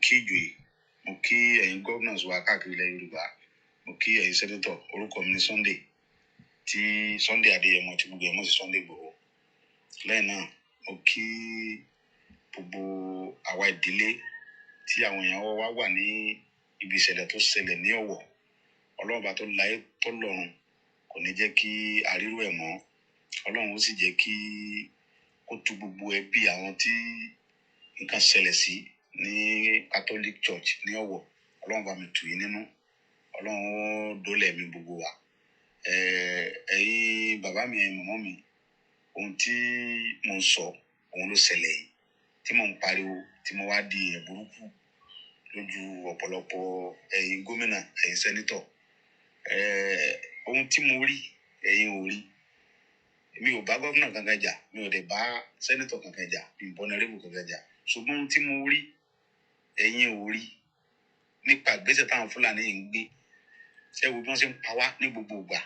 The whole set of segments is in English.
kí ìjòyè, mo kí ẹ̀yin governors wa káàkiri ilẹ̀ Yorùbá, mo kí ẹ̀yin senator. Orúkọ mi ni Sunday, tí Sunday Adéyẹmọ tí gbogbo ẹ̀ mọ̀ sí Sunday Igboho. Lẹ́yìn náà mo kí gbogbo àwa ìdílé tí àwọn èèyàn wa wà ní ibi ìṣẹ̀lẹ̀ tó ṣẹlẹ̀ ní Ọ̀wọ̀. Ọlọ́run bá tó láyé tó lọ́run kò ní jẹ́ kí àrírú ẹ̀ mọ́. Ọlọ́run ó sì jẹ́ kí ó tú gbogbo ẹbí àwọn tí nǹkan ṣẹlẹ̀ sí ní Catholic Church ní Ọ̀wọ̀. Ọlọ́run bá mi tù yín nínú. Ọlọ́run ó dólẹ̀ mi gbogbo wa. Ẹ̀yin bàbá mi, ẹ̀yin màmá mi, ohun tí mo ń sọ òun ló ṣẹlẹ̀ yìí, tí mo ń pariwo, tí mo wá di èèyàn burúkú lójú ọ̀pọ̀lọpọ̀ ẹ̀yin gómìnà, ẹ̀yin sẹ́nítọ̀. Ohun tí mo rí ẹ̀yin ò rí. Mi ò bá gómìnà kankan jà, mi ò dẹ̀ bá sẹ́nítọ̀ kankan jà, mi ò bá ọ̀nàrẹ́bù kankan jà. Ṣùgbọ́n ohun tí mo rí ẹ̀yin ò rí nípa ìgbésẹ̀ táwọn Fúlàní yìí ń gbé. Ẹ wo bí wọ́n ṣe ń pa wá ní gbogbo ìgbà.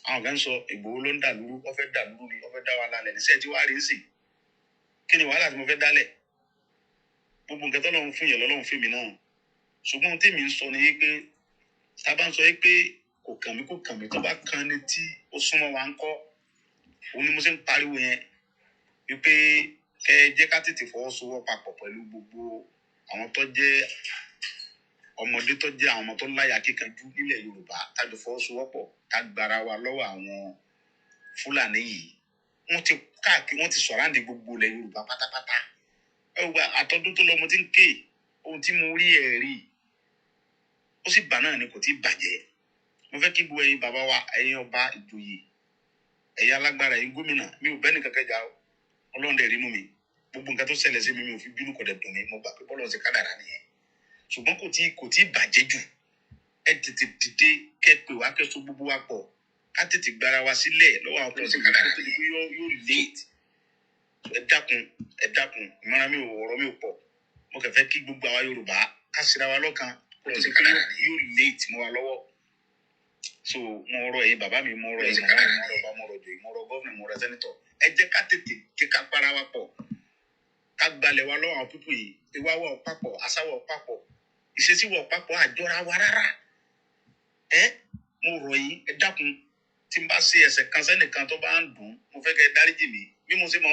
Àwọn kan sọ Ìgbòho ló ń dà lúrú, ó fẹ́ dà lúrú ni, ó fẹ́ dá wa lálẹ́ ní sẹ́ẹ̀ tí wàá rí sí. Kí ni wàhálà tí mo fẹ́ dálẹ̀? Gbogbo nǹkan tọ́lọ́run fún yẹn lọ́lọ́run fún mi náà. Ṣùgbọ́n ohun tí mi ń sọ ni pé tá a bá ń sọ pé kò kàn mí tó bá kan ni tí ó súnmọ́ wa ń kọ́. Òun ni mo ṣe ń pariwo yẹn wípé ẹ jẹ́ ká tètè fọwọ́sowọ́ papọ̀ pẹ̀lú gbogbo àwọn tó jẹ́ ọmọdé, tó jẹ́ àwọn ọmọ tó láyà kíkanjú nílẹ̀ Yorùbá. Ká jọ fọwọ́sowọ́pọ̀, ká gbára wa lọ́wọ́ àwọn Fúlàní yìí. Wọ́n ti káàkiri, wọ́n ti sọ̀ráǹdì gbogbo ilẹ̀ Yorùbá pátápátá. Àtọ́dún tó lọ mo ti ń ké ohun tí mo rí ẹ̀ rí. Ó sì bà náà ni kò tí ì bàjẹ́. Mo fẹ́ kí gbogbo ẹ̀yin bàbá wa, ẹ̀yin ọba, ìjòyè, ẹ̀yin alágbára, ẹ̀yin gómìnà, mi ò bẹ́ni kankan jà o. Ọlọ́run dẹ̀ rínú mi. Gbogbo nǹkan tó ṣẹlẹ̀ sí mi, mi ò fi bínú, kò dẹ̀ dùn mí. Mo gbà pé bọ́lọ́run ṣe kádàrá nìyẹn. Ṣùgbọ́n kò tí ì bàjẹ́ jù. Ẹ tètè dìde, kẹ́ pè wá, kẹ́ so gbogbo wa pọ̀. Ká tètè gbára wa sílẹ̀ lọ́wọ́ àwọn tó ṣe kádàrá nìyẹn. Yóò late. Ẹ dákun, ìmọ̀ràn mi ò, ọ̀rọ̀ mi ò pọ̀. Mo kàn fẹ́ kí gbogbo àwa Yorùbá ká síra wa lọ́kan. Yóò late mọ́ wa lọ́wọ́. So mo rọ̀ ẹ̀yin bàbá mi, mo rọ̀ ẹ̀yin màmá mi, mo rọ̀ ọba, mo rọ̀ ìjòyè, mo rọ̀ gọ́vnà, mo rọ̀ sẹ́nítọ̀. Ẹ jẹ́ ká tètè jẹ́ ká para wa pọ̀. Ká gbalẹ̀ wa lọ́wọ́ àwọn pípù yìí. Ìwà wa ò papọ̀, àṣà wa ò papọ̀, ìṣesí wa ò papọ̀, àjọra wa rárá. Mo rọ̀ yín, ẹ dákun, tí n bá ṣe ẹ̀ṣẹ̀ kan sẹ́nìkan tó bá ń dùn, mo fẹ́ kẹ́ ẹ dáríjì mí. Bí mo ṣe ń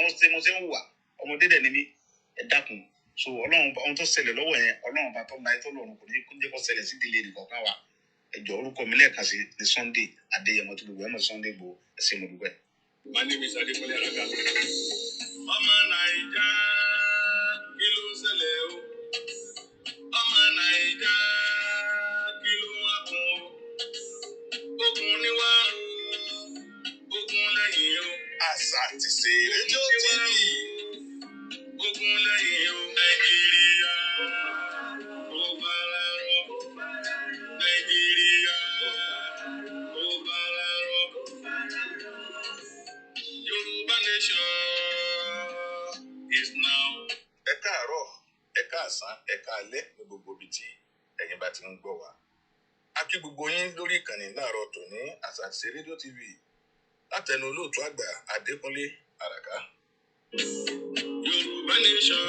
hùwà, ọmọdé dẹ̀ ni mí. Ẹ dákun. So Ọlọ́run, ohun tó ṣẹlẹ̀ lọ́wọ́ yẹn, Ọlọ́run bá tó láyé tó lọ́run kò ní jẹ́ kó ṣẹlẹ̀ sí ìdílé nìkan wa. Ẹ jọ̀ọ́, orúkọ mi lẹ́ẹ̀kan sí ni Sunday Adéyẹmọ tí gbogbo ẹ̀ mọ̀ Sunday Igboho. Ẹ ṣé mo dúpẹ́. My name is Adekunle Alaga. Ọmọ Naija, kí ló ń ṣẹlẹ̀ o? Ọmọ Naija, kí ló ń happen o? Ogun ni wá o, ogun lẹ́yìn o. Àṣà àti ṣe rédíò TV. Ogun lẹ́yìn o. Nàìjíríà, ó bára rọ. Nàìjíríà, ó bára rọ. Yorùbá nation is now. Ẹ káàárọ̀, ẹ káàsán, ẹ káalẹ́ ní gbogbo ibi tí ẹ̀yin bá ti ń gbọ́ wa. A kí gbogbo yín lórí ìkànnì láàárọ̀ tòní Àṣà àti Ìṣe rédíò TV látẹnu olóòtú àgbà Adékúnlé Àràká. Yorùbá nation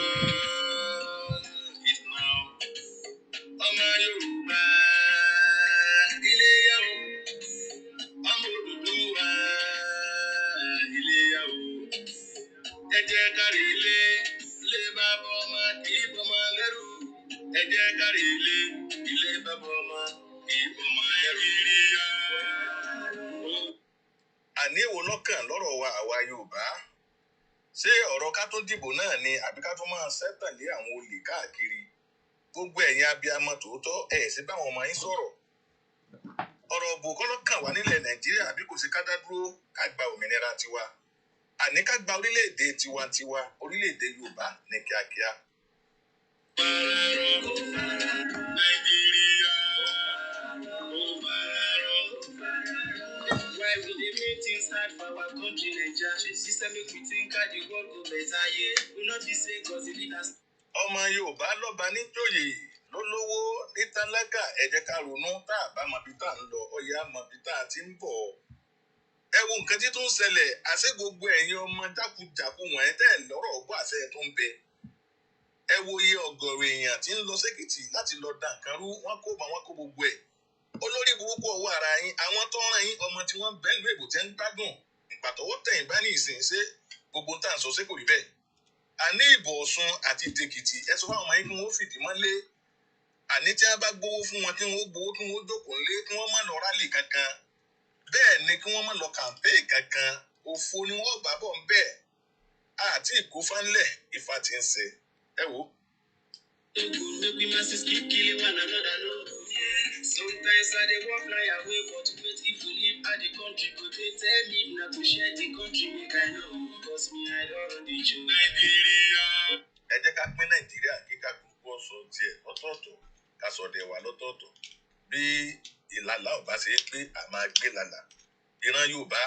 is now. Ọmọ Yorùbá ilé yá o. Ọmọ Odùduwà ilé yá o. Ẹ jẹ́ kárí ilé bàbá ọmọ kì í bọ́mọ lẹ́rù. Ẹ jẹ́ kárí ilé bàbá ọmọ kì í bọ́mọ ẹrù. Àní èwo lọ́kàn lọ́rọ̀ wa àwa Yorùbá? Ṣé ọ̀rọ̀ ká tó dìbò náà ni àbí ká tó máa ṣẹ́tàlé àwọn olè káàkiri? Gbogbo ẹ̀yin abiyamọ tòótọ́ sí báwọn ọmọ yín sọ̀rọ̀. Ọ̀rọ̀ òbò kọ́ lọ́kàn wá nílẹ̀ Nàìjíríà bí kò sí ká dá dúró ká gba òmìnira tiwa. Àní ká gba orílẹ̀-èdè tiwantiwa, orílẹ̀-èdè Yorùbá ní kíákíá. Nàìjíríà, ó bára rọ. Why we dey make things hard for our country, Naija? System make we think how the world go better, yeah. We not be say cause the leaders. Ọmọ Yorùbá lọ́ba níjòyè lólówó ní tálákà. Ẹ jẹ́ ká ronú tá a bá mọ bí tá à ń lọ, ó yá mọ bí tá a ti ń bọ̀. Ẹ wo nǹkan tí tó ń ṣẹlẹ̀, àṣẹ gbogbo ẹ̀yin ọmọ jákujàku wọ̀nyẹn tẹ́ ẹ̀ lọ́rọ̀ ọgbọ́n àṣẹ tó ń bẹ. ẹ wo iye ọ̀gọ̀rọ̀ èèyàn tí ń lọ sékìtì láti lọ dá nǹkan rú, wọ́n kó gbogbo ẹ̀. Olórí burúkú ọwọ́ ara yín, àwọn tó ń ràn yín ọmọ tí wọ́n bẹ́ẹ̀ lú èbò tẹ́ ń gbádùn ìpàtọ́wọ́ tẹ̀yìn bá ní ìsìn ṣe gbogbo tá à ń sọ sí kò rí bẹ́ẹ̀. Àní ìbò Ọ̀ṣun àti tèkìtì ẹ sọ fáwọn ọmọ yín kí wọ́n fìdí mọ́lé. Àní tí wọ́n bá gbowó fún wọn kí wọ́n gbowó kí wọ́n jókòó lé kí wọ́n má lọ rálì kankan. Bẹ́ẹ̀ ni kí wọ́n má lọ kàmpéè kankan. Òfo ni wọ́n bá bọ̀ ń bẹ́ẹ̀. Àti ìkófánlẹ̀ Ifá ti ń ṣe. Ẹ wo. Sometimes I dey walk fly away, but wait if we live at the country, go they tell me if na to share the country, make I know, because me I don't run the show. Nàìjíríà. Ẹ jẹ́ ká pín Nàìjíríà kí ká gbogbo ọ̀sọ̀ tiẹ̀ lọ́tọ̀ọ̀tọ̀, ká sọ̀dẹ̀ wà lọ́tọ̀ọ̀tọ̀. Bí ìlàlá ò bá ṣe é pé a máa gbé làlà. Ìran Yorùbá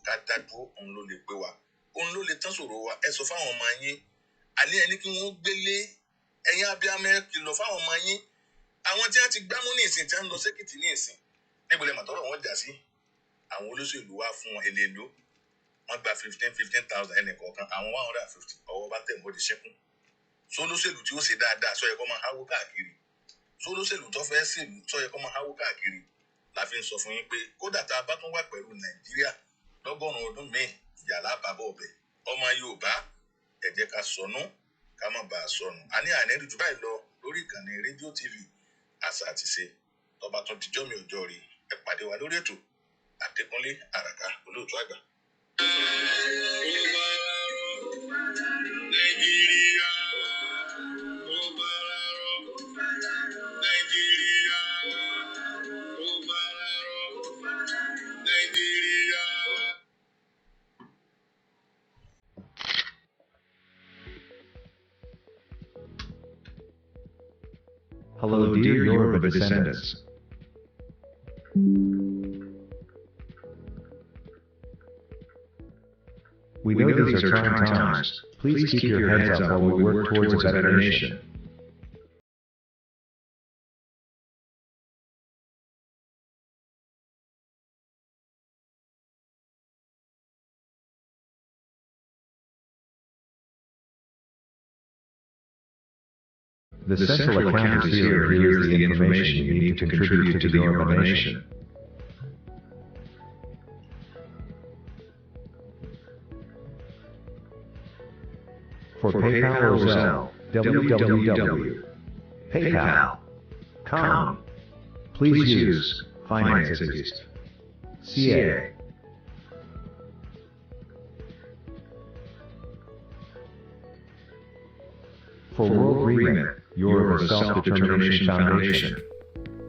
ká dádúró òun ló lè pé wa. Òun ló lè tán ṣòro wa. Ẹ sọ fáwọn ọmọ yín. Àní ẹni kí wọ́n gbélé. Ẹ̀yin abiyamọ ẹ kìlọ̀ fáwọn ọmọ yín. Àwọn tí wọ́n ti gbámú ní ìsìn tí wọ́n ń lọ sékìtì ní ìsìn níbo lè màtọ́rọ̀ wọn jà sí. Àwọn olóṣèlú wá fún wọn èlèlò wọ́n gba 15,000 ẹnì kọ̀ọ̀kan àwọn 150 ọwọ́ bá tẹ̀ mọ́ di ṣẹ́kùn. Sólóṣèlú tí ó ṣe dáadáa sọ yẹ kó máa háwó káàkiri. Sólóṣèlú tó fẹ́ ṣèlú sọ yẹ kó máa háwó káàkiri. La fi ń sọ fún yín pé kódà tá a bá tún wà pẹ̀lú Nàìjíríà lọ́gọ́rùn-ún ọdún míì yàrá bàbá ọbẹ̀ ọmọ Yorùbá ẹ jẹ́ ká sọnù ká má bàa sọnù. A ní àìní jù báyìí lọ lórí ìkànnì rédíò TV àṣà àti ṣe tọba tó dijọ́ mi ọjọ́ rí ẹ pàdé wa lórí ètò Adékúnlé Àràká olóòtú àgbà. Nàìjíríà ó bára rọ Nàìjíríà ó bára rọ Nàìjíríà. Hello, dear Yoruba descendants. We know these are trying times. Please keep your heads up while we work towards a better nation. The central account is here, and here's the information you need to contribute to the Yoruba nation. For PayPal or Zelle, www.paypal.com. Please use Finances. CA. For World Agreement, Yoruba Self-Determination Foundation.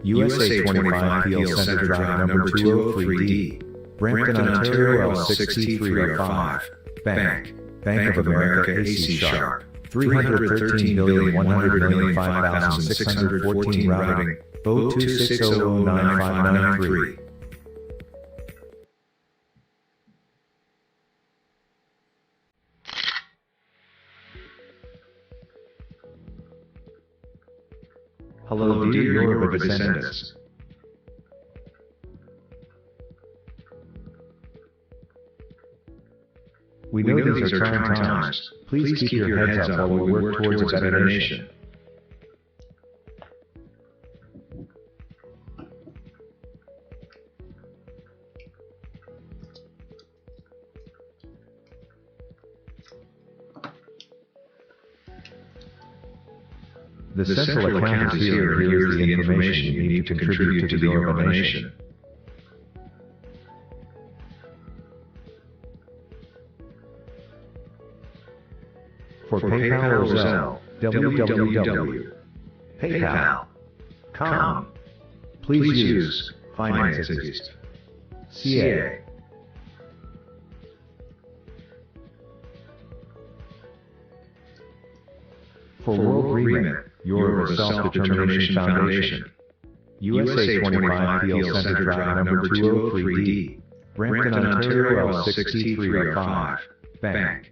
USA 25 Peel Center Drive number 203D. Brampton, Ontario L6305. Bank of America AC Sharp. 313,100,005,614 routing. 0260095993. Hello, dear Yoruba descendants. We know these are trying times. Please keep your heads up while we work towards a better nation. The central account is here, and here's the information you need to contribute to the Yoruba nation. For PayPal or Zelle, www.paypal.com. Please use Finances. CA. For World Agreement, Yoruba Self-Determination Foundation. USA 25 Peel Center Drive number 203D. Brampton, Ontario L6305. Bank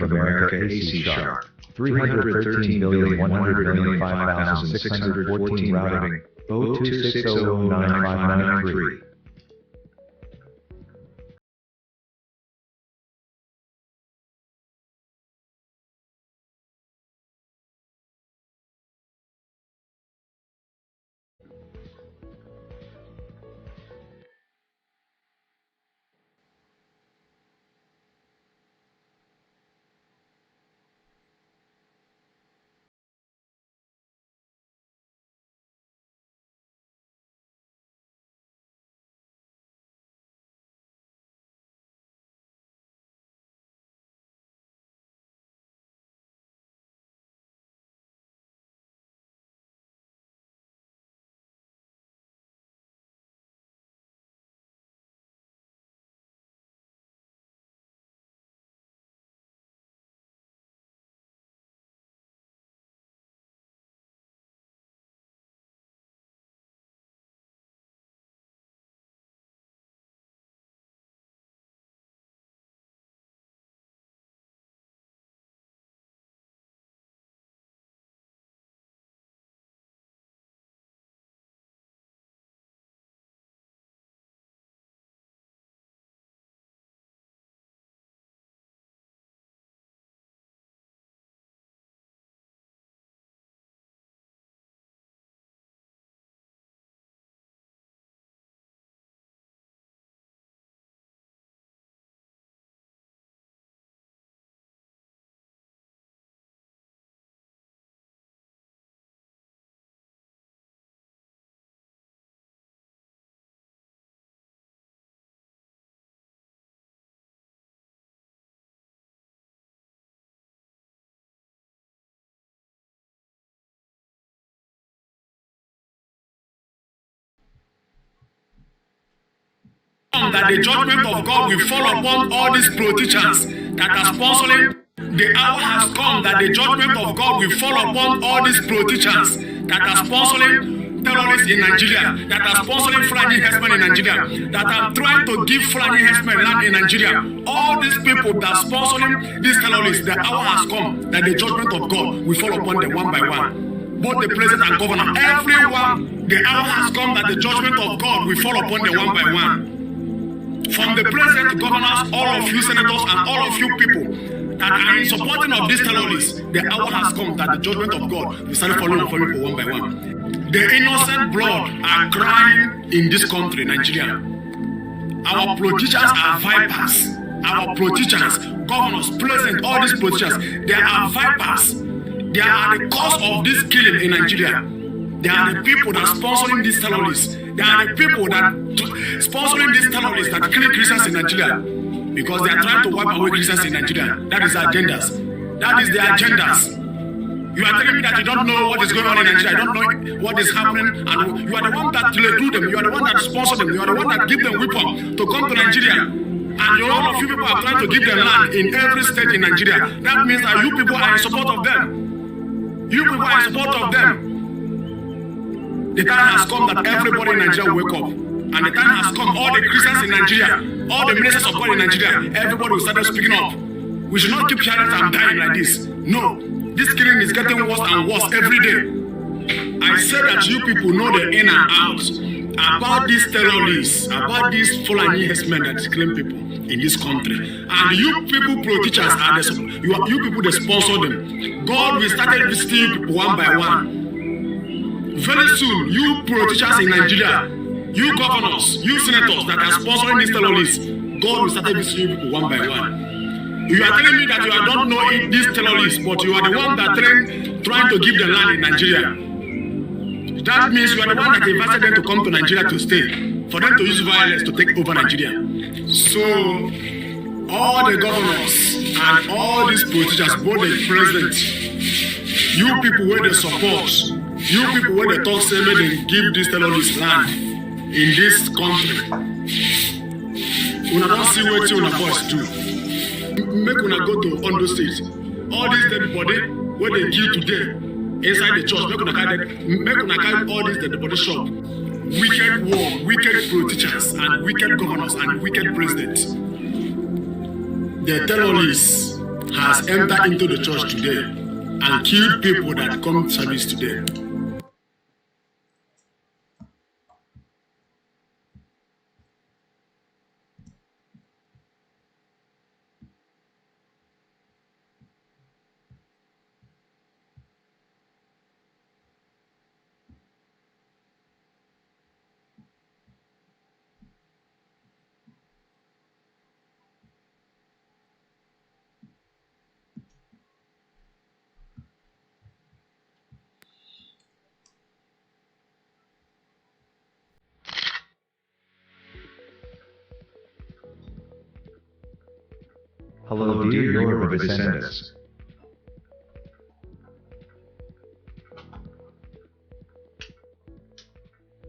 of America AC Sharp. 313,100,005,614 routing. 0260095993. come that the judgment of God will fall upon all these pro-teachers that are sponsoring. The hour has come that the judgment of God will fall upon all these pro-teachers that are sponsoring terrorists in Nigeria, that are sponsoring Fulani herdsmen in Nigeria, that are trying to give Fulani herdsmen land in Nigeria. All these people that are sponsoring these terrorists, the hour has come that the judgment of God will fall upon them one by one. Both the president and governor, everyone, the hour has come that the judgment of God will fall upon them one by one. From the president, governors, all of you senators, and all of you people that are in supporting of these terrorists, the hour has come that the judgment of God will start falling upon people one by one. The innocent blood are crying in this country, Nigeria. Our politicians are vipers. Our politicians, governors, president, all these politicians, they are vipers. They are the cause of this killing in Nigeria. They are the people that are sponsoring these terrorists. They are the people that sponsoring these terrorists that kill Christians in Nigeria. Because they are trying to wipe away Christians in Nigeria. That is their agendas. That is their agendas. You are telling me that you don't know what is going on in Nigeria. You don't know what is happening. And you are the one that recruit them. You are the one that sponsor them. You are the one that give them weapons to come to Nigeria. And all of you people are trying to give them land in every state in Nigeria. That means that you people are in support of them. You people are in support of them. The time has come that everybody in Nigeria will wake up. And the time has come, all the Christians in Nigeria, all the ministers of God in Nigeria, everybody will start speaking up. We should not keep hearing I'm dying like this. No, this killing is getting worse and worse every day. I said that you people know the in and out about these terrorists, about these Fulani herdsmen that is killing people in this country. And you people pro-teachers are you people that sponsor them. God will start visiting people one by one. Very soon, you pro-teachers in Nigeria, you governors, you senators that are sponsoring these terrorists, God will start visiting people one by one. You are telling me that you don't know these terrorists, but you are the one that trying to give the land in Nigeria. That means you are the one that invited them to come to Nigeria to stay, for them to use violence to take over Nigeria. So, all the governors and all these politicians, both the president, you people where they support, you people where they talk say they give these terrorists land in this country. Una don't see what you boys do. Make una go to Ondo State. All these dead body where they kill today inside the church. Make una carry all these dead body shop. Wicked war, wicked pro-teachers, and wicked governors and wicked presidents. The terrorists has entered into the church today and killed people that come to service today. Hello dear Yoruba descendants.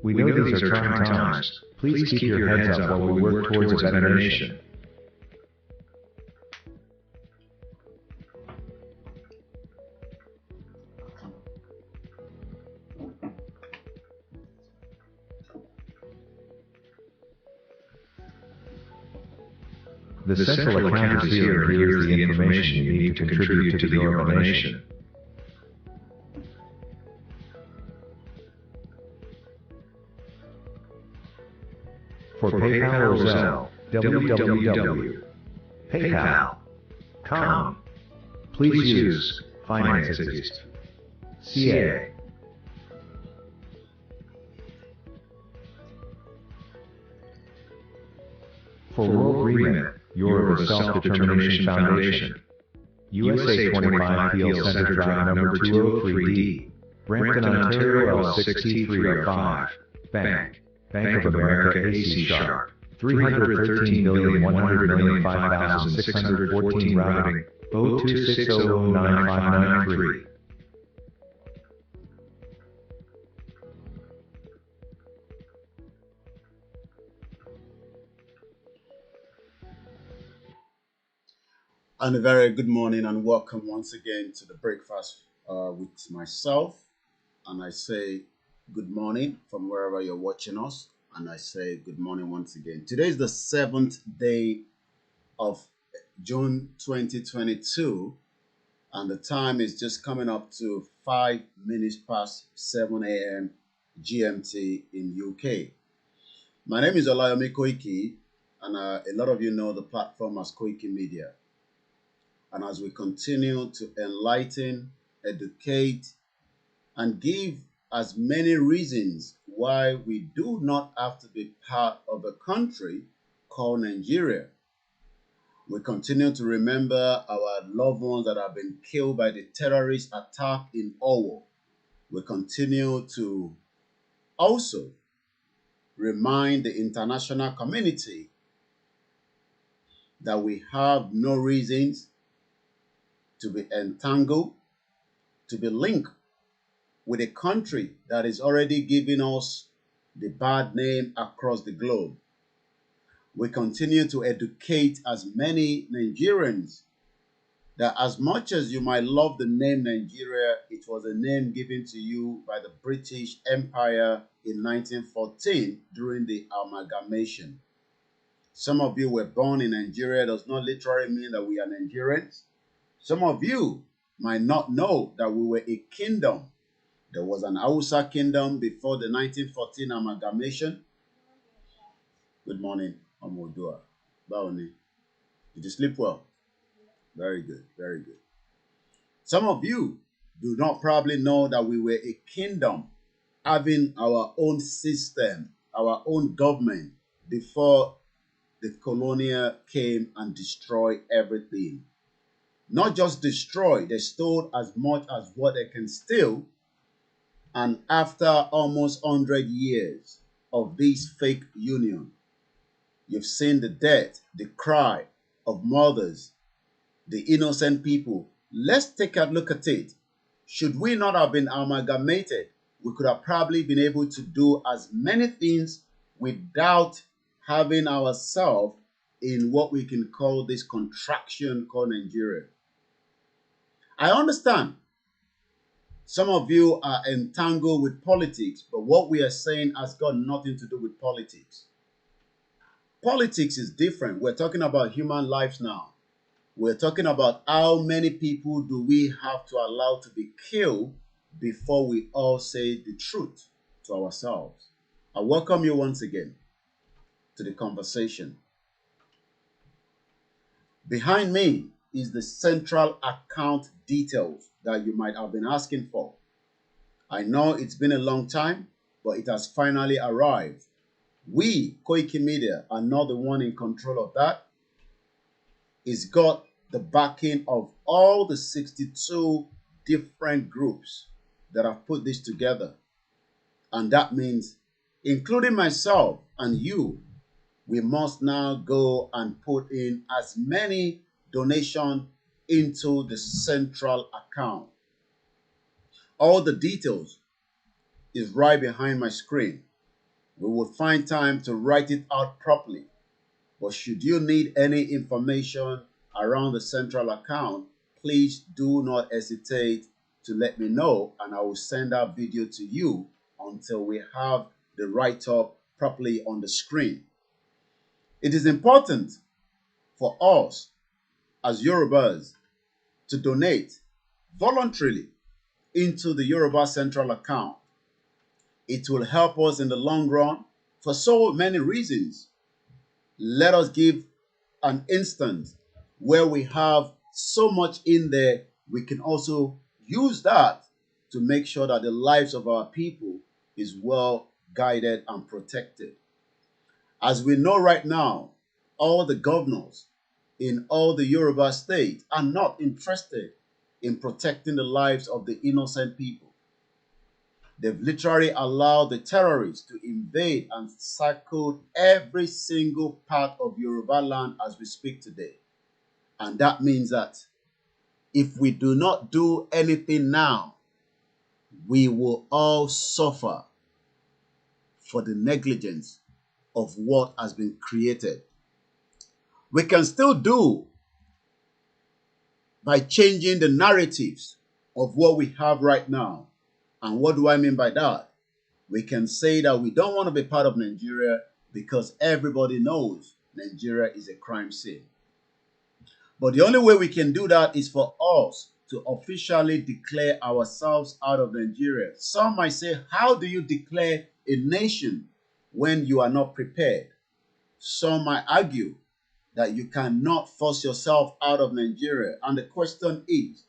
We know these are trying times. Please keep your heads up while we work towards a better nation. The central account is here and here's the information you need to contribute to the Yoruba nation. For PayPal or Zelle, www.paypal.com. Please use finances. CA. For World Remit, Yoruba Self-Determination Foundation. USA 25 Peel Center Drive number 203D. Brampton, Ontario L6T305. Bank of America AC Sharp. 313,100,005,614 routing. 026009593. And a very good morning and welcome once again to the breakfast with myself. And I say good morning from wherever you're watching us. And I say good morning once again. Today is the 7th day of June 2022. And the time is just coming up to 5 minutes past 7 a.m. GMT in UK. My name is Olayemi Koiki, and a lot of you know the platform as Koikimedia. And as we continue to enlighten, educate, and give as many reasons why we do not have to be part of a country called Nigeria. We continue to remember our loved ones that have been killed by the terrorist attack in Owo. We continue to also remind the international community that we have no reasons to be entangled, to be linked with a country that is already giving us the bad name across the globe. We continue to educate as many Nigerians that as much as you might love the name Nigeria, it was a name given to you by the British Empire in 1914 during the amalgamation. Some of you were born in Nigeria does not literally mean that we are Nigerians. Some of you might not know that we were a kingdom. There was an Hausa kingdom before the 1914 amalgamation. Good morning, Omodua. Baoni. Did you sleep well? Very good, very good. Some of you do not probably know that we were a kingdom having our own system, our own government before the colonial came and destroyed everything. Not just destroy, they stole as much as what they can steal. And after almost 100 years of this fake union, you've seen the death, the cry of mothers, the innocent people. Let's take a look at it. Should we not have been amalgamated, we could have probably been able to do as many things without having ourselves in what we can call this contraction called Nigeria. I understand some of you are entangled with politics, but what we are saying has got nothing to do with politics. Politics is different. We're talking about human lives now. We're talking about how many people do we have to allow to be killed before we all say the truth to ourselves. I welcome you once again to the conversation. Behind me is the central account details that you might have been asking for. I know it's been a long time, but it has finally arrived. We, Koikimedia, are not the one in control of that. It's got the backing of all the 62 different groups that have put this together. And that means, including myself and you, we must now go and put in as many donations into the central account. All the details is right behind my screen. We will find time to write it out properly. But should you need any information around the central account, please do not hesitate to let me know, and I will send that video to you until we have the write-up properly on the screen. It is important for us as Yorubas to donate voluntarily into the Yoruba central account. It will help us in the long run for so many reasons. Let us give an instance where we have so much in there, we can also use that to make sure that the lives of our people is well guided and protected. As we know right now, all the governors in all the Yoruba states are not interested in protecting the lives of the innocent people. They've literally allowed the terrorists to invade and circle every single part of Yoruba land as we speak today. And that means that if we do not do anything now, we will all suffer for the negligence of what has been created. We can still do by changing the narratives of what we have right now. And what do I mean by that? We can say that we don't want to be part of Nigeria because everybody knows Nigeria is a crime scene. But the only way we can do that is for us to officially declare ourselves out of Nigeria. Some might say, how do you declare a nation when you are not prepared? Some might argue that you cannot force yourself out of Nigeria. And the question is,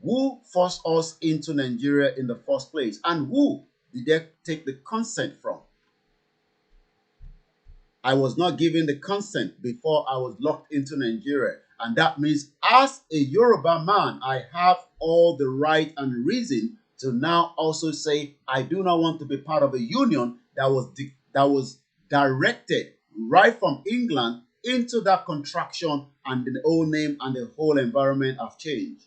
who forced us into Nigeria in the first place? And who did they take the consent from? I was not given the consent before I was locked into Nigeria. And that means as a Yoruba man, I have all the right and reason to now also say, I do not want to be part of a union that was directed right from England into that contraction, and the whole name and the whole environment have changed.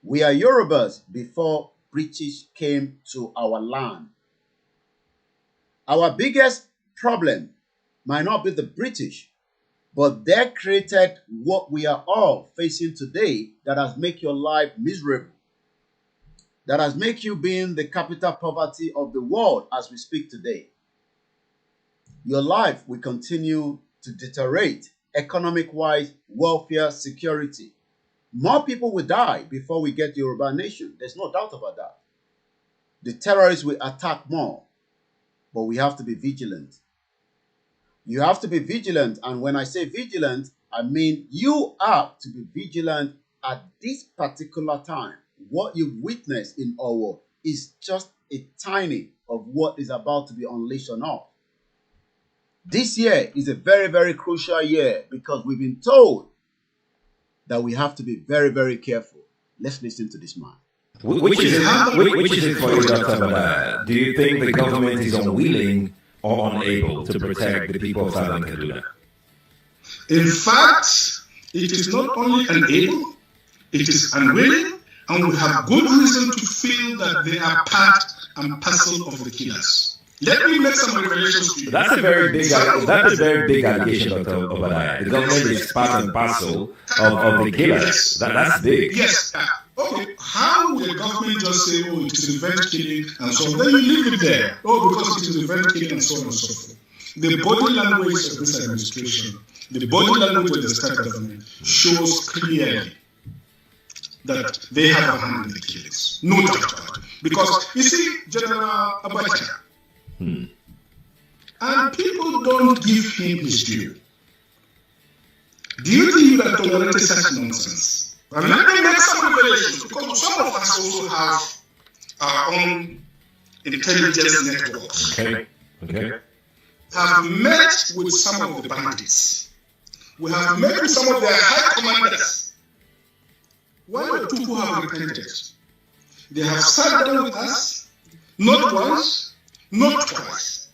We are Yorubas before British came to our land. Our biggest problem might not be the British, but they created what we are all facing today that has made your life miserable, that has made you being the capital poverty of the world as we speak today. Your life will continue to deteriorate economic-wise, welfare, security. More people will die before we get Yoruba nation. There's no doubt about that. The terrorists will attack more, but we have to be vigilant. You have to be vigilant, and when I say vigilant, I mean you have to be vigilant at this particular time. What you've witnessed in Owo is just a tiny of what is about to be unleashed on us. This year is a very, very crucial year because we've been told that we have to be very, very careful. Let's listen to this man. Which is it for you, Dr. Bada? Do you think the government is unwilling or unable to protect the people of Southern Kaduna? In fact, it is not only unable, it is unwilling, and we have good reason to feel that they are part and parcel of the killers. Let me make some revelations to you. That's a very big allegation, Dr. Obadiah. The government is part and parcel of the killers. That's big. Yes. Okay. How will the government just say, oh, it is revenge killing and so on? Then you leave it there. Oh, because it is revenge killing and so on and so forth. The body language of this administration, the body language of the state government shows clearly that they have a hand in the killings. No doubt about it. Because, you see, General Abacha, and people don't give him his due. Do you think that tolerated such nonsense? And let me make some revelations, because some of us also have our own intelligence networks. Okay. Have met with some of the bandits. We have met with some of their high commanders. One or two who have repented. They have sat down with us, not once, not twice.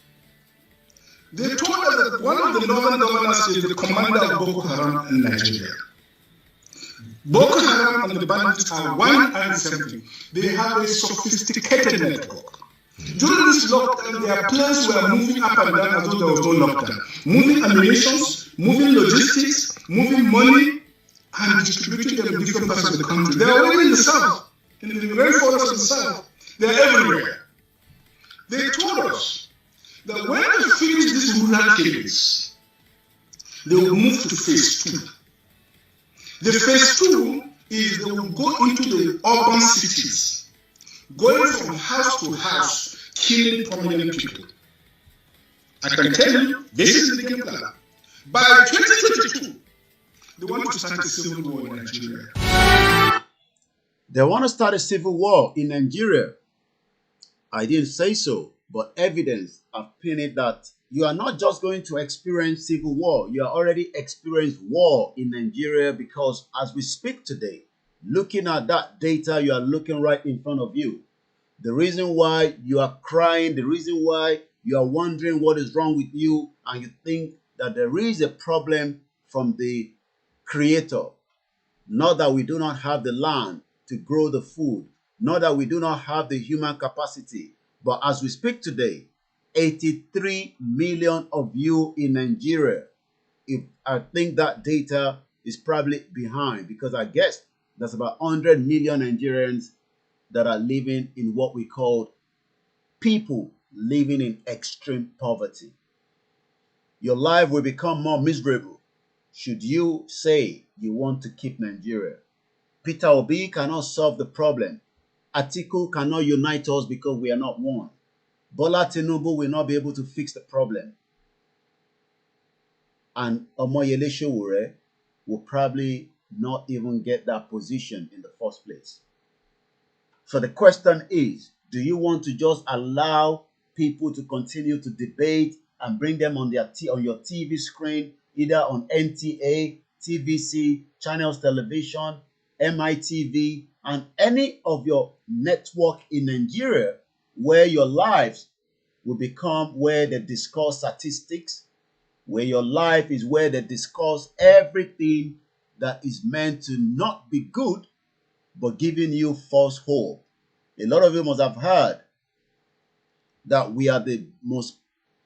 They told us that one of the northern governors is the commander of Boko Haram in Nigeria. Boko Haram and the bandits are one and the same thing. They have a sophisticated network. During this lockdown, their planes were moving up and down as though there was no lockdown. Moving ammunitions, moving logistics, moving money, and distributing them in different parts of the country. They are already in the south, in the rainforests of the south. They are everywhere. They told us that when they finish these rural killings, they will move to phase 2. The phase 2 is they will go into the urban cities, going from house to house, killing prominent people. I can tell you, this is the game plan. By 2022, they want to start a civil war in Nigeria. They want to start a civil war in Nigeria. I didn't say so, but evidence have painted that you are not just going to experience civil war, you are already experienced war in Nigeria, because as we speak today, looking at that data, you are looking right in front of you. The reason why you are crying, the reason why you are wondering what is wrong with you, and you think that there is a problem from the Creator. Not that we do not have the land to grow the food, not that we do not have the human capacity, but as we speak today, 83 million of you in Nigeria. If I think that data is probably behind, because I guess there's about 100 million Nigerians that are living in what we call people living in extreme poverty. Your life will become more miserable should you say you want to keep Nigeria. Peter Obi cannot solve the problem. Atiku cannot unite us because we are not one. Bola Tinubu will not be able to fix the problem. And Omoyele Sowore will probably not even get that position in the first place. So the question is, do you want to just allow people to continue to debate and bring them on your TV screen, either on NTA, TVC, Channels Television, MITV, and any of your network in Nigeria, where your lives will become where they discuss statistics, where your life is where they discuss everything that is meant to not be good, but giving you false hope. A lot of you must have heard that we are the most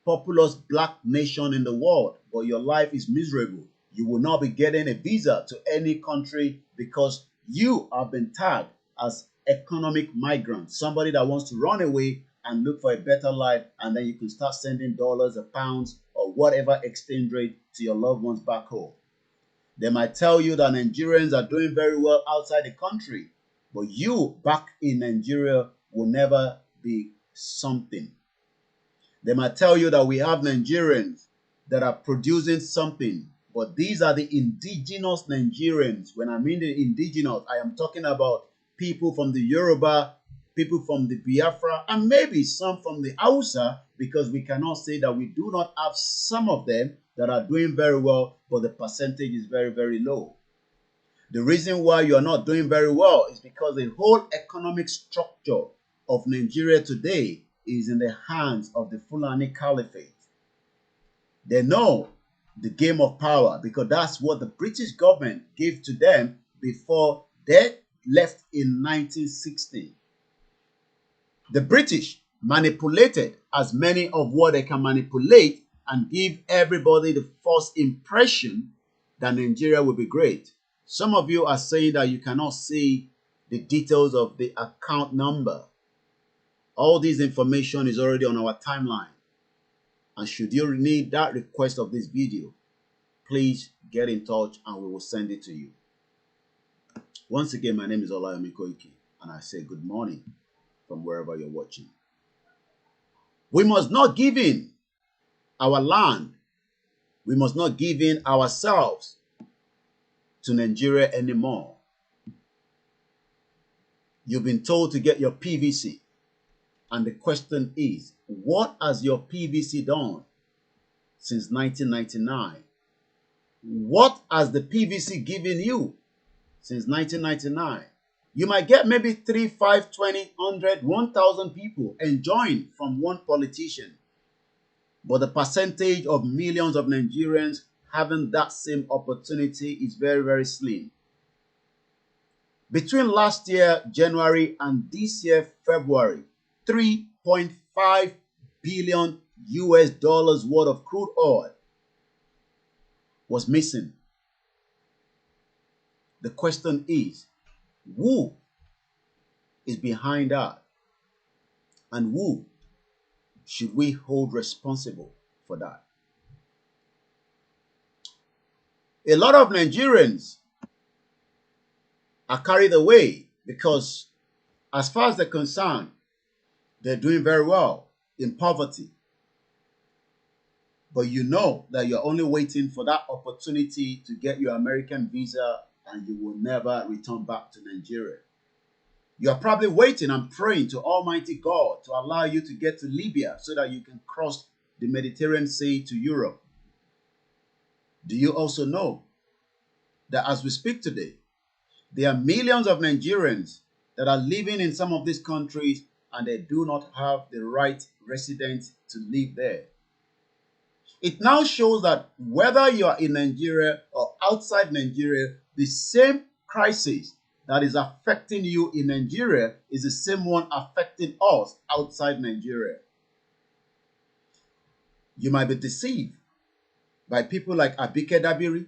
populous black nation in the world, but your life is miserable. You will not be getting a visa to any country because you have been tagged as economic migrant, somebody that wants to run away and look for a better life, and then you can start sending dollars or pounds or whatever exchange rate to your loved ones back home. They might tell you that Nigerians are doing very well outside the country, but you back in Nigeria will never be something. They might tell you that we have Nigerians that are producing something, but these are the indigenous Nigerians. When I mean the indigenous, I am talking about people from the Yoruba, people from the Biafra, and maybe some from the Hausa, because we cannot say that we do not have some of them that are doing very well, but the percentage is very, very low. The reason why you are not doing very well is because the whole economic structure of Nigeria today is in the hands of the Fulani Caliphate. They know the game of power because that's what the British government gave to them before they left in 1960. The British manipulated as many of what they can manipulate and give everybody the false impression that Nigeria will be great. Some of you are saying that you cannot see the details of the account number. All this information is already on our timeline. And should you need that request of this video, please get in touch and we will send it to you. Once again, my name is OLAMILEKAN and I say good morning from wherever you're watching. We must not give in our land. We must not give in ourselves to Nigeria anymore. You've been told to get your PVC. And the question is, what has your PVC done since 1999? What has the PVC given you since 1999? You might get maybe 3, 5, 20, 100, 1,000 people enjoying from one politician. But the percentage of millions of Nigerians having that same opportunity is very, very slim. Between last year, January, and this year, February, 3.5 billion US dollars worth of crude oil was missing. The question is, who is behind that? And who should we hold responsible for that? A lot of Nigerians are carried away because as far as they're concerned, they're doing very well in poverty. But you know that you're only waiting for that opportunity to get your American visa and you will never return back to Nigeria. You're probably waiting and praying to Almighty God to allow you to get to Libya so that you can cross the Mediterranean Sea to Europe. Do you also know that as we speak today, there are millions of Nigerians that are living in some of these countries and they do not have the right residence to live there? It now shows that whether you are in Nigeria or outside Nigeria, the same crisis that is affecting you in Nigeria is the same one affecting us outside Nigeria. You might be deceived by people like Abike Dabiri,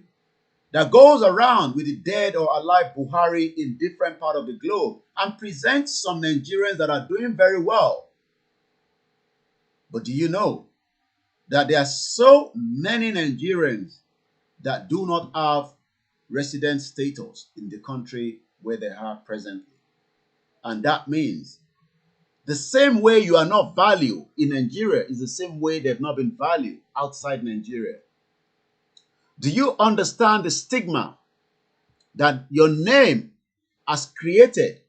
that goes around with the dead or alive Buhari in different parts of the globe and presents some Nigerians that are doing very well. But do you know that there are so many Nigerians that do not have resident status in the country where they are presently? And that means the same way you are not valued in Nigeria is the same way they've not been valued outside Nigeria. Do you understand the stigma that your name has created,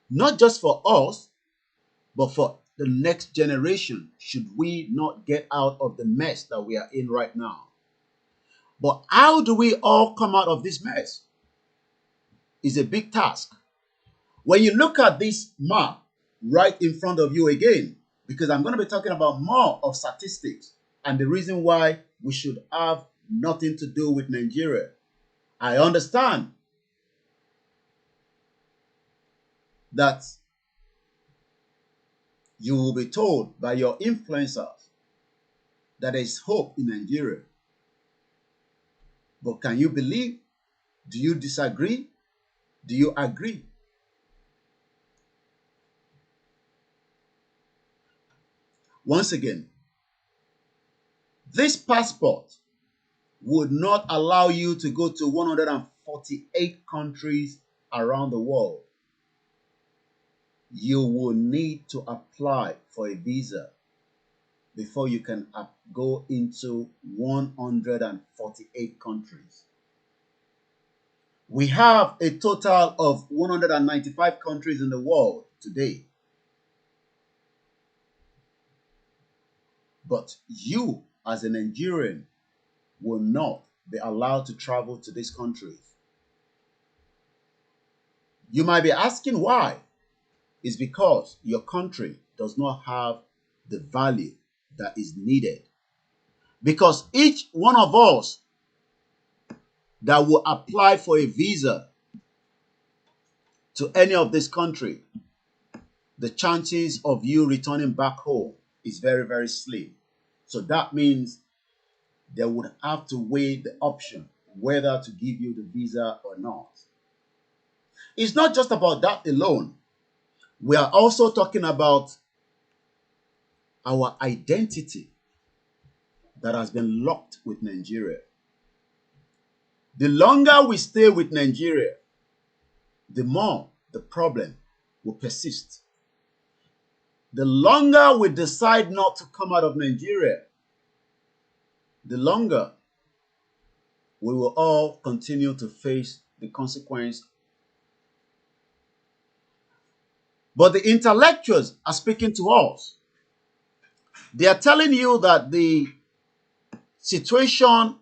not just for us, but for the next generation, should we not get out of the mess that we are in right now? But how do we all come out of this mess? It's a big task. When you look at this map right in front of you again, because I'm going to be talking about more of statistics and the reason why we should have nothing to do with Nigeria. I understand that you will be told by your influencers that there is hope in Nigeria. But can you believe? Do you disagree? Do you agree? Once again, this passport would not allow you to go to 148 countries around the world. You will need to apply for a visa before you can go into 148 countries. We have a total of 195 countries in the world today. But you, as a Nigerian, will not be allowed to travel to these countries. You might be asking why. It's because your country does not have the value that is needed. Because each one of us that will apply for a visa to any of this country, the chances of you returning back home is very, very slim. So that means they would have to weigh the option whether to give you the visa or not. It's not just about that alone. We are also talking about our identity that has been locked with Nigeria. The longer we stay with Nigeria, the more the problem will persist. The longer we decide not to come out of Nigeria, the longer we will all continue to face the consequence. But the intellectuals are speaking to us. They are telling you that the situation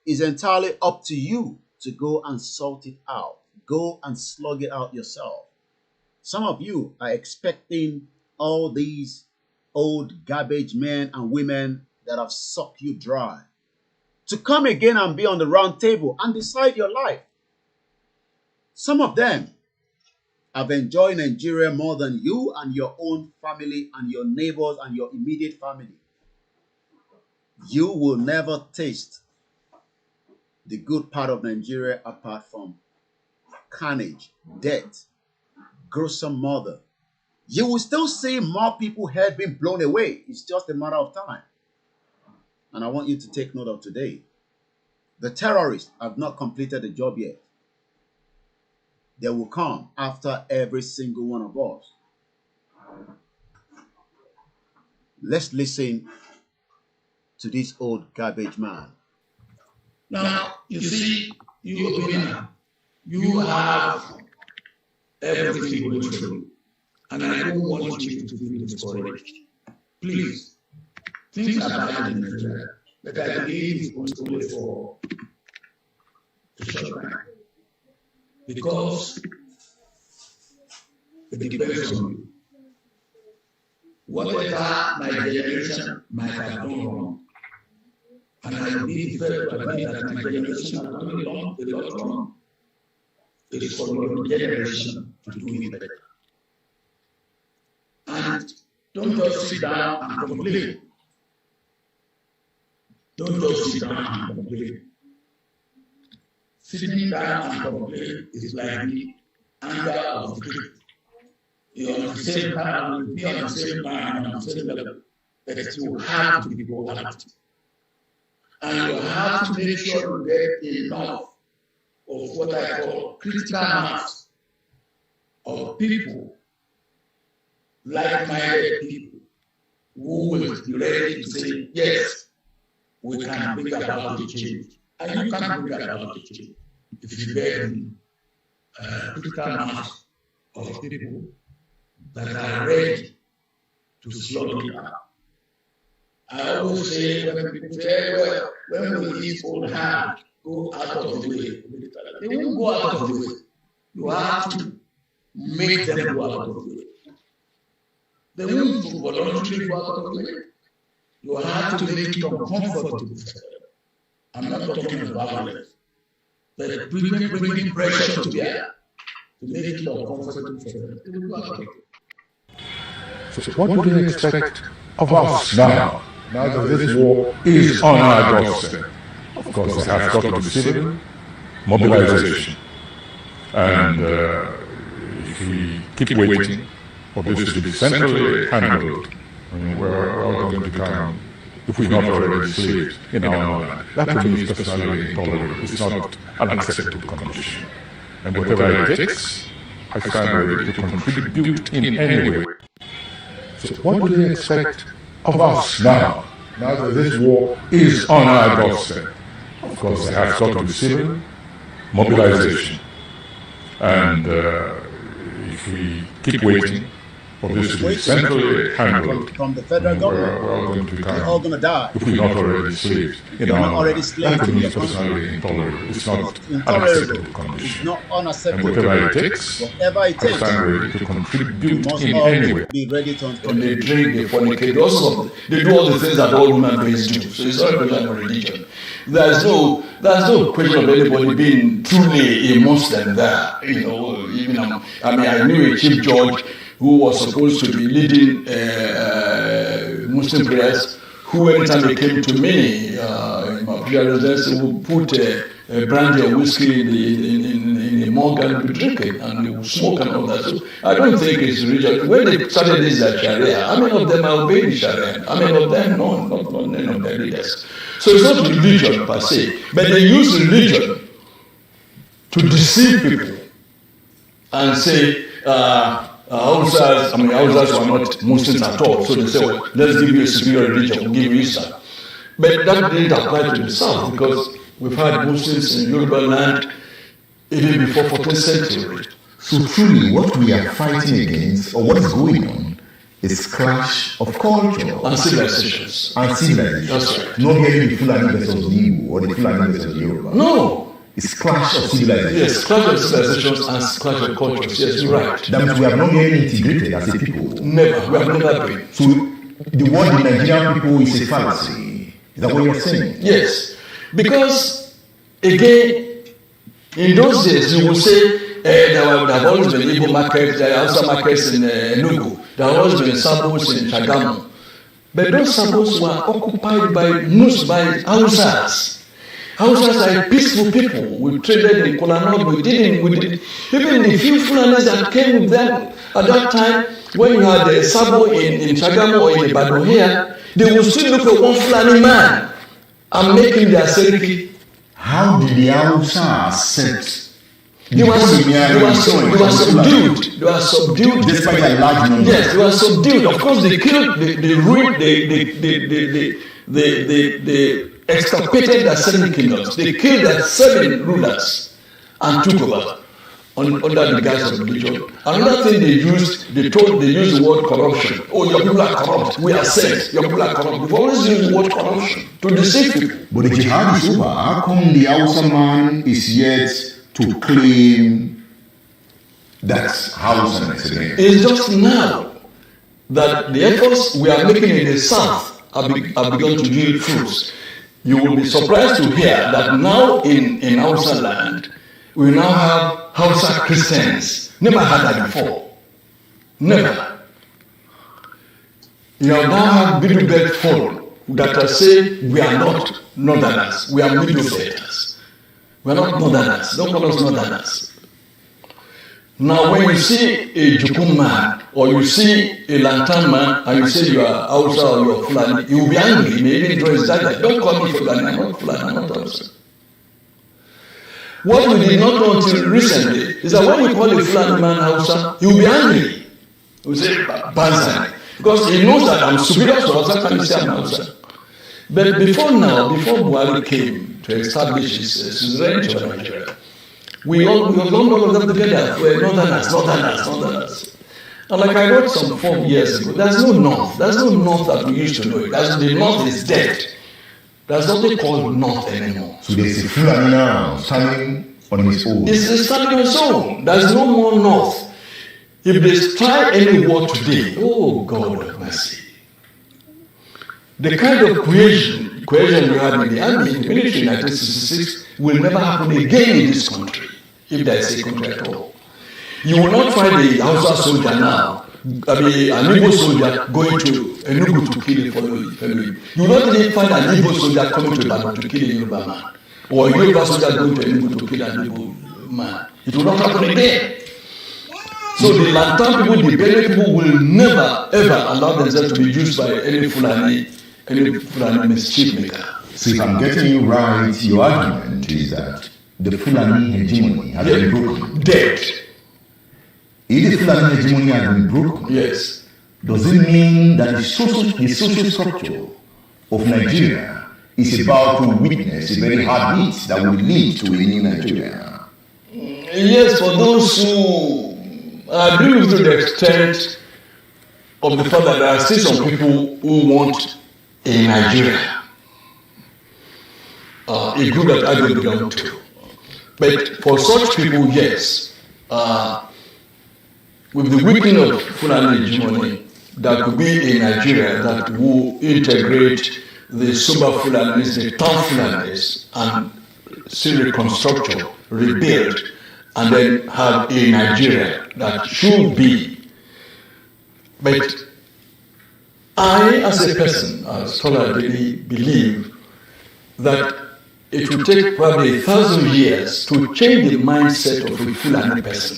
is entirely up to you to go and sort it out. Go and slug it out yourself. Some of you are expecting all these old garbage men and women that have sucked you dry to come again and be on the round table and decide your life. Some of them have enjoyed Nigeria more than you and your own family and your neighbors and your immediate family. You will never taste the good part of Nigeria apart from carnage, death, gruesome murder. You will still see more people's head being blown away. It's just a matter of time. And I want you to take note of today. The terrorists have not completed the job yet. They will come after every single one of us. Let's listen to this old garbage man. Now, you see, you Obina, you have everything going for you. And I don't want you to feel discouraged. Please, things are bad in Nigeria, but I believe it's only for a short time. Because it depends on you. Whatever my generation might have done wrong, and I believe very well that my generation has done a lot wrong, it is for your generation to do it better. And don't just sit down and complain. Don't just sit down and complain. Sitting down and complain is like the anger of the king. You're on the same time, be on the same mind, on the same level, but you have to be proactive. And you have to make sure you get enough of what I call critical mass of people, like-minded people, who will be ready to say, yes, we can bring about the change. And you can bring about the change if you get critical mass of people that are ready to slow it down. I always say, when people say, well, when will these old hands go out of the way? They won't go out of the way. You have to make them go out of the way. They won't voluntarily go out of the way. You have to make it uncomfortable for them. I'm not talking about violence, but bringing pressure to bear to make it uncomfortable for them. They will go out of the way. So what do you expect of us now that this war is on our doorstep? Of course, there has got to be civil mobilization. And if we keep waiting for this to be centrally handled, I mean, we're all going to become, if we're not already slaves in our own land. That to me is personally intolerable. It's not an acceptable condition. And whatever it takes, I stand ready to contribute in any way. So what do you expect of us now that this war is on our doorstep? Of course, there has got to be civil mobilization. And if we keep waiting for this to be centrally handled, from the federal government, we're all going to become, we're all going to die. if we're not already slaves in our own land. That to me is personally intolerable. It's not an acceptable condition. It's not unacceptable. And whatever it takes, I stand ready to contribute in any way. Be ready to And they drink, they fornicate, they do all the things that all human beings do. So it's not really a religion. There's no question of anybody being truly a Muslim there. You know, even I knew a chief judge who was supposed to be leading Muslim prayers, who anytime they came to me in my prayer residence, would put brandy or whiskey in a mug and be drinking, and they would smoke and all that. So I don't think it's religion. When they started this Sharia, how many of them are obeying Sharia? How many of them? No, not many of their leaders. So it's not religion per se, but they use religion to deceive people and say, Hausas were not Muslims at all. So they say, well, let's give you a superior religion, we'll give you Islam. But that didn't apply to the South, because we've had Muslims in Yoruba land even before 14th century. So truly, what we are fighting against, or what is going on, is clash of culture and civilizations. That's right. Not getting the Fulani versus the Igbo or the Fulani versus the Yoruba. No. It's clash of civilizations. Yes, clash of civilizations and clash of cultures. Yes, you're right. That means we have not been integrated as a people. Never. We have never been. So the word the Nigerian people is a fallacy. Is that what you're saying? Yes. Because, again, in those days, you will say there have always been Igbo markets, there are also markets in Enugu, there have always been sabos in Shagamu. But those sabos were occupied by Hausas. Hausas are peaceful people. We traded in Kolanod, we did even the few Fulanis that came with them at that time, when you had a sabo in Shagamu or in Ibadan here, they would still look for one Fulani man and make him their seriki. How did the Hausa accept? They were subdued. They were subdued. Despite a large number. Yes, they were subdued. Of course, they killed, they extirpated their 7 kingdoms. They killed their 7 rulers and took over under the guise of religion. Another thing they used, they used the word corruption. Oh, your people are corrupt. We are saints. Your people are corrupt. We've always used the word corruption to deceive people. But the jihad is over. How come the Hausa man is yet to claim that Hausa again? It's just now that the efforts we are making in the South have begun to yield fruits. You will be surprised to hear that now in Hausa land, we now have Hausa Christians. Never had that before. Never. You now have Middle Belt Forum that are saying we are not Northerners, we are Middle Belters. We're not northerners. Don't call us northerners. Now, when you see a Jukun man or you see a Lantan man and you say you are Hausa or you are Fulani, you will be angry. Maybe draw his dagger. Don't call me Fulani. I'm not Fulani. I'm not Hausa. What we did not know until recently is that when you call a Fulani man Hausa, he will be angry. He will say Banzai. Because he knows that I'm superior to Hausa, can you say I'm Hausa? But before now, before Buhari came to establish his suzerainty of Nigeria, we all them together. We're northerners. And like I wrote some 4 years ago, there's no north. There's no north that we used to know. The north is dead. There's nothing called north anymore. So there's a Fulani now standing on his own. It's standing on its own. There's no more north. If they try any war today, oh God of mercy. The kind of cohesion we had in the army, in the military in 1966 will never happen again in this country, if there is a country at all. You will not find a Hausa soldier now, an Igbo soldier going to Enugu to kill a fellow. You will not even find an Igbo soldier coming to Ibadan to kill a Yoruba man, or a Yoruba soldier going to Enugu to kill an Igbo man. It will not happen again. So the Lantan people, the Bele people will never ever allow themselves to be used by any Fulani mischief maker. So if I'm getting you right, your argument is that the Fulani hegemony has been broken. Dead. If the Fulani hegemony has been broken, yes, does it mean that the social structure of Nigeria is about to witness a very hard beat that will lead to a new Nigeria? Yes, for those who agree with to the extent of the fact that there are still some people who want a Nigeria, a group that I don't belong to. But for such people, yes, with the weakening of Fulani hegemony, there could be a Nigeria that will integrate the Suba Fulanis, the town Fulanis, and still reconstruct, rebuild, and then have a Nigeria that should be. But I, as a person, as scholarly, believe that it will take probably 1,000 years to change the mindset of a Fulani person,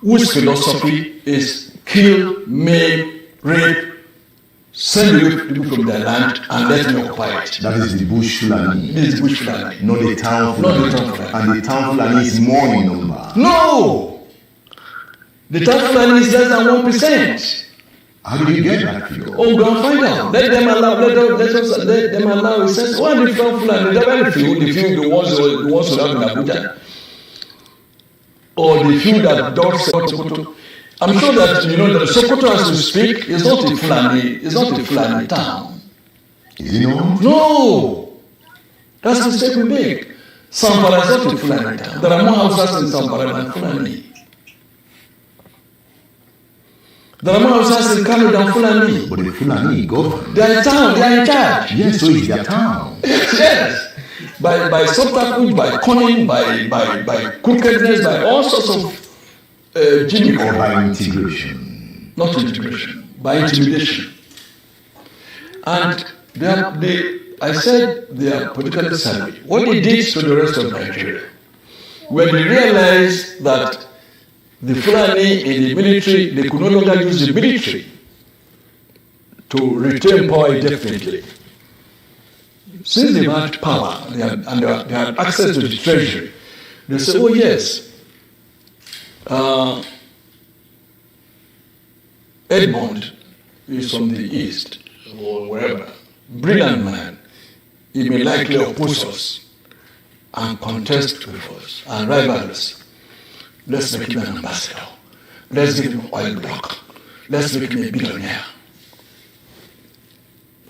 whose philosophy is kill, maim, rape, send away people from their land and let them occupy it. That is the bush Fulani. This is bush Fulani. Not the town Fulani. Not the town Fulani. And the town Fulani is more in number. No! The town Fulani is less than 1%. How do you get that figure? Oh, go and find out. Let them allow a sense. What are the town Fulani? There are very few, the ones who have in Abuja. Or the few that doorstep. I'm sure that you know that Sokoto, as we speak, is not a Fulani town. Is it not? No, that's the mistake we make. Sampara is not a Fulani town. There are more houses in Sampara than Fulani. There are more houses in Kanu than Fulani. But the Fulani govern. They are in town. They are in charge. Yes, so it's their town. Yes. By subterfuge, by cunning, by crookedness, by all sorts of gimmick. Or by integration. Not integration, by intimidation. And I said they are politically savvy. What they did to the rest of Nigeria, when they realized that the Fulani in the military, they could no longer use the military to retain power indefinitely. Since they had power they had access to the treasury, they said, oh yes, Edmond is from the east or wherever, brilliant man. He may likely oppose us and contest with us and rival us. Let's make him an ambassador. Let's give him oil block. Let's make him a billionaire.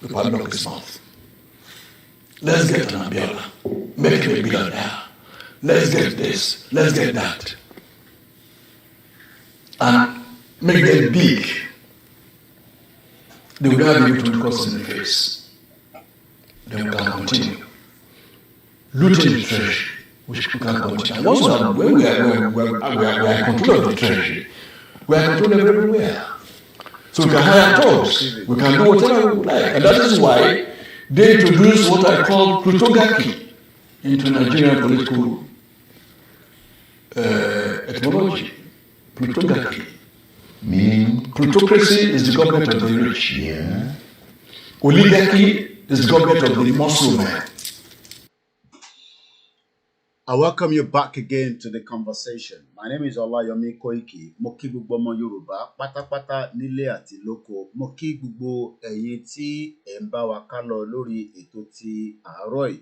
We padlock his mouth. Let's get an Abiola. Make him a billionaire. Let's get this. Let's get that. And make them big. They will not be able to look us in the face. Then we can continue. Looting the treasury, which we can continue. And also, when we are in control of the treasury, we are in control of everywhere. So we can hire thugs, we can do whatever we like. And that is why they introduced what I call plutogaki into Nigerian political etymology, plutocracy. Meaning? Plutocracy is the government of the rich. Yeah. Oligarchy is the government of the muscle man. I welcome you back again to the conversation. My name is Olayomi Koiki. Mo kí gbogbo ọmọ Yorùbá pátápátá nílé àti lóko. Mo kí gbogbo ẹ̀yin tí ẹ̀ ń bá wa ká lọ lórí ètò ti àárọ̀ yìí.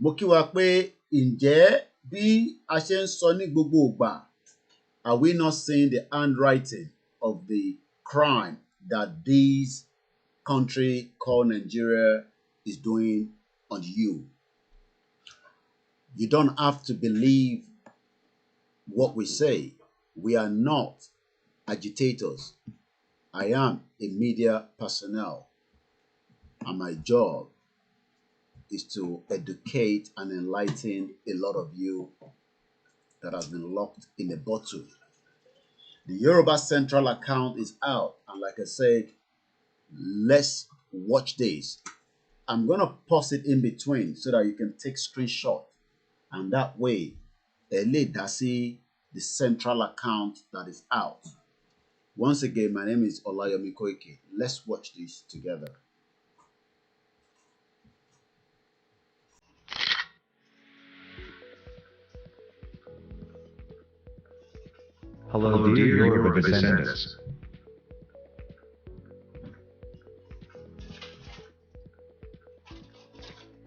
Mo kí wa pé ǹjẹ́ bí a ṣe ń sọ ní gbogbo ìgbà, are we not seeing the handwriting of the crime that this country called Nigeria is doing on you? You don't have to believe what we say. We are not agitators. I am a media personnel, and my job is to educate and enlighten a lot of you that have been locked in a bottle. The Yoruba Central account is out, and like I said, let's watch this. I'm going to pause it in between so that you can take screenshot. And that way, see the central account that is out. Once again, my name is Olayomi Koiki. Let's watch this together. Hello, dear Yoruba descendants.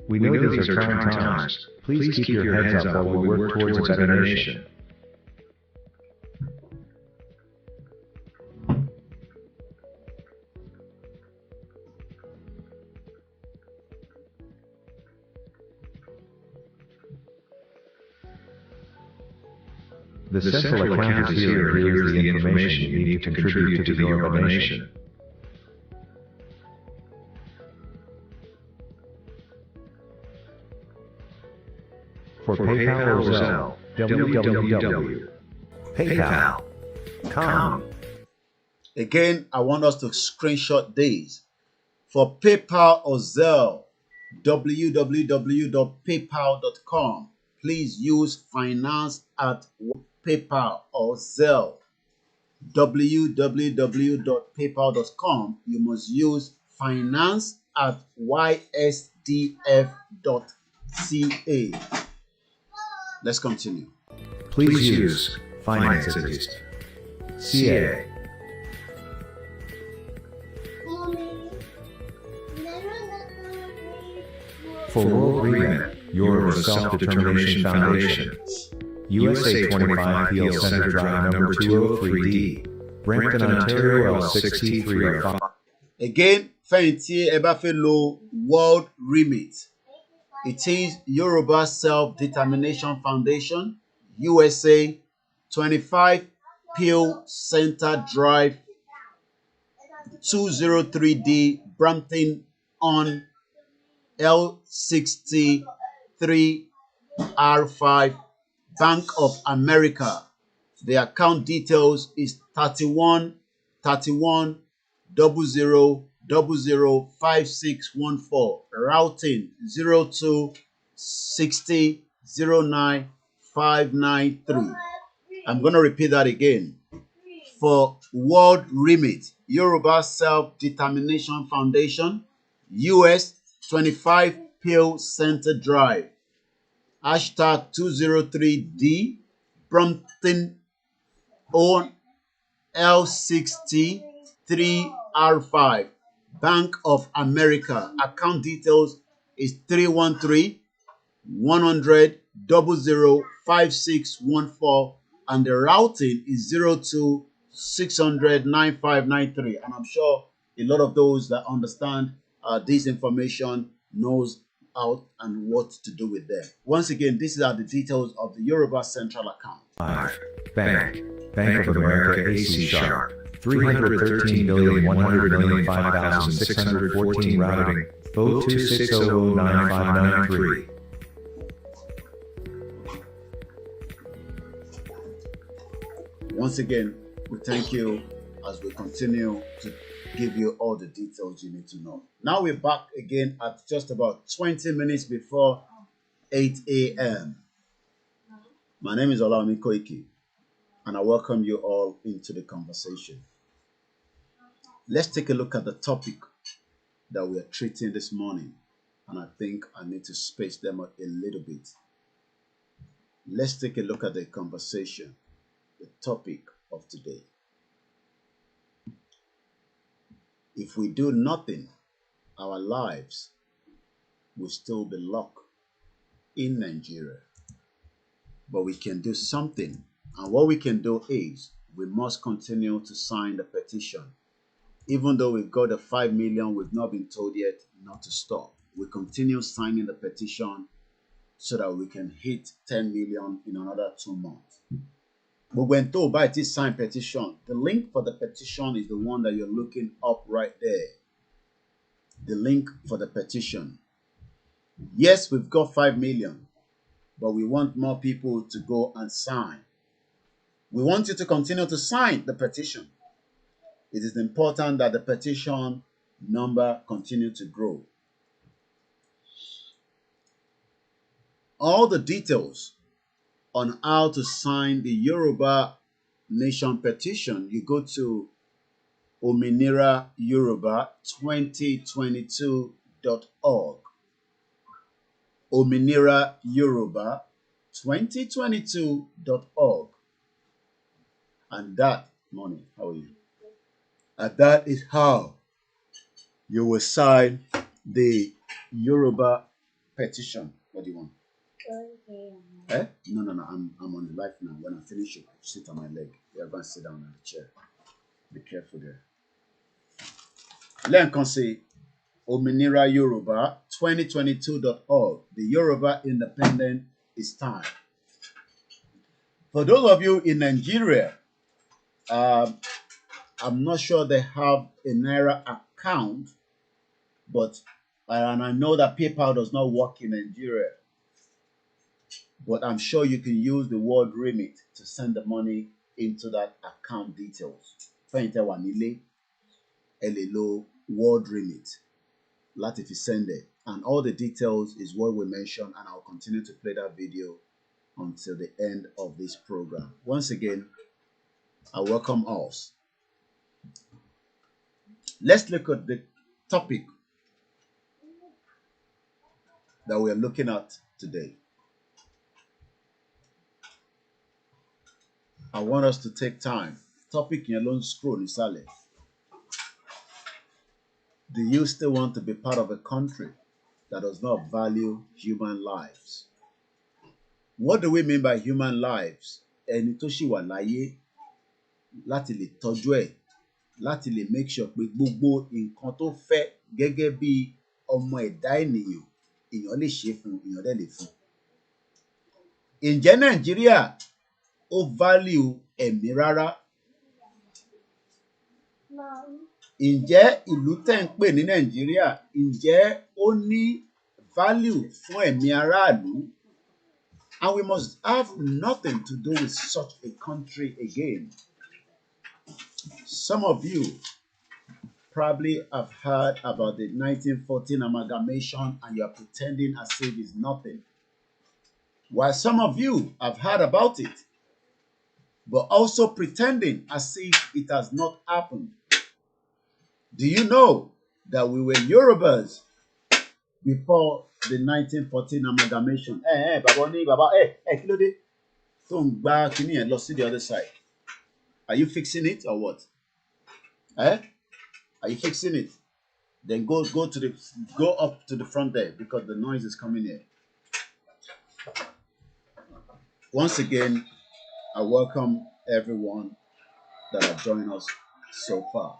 We know these are trying times. Please keep your heads up while we work towards a better nation. The central account is here. Here's the information you need to contribute to the Yoruba nation. For PayPal or Zelle, www.paypal.com. Again, I want us to screenshot these. For PayPal or Zelle, www.paypal.com. Please use finance at PayPal or Zelle. www.paypal.com. You must use finance at ysdf.ca. Let's continue. Please use finances. CA. For World Agreement, Yoruba Self-Determination Foundation. USA 25 Peel Center Drive number 203D. Brampton, Ontario L6305. Again, Fenty Ebafelo World Remit. It is Yoruba Self-Determination Foundation, USA 25 Peel Center Drive 203D, Brampton on L63R5, Bank of America. The account details is 31 31 00 005614, routing 02 60 09 593. I'm going to repeat that again. For World Remit, Yoruba Self-Determination Foundation, US 25 Peel Center Drive, hashtag 203D, Brampton on L63R5, Bank of America. Account details is 313 100 005614, and the routing is 02 600 9593. And I'm sure a lot of those that understand this information knows out and what to do with them. Once again, these are the details of the Yoruba Central account. Bank of America AC Sharp 313,100,005,614 routing 026009593. Once again, we thank you as we continue to give you all the details you need to know. Now we're back again at just about 20 minutes before 8 a.m. My name is OLAMILEKAN, and I welcome you all into the conversation. Let's take a look at the topic that we are treating this morning, and I think I need to space them out a little bit. Let's take a look at the conversation, the topic of today. If we do nothing, our lives will still be locked in Nigeria. But we can do something, and what we can do is we must continue to sign the petition. Even though we've got the 5 million, we've not been told yet not to stop. We continue signing the petition so that we can hit 10 million in another 2 months. But when told by this signed petition, the link for the petition is the one that you're looking up right there. The link for the petition. Yes, we've got 5 million, but we want more people to go and sign. We want you to continue to sign the petition. It is important that the petition number continue to grow. All the details on how to sign the Yoruba Nation petition, you go to OMINIRAYORUBA2022.org. OMINIRAYORUBA2022.org. And that, morning, how are you? And that is how you will sign the Yoruba petition. What do you want? Eh? No. I'm on the life now. When I finish it, sit on my leg. You're going to sit down on the chair. Be careful there. Let me say OMINIRAYORUBA2022.org. The Yoruba Independent is time. For those of you in Nigeria, I'm not sure they have a Naira account, but and I know that PayPal does not work in Nigeria. But I'm sure you can use the word remit to send the money into that account details. Word remit. If you send it. And all the details is what we mentioned, and I'll continue to play that video until the end of this program. Once again, I welcome us. Let's look at the topic that we are looking at today. I want us to take time. Topic in your own scroll is solid. Do you still want to be part of a country that does not value human lives? What do we mean by human lives? Ẹni tó ṣì wà láyé láti lè tọ́jú ẹ̀, láti lè make sure pé gbogbo nǹkan tó fẹ́ gẹ́gẹ́ bí ọmọ ẹ̀dá ènìyàn, èèyàn lè ṣe fún, èèyàn dẹ̀ lè fún. Ǹjẹ́ Nàìjíríà ó value ẹ̀mí rárá? Ǹjẹ́ ìlú tẹ́ ń pè ní Nàìjíríà, ǹjẹ́ ó ní value fún ẹ̀mí aráàlú? And we must have nothing to do with such a country again. Some of you probably have heard about the 1914 amalgamation and you are pretending as if it's nothing. While some of you have heard about it, but also pretending as if it has not happened. Do you know that we were Yorubas before the 1914 amalgamation? Kí ló dé? Tó ń gbá kíní yẹn lọ sí the other side. Are you fixing it or what? Are you fixing it? Then go up to the front there because the noise is coming here. Once again, I welcome everyone that have joined us so far.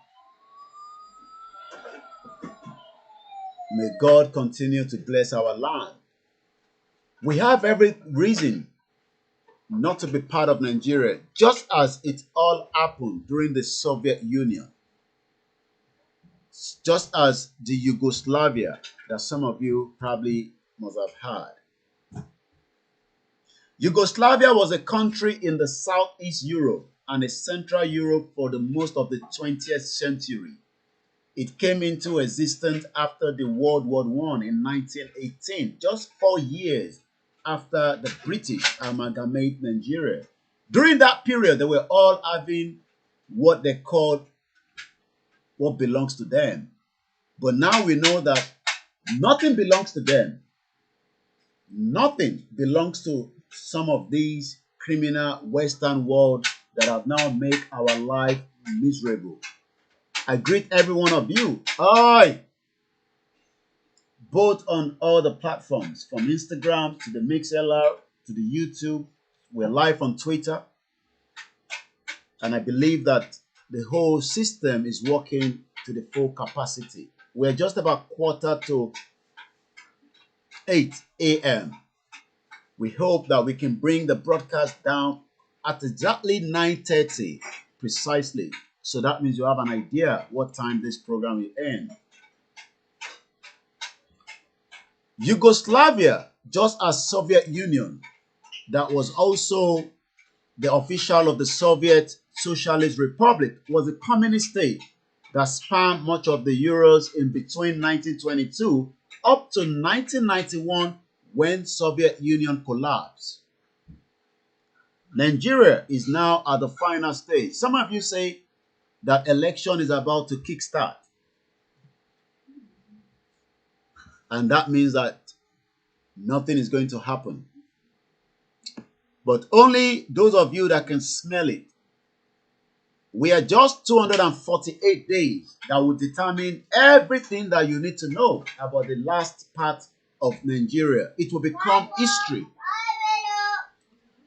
May God continue to bless our land. We have every reason not to be part of Nigeria, just as it all happened during the Soviet Union. Just as the Yugoslavia that some of you probably must have heard. Yugoslavia was a country in the Southeast Europe and a Central Europe for the most of the 20th century. It came into existence after the World War I in 1918, just 4 years after the British amalgamate Nigeria. During that period, they were all having what they called what belongs to them. But now we know that nothing belongs to them. Nothing belongs to some of these criminal Western world that have now made our life miserable. I greet every one of you. Hi! Both on all the platforms, from Instagram to the MixLR to the YouTube. We're live on Twitter. And I believe that the whole system is working to the full capacity. We're just about 7:45 a.m. We hope that we can bring the broadcast down at exactly 9:30 precisely. So that means you have an idea what time this program will end. Yugoslavia, just as Soviet Union, that was also the official of the Soviet Socialist Republic, was a communist state that spanned much of the Euros in between 1922 up to 1991 when Soviet Union collapsed. Nigeria is now at the final stage. Some of you say that election is about to kickstart. And that means that nothing is going to happen. But only those of you that can smell it. We are just 248 days that will determine everything that you need to know about the last part of Nigeria. It will become history.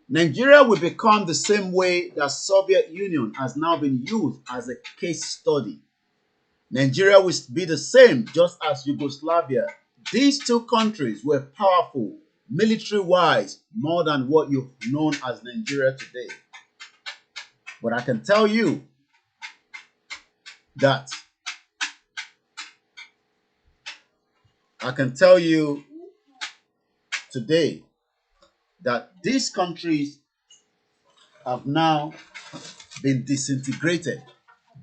Nigeria will become the same way that Soviet Union has now been used as a case study. Nigeria will be the same just as Yugoslavia. These two countries were powerful, military-wise, more than what you've known as Nigeria today. But I can tell you that today that these countries have now been disintegrated,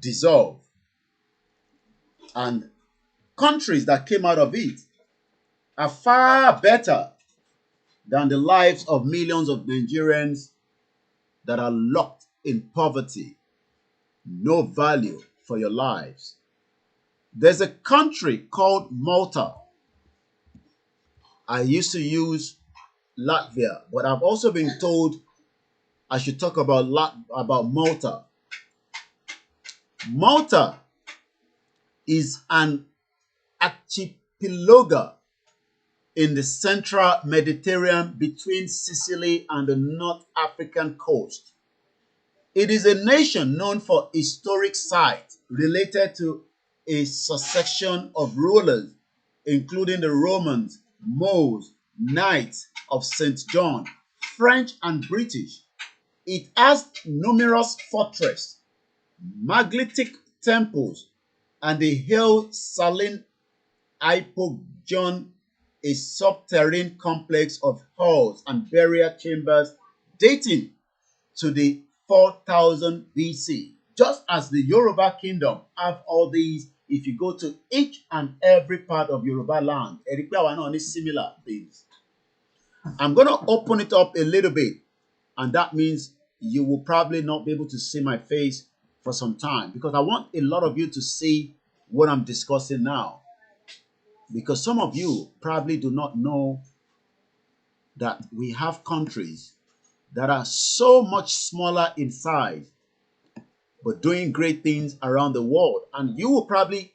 dissolved, and countries that came out of it are far better than the lives of millions of Nigerians that are locked in poverty. No value for your lives. There's a country called Malta. I used to use Latvia, but I've also been told I should talk about Malta. Malta is an archipelago in the central Mediterranean between Sicily and the North African coast. It is a nation known for historic sites related to a succession of rulers, including the Romans, Moors, Knights of St. John, French and British. It has numerous fortresses, megalithic temples, and the hill Saline Hypogeon, a subterranean complex of halls and burial chambers dating to the 4000 BC. Just as the Yoruba kingdom have all these, if you go to each and every part of Yoruba land, similar things. I'm going to open it up a little bit, and that means you will probably not be able to see my face for some time, because I want a lot of you to see what I'm discussing now. Because some of you probably do not know that we have countries that are so much smaller in size, but doing great things around the world. And you will probably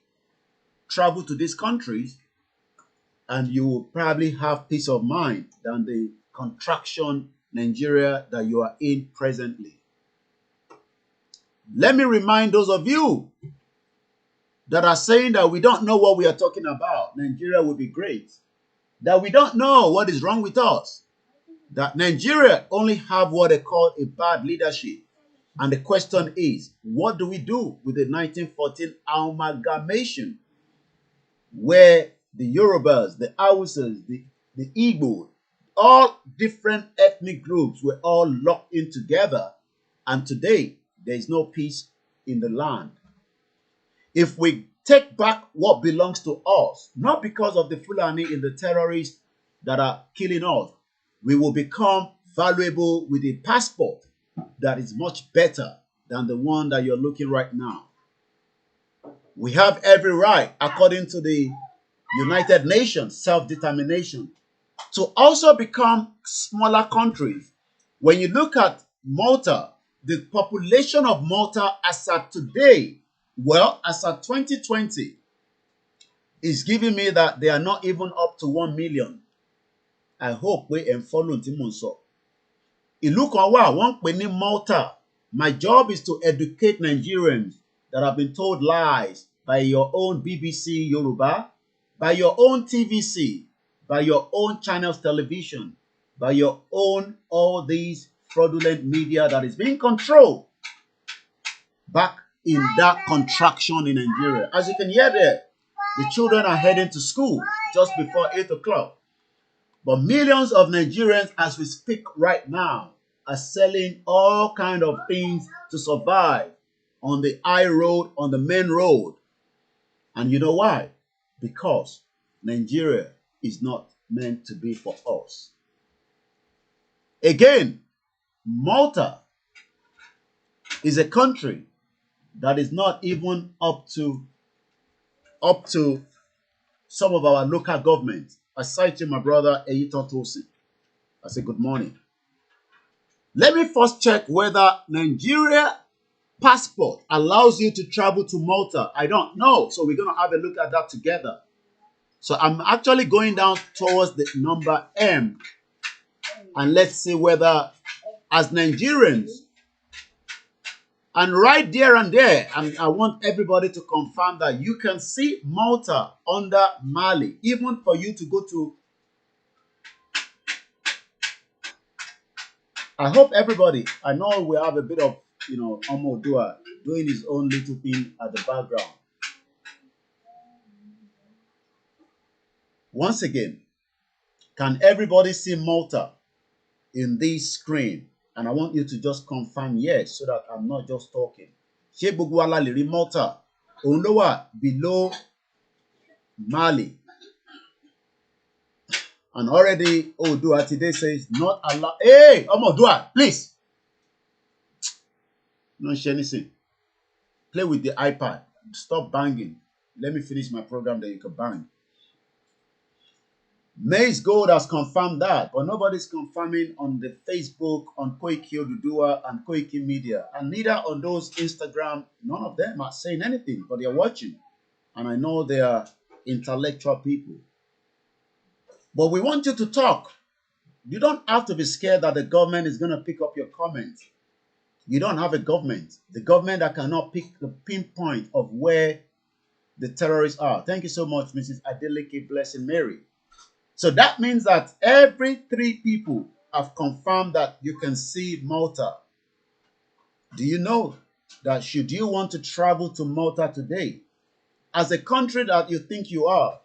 travel to these countries and you will probably have peace of mind than the contraction Nigeria that you are in presently. Let me remind those of you that are saying that we don't know what we are talking about. Nigeria will be great. That we don't know what is wrong with us. That Nigeria only have what they call a bad leadership. And the question is, what do we do with the 1914 amalgamation, where the Yorubas, the Hausas, the Igbo, all different ethnic groups were all locked in together, and today there is no peace in the land. If we take back what belongs to us, not because of the Fulani and the terrorists that are killing us, we will become valuable with a passport that is much better than the one that you're looking right now. We have every right, according to the United Nations self-determination, to also become smaller countries. When you look at Malta, the population of Malta as at today, well, as at 2020, is giving me that they are not even up to 1 million. I hope we follow Timonso. Ìlú kan wà, wọ́n pè ní Malta. My job is to educate Nigerians that have been told lies by your own BBC Yoruba, by your own TVC, by your own channels television, by your own all these fraudulent media that is being controlled back in that contraction in Nigeria. As you can hear there, the children are heading to school just before 8 o'clock. But millions of Nigerians, as we speak right now, are selling all kinds of things to survive on the high road, on the main road. And you know why? Because Nigeria is not meant to be for us. Again, Malta is a country that is not even up to some of our local governments. I cited my brother Eyiton Tosin. I say good morning. Let me first check whether Nigeria passport allows you to travel to Malta. I don't know. So we're going to have a look at that together. So I'm actually going down towards the number M. And let's see whether, as Nigerians, and right there and there, I want everybody to confirm that you can see Malta under Mali, even for you to go to. I hope everybody, I know we have a bit of, Omo Dua doing his own little thing at the background. Once again, can everybody see Malta in this screen? And I want you to just confirm yes, so that I'm not just talking. Ṣé gbogbo wa la lè rí Malta? Òun ló wà below Mali. And already Odua today says not allowed. Hey, Omodua, please. No share anything. Play with the iPad. Stop banging. Let me finish my program, then you can bang. Maize Gold has confirmed that, but nobody's confirming on the Facebook, on Koikimedia and Koikimedia, and neither on those Instagram. None of them are saying anything, but they're watching, and I know they are intellectual people. But we want you to talk. You don't have to be scared that the government is going to pick up your comments. You don't have a government. The government that cannot pick the pinpoint of where the terrorists are. Thank you so much, Mrs. Adeleke Blessing Mary. So that means that every 3 people have confirmed that you can see Malta. Do you know that should you want to travel to Malta today, as a country that you think you are,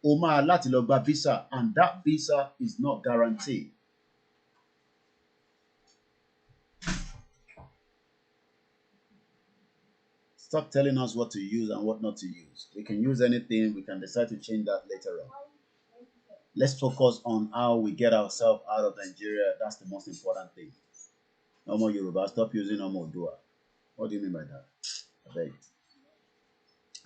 Oma láti lọ gba visa, and that visa is not guaranteed. Stop telling us what to use and what not to use. We can use anything. We can decide to change that later on. Let's focus on how we get ourselves out of Nigeria. That's the most important thing. No more Yoruba. Stop using no more Dua. What do you mean by that? I beg.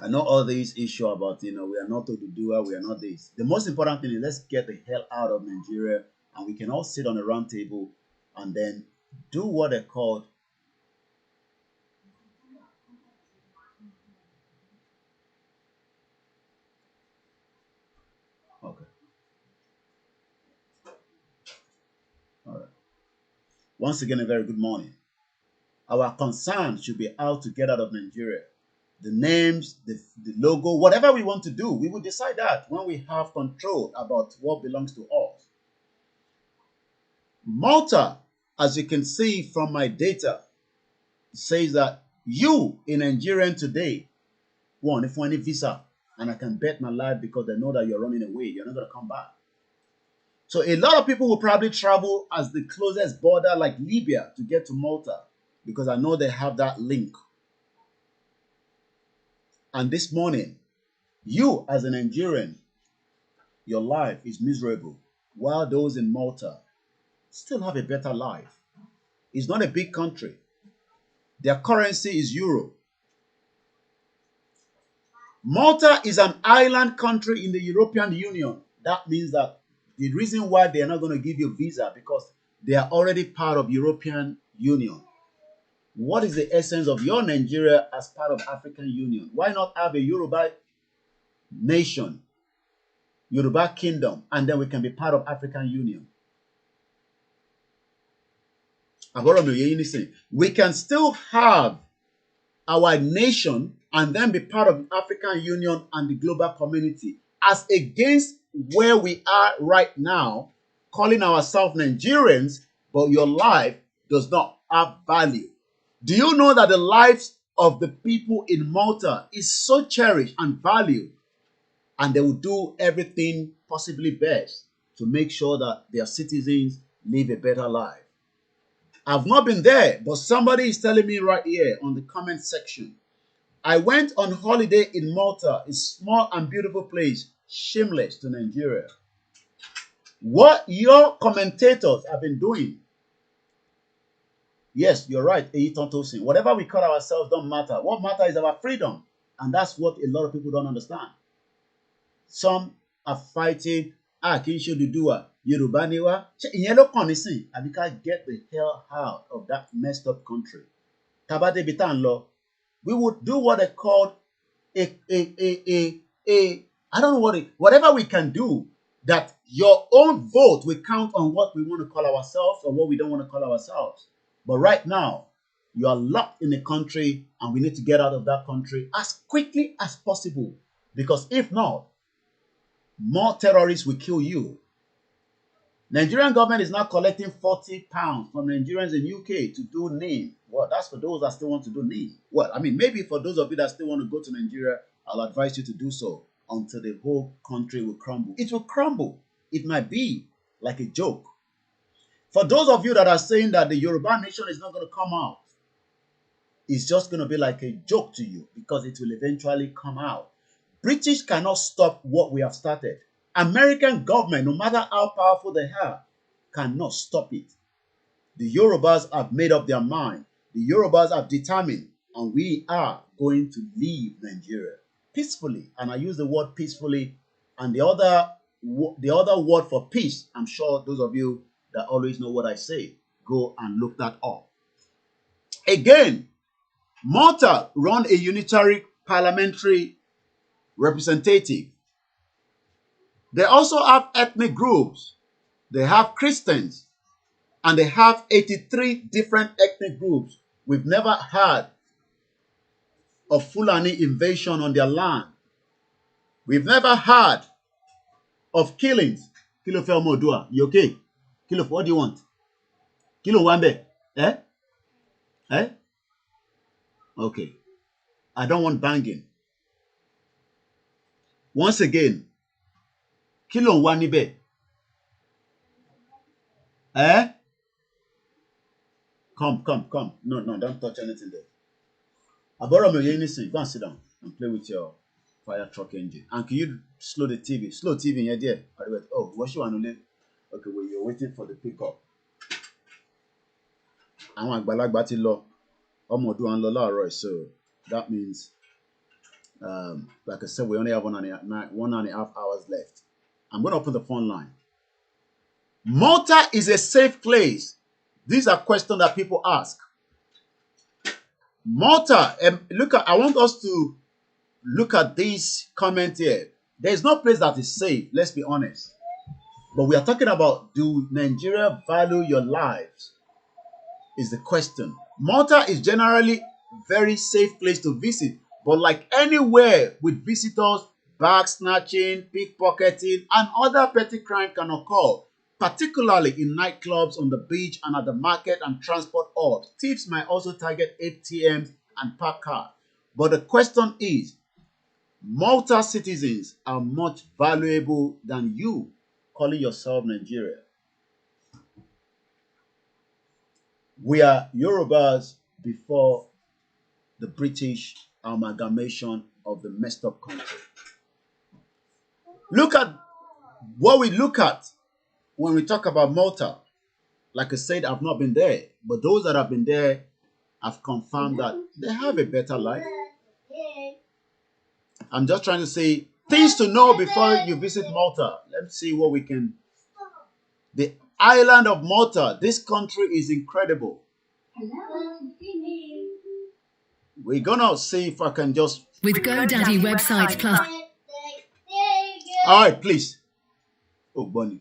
I know all these issues about, we are not Dua, we are not this. The most important thing is let's get the hell out of Nigeria, and we can all sit on a round table and then do what they called okay. All right. Once again, a very good morning. Our concern should be how to get out of Nigeria. The names, the logo, whatever we want to do, we will decide that when we have control about what belongs to us. Malta, as you can see from my data, says that you in Nigerian today, one, if you want a visa, and I can bet my life because they know that you're running away, you're not going to come back. So a lot of people will probably travel as the closest border like Libya to get to Malta, because I know they have that link. And this morning, you as a Nigerian, your life is miserable, while those in Malta still have a better life. It's not a big country. Their currency is euro. Malta is an island country in the European Union. That means that the reason why they are not going to give you visa because they are already part of European Union. What is the essence of your Nigeria as part of African Union? Why not have a Yoruba nation, Yoruba kingdom, and then we can be part of African Union? We can still have our nation and then be part of the African Union and the global community, as against where we are right now, calling ourselves Nigerians, but your life does not have value. Do you know that the lives of the people in Malta is so cherished and valued, and they will do everything possibly best to make sure that their citizens live a better life? I've not been there, but somebody is telling me right here on the comment section. I went on holiday in Malta, a small and beautiful place, shameless to Nigeria. What your commentators have been doing, yes, you're right, whatever we call ourselves don't matter. What matters is our freedom, and that's what a lot of people don't understand. Some are fighting, Yoruba niwa. Get the hell out of that messed up country. Tabate bitanlo. We would do what they call I don't know whatever we can do, that your own vote will count on what we want to call ourselves or what we don't want to call ourselves. But right now, you are locked in a country and we need to get out of that country as quickly as possible, because if not, more terrorists will kill you. Nigerian government is now collecting £40 from Nigerians in UK to do NIM. Well, that's for those that still want to do NIM. Well, I mean, maybe for those of you that still want to go to Nigeria, I'll advise you to do so until the whole country will crumble. It will crumble. It might be like a joke. For those of you that are saying that the Yoruba nation is not going to come out, it's just going to be like a joke to you, because it will eventually come out. British cannot stop what we have started. American government, no matter how powerful they are, cannot stop it. The Yorubas have made up their mind. The Yorubas have determined, and we are going to leave Nigeria peacefully. And I use the word peacefully, and the other word for peace, I'm sure those of you that always know what I say, go and look that up. Again, Malta run a unitary parliamentary representative. They also have ethnic groups. They have Christians, and they have 83 different ethnic groups. We've never heard of Fulani invasion on their land. We've never heard of killings. Kilo fe omo Odua, you okay? Kilo, what do you want? Kilo wambe? Eh? Eh? Okay. I don't want banging. Once again, Kilo wanibe? Eh? Come. No, don't touch anything there. Aboro me anything. Go and sit down and play with your fire truck engine. And can you slow the TV? Slow TV in here, dear. Oh, what you want to leave? Okay, well, you're waiting for the pickup. Àwọn àgbàlagbà ti lọ. Ọmọ ọdún ń lọ láàárọ̀, so that means, like I said, we only have 1.5 hours left. I'm going to open the phone line. Malta is a safe place. These are questions that people ask. Malta, I want us to look at this comment here. There is no place that is safe, let's be honest. But we are talking about, do Nigeria value your lives? Is the question. Malta is generally a very safe place to visit, but like anywhere with visitors, bag snatching, pickpocketing, and other petty crime can occur, particularly in nightclubs, on the beach, and at the market and transport hubs. Thieves might also target ATMs and park cars. But the question is, Malta citizens are much valuable than you calling yourself Nigeria. We are Yorubas before the British amalgamation of the messed up country. Look at what we look at when we talk about Malta. Like I said, I've not been there, but those that have been there have confirmed that they have a better life. I'm just trying to say things to know before you visit Malta. Let's see what we can. The island of Malta. This country is incredible. We're gonna see if I can just with GoDaddy websites plus. All right, please. Oh, Bonnie.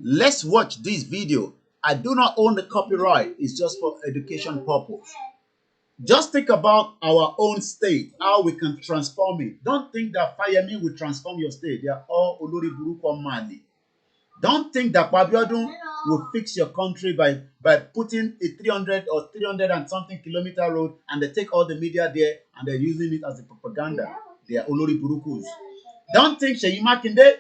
Let's watch this video. I do not own the copyright. It's just for education purpose. Just think about our own state, how we can transform it. Don't think that FOLAYEMI will transform your state. They are all Olori Buruko Mali. Don't think that Pabiodun will fix your country by putting a 300 or 300 and something kilometer road and they take all the media there and they're using it as a propaganda. They are Olori Burukus. Don't think Seyi Makinde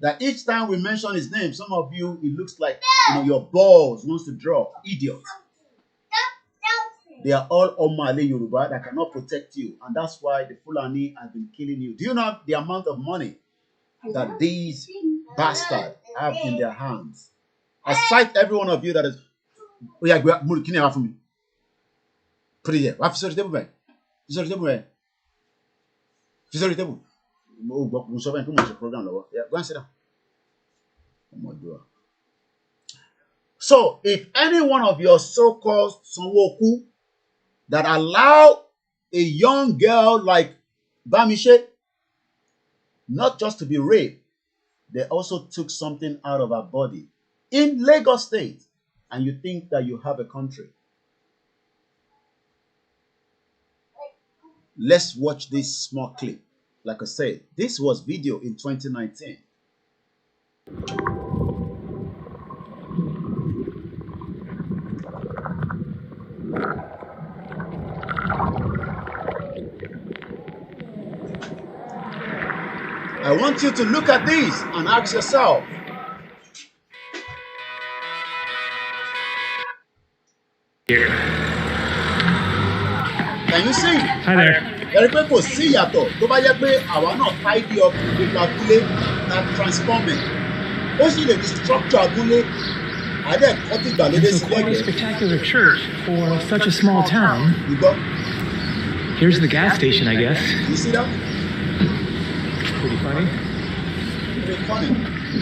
that each time we mention his name, some of you, it looks like your balls wants to drop. Idiot. They are all Omale Yoruba that cannot protect you. And that's why the Fulani have been killing you. Do you know the amount of money that these bastards have in their hands? I cite every one of you that is. Oh, yeah, can you have for me? Put it here. What is the table? Is the table? Is the table? Yeah, go and sit down. So, if any one of your so-called Sonwoku that allow a young girl like Bamishe not just to be raped, they also took something out of her body in Lagos State, and you think that you have a country. Let's watch this small clip. Like I said, this was video in 2019. I want you to look at this and ask yourself, here. Can you see? Hi there. Everybody kò sí ìyàtọ̀ tó bá yẹ pé àwa náà tidy up nípa abúlé na transforming. Ó sì lè di structure abúlé. It's quite a spectacular church for such a small town. Here's the gas station, I guess. You see that? Pretty funny.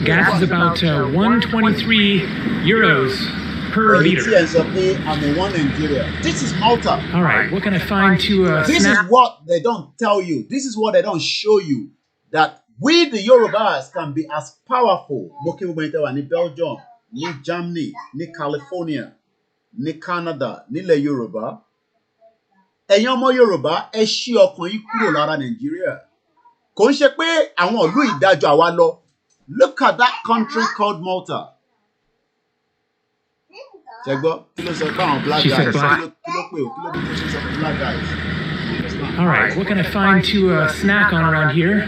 Gas is about 123 euros per liter. This is Malta. All right, what can I find to This is what they don't tell you. This is what they don't show you. That we, the Yorubas, can be as powerful. In Belgium, in Germany, in California, in Canada, in Yoruba. Ẹ̀yin ọmọ Yorùbá, ẹ ṣí ọkàn yín kúrò lára Nàìjíríà. Kò ń ṣe pé àwọn ìlú ìdájọ́ àwa lọ. Look at that country called Malta. Ṣẹ́gbọ́, kí ló sọ pé àwọn black guys? Kí ló pè ó? Kí ló dé tó ṣe sọ pé black guys? All right, what can I find to snack on around here?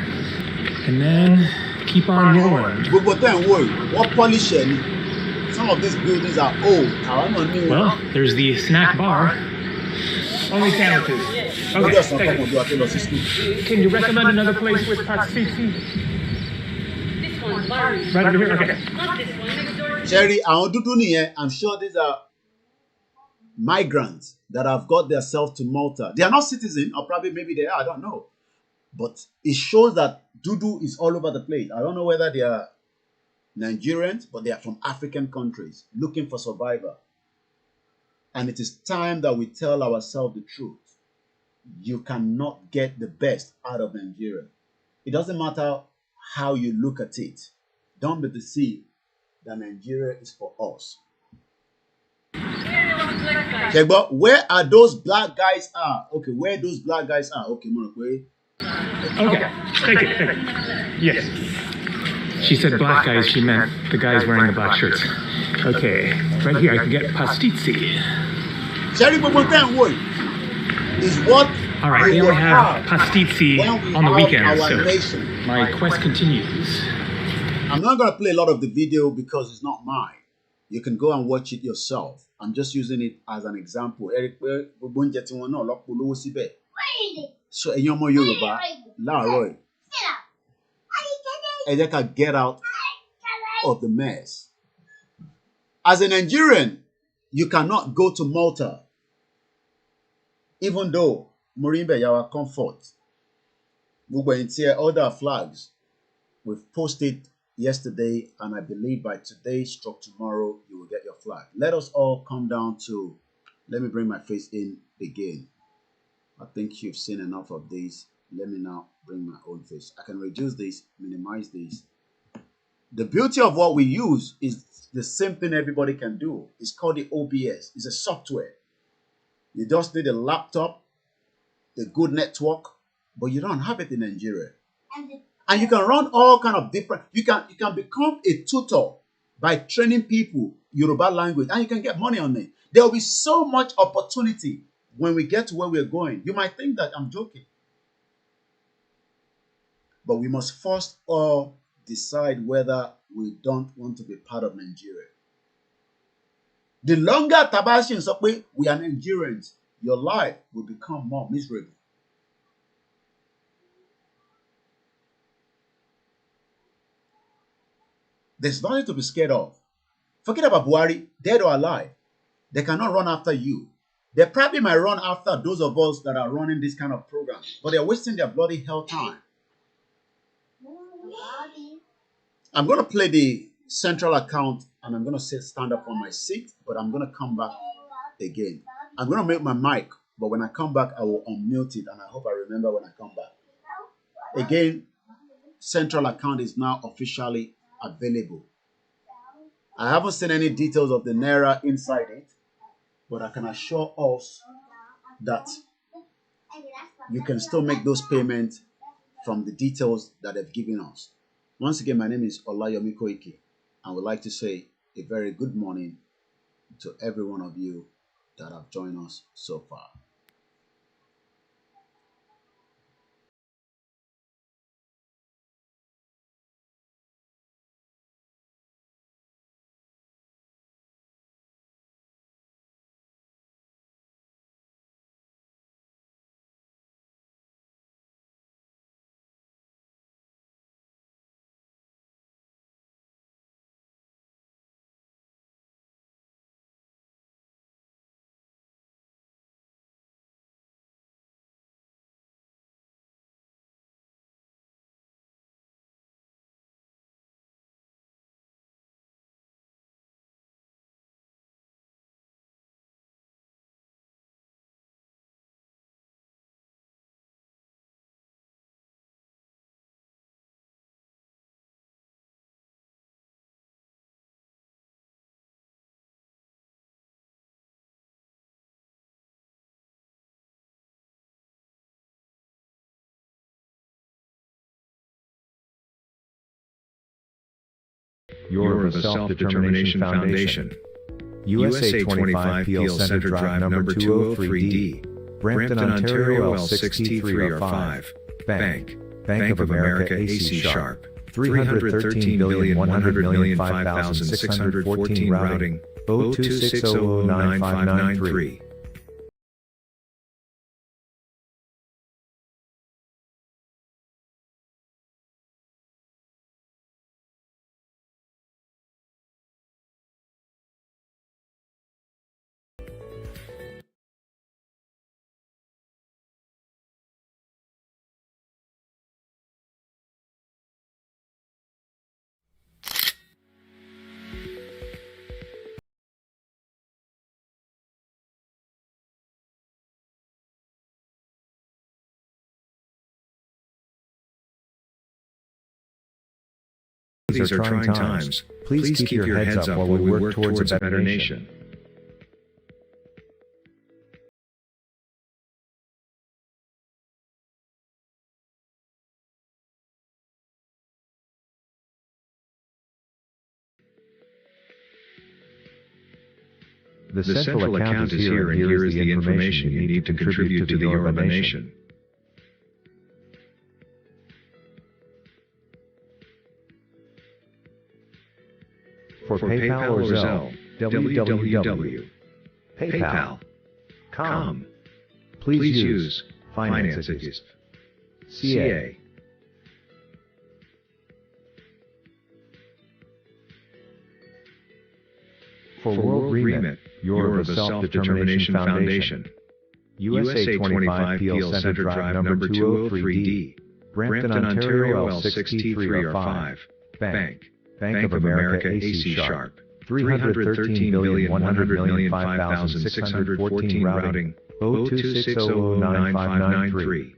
And then keep on rolling. Gbogbo tẹ́ ń wò yìí, wọ́n polish ẹ̀ ni. Some of these buildings are old. Àwọn náà ní wọn. Well, there's the snack bar. Only sandwiches. Okay, thank you. Can you recommend another place with pastitsy? This one's right over here? Okay. Not this one, next door. Jerry, àwọn dúdú nìyẹn. I'm sure these are migrants that have got themselves to Malta. They are not citizens, or probably maybe they are, I don't know. But it shows that Dudu is all over the place. I don't know whether they are Nigerians, but they are from African countries looking for survivor. And it is time that we tell ourselves the truth. You cannot get the best out of Nigeria. It doesn't matter how you look at it. Don't be deceived that Nigeria is for us. Okay, but where are those black guys are? Okay, where those black guys are? Okay, Morakwe. Okay, thank you. Yes. She said black guys, she meant the guys wearing the black shirts. Okay, right here I can get pastitsy. Jerry is what. All right, they only have pastitsy on the weekends, so my quest continues. I'm not going to play a lot of the video because it's not mine. You can go and watch it yourself. I'm just using it as an example. So, ẹ̀yin ọmọ Yorùbá, láàárọ̀ ẹ jẹ́ ká get out of the mess. As a Nigerian, you cannot go to Malta, even though Morimbe Yawa comfort. We were in here, other flags. We've posted yesterday, and I believe by today, stroke tomorrow, you will get your flag. Let us all come down to, let me bring my face in again. I think you've seen enough of these. Let me now bring my own face. I can reduce this, minimize this. The beauty of what we use is the same thing everybody can do. It's called the OBS. It's a software. You just need a laptop, a good network, but you don't have it in Nigeria. And you can run all kind of different, you can become a tutor by training people Yoruba language, and you can get money on it. There will be so much opportunity when we get to where we're going. You might think that I'm joking. But we must first all decide whether we don't want to be part of Nigeria. The longer Tabashi and Sokwe, we are Nigerians, your life will become more miserable. There's nothing to be scared of. Forget about Buhari, dead or alive. They cannot run after you. They probably might run after those of us that are running this kind of program, but they're wasting their bloody hell time. I'm going to play the central account, and I'm going to stand up on my seat, but I'm going to come back again. I'm going to make my mic, but when I come back, I will unmute it, and I hope I remember when I come back. Again, central account is now officially available. I haven't seen any details of the Naira inside it, but I can assure us that you can still make those payments from the details that they've given us. Once again, my name is Olayomi Koiki, and would like to say a very good morning to every one of you that have joined us so far. Yoruba Self-Determination Foundation. USA 25 Peel Center Drive number 203D. Brampton, Ontario L6T3R5. Bank of America AC Sharp. 313,100,005,614 routing 026009593. These are trying times. Please keep your heads up while we work towards a better nation. The central account is here, and here is the information you need to contribute to the Yoruba nation. For PayPal or Zelle, www.paypal.com. Please use finances. CA. For World Remit, Yoruba Self-Determination Foundation. USA 25 Peel Center Drive number 203D. Brampton, Ontario L6T305. Bank of America AC Sharp. 313,100,000,005,614 routing 026009593.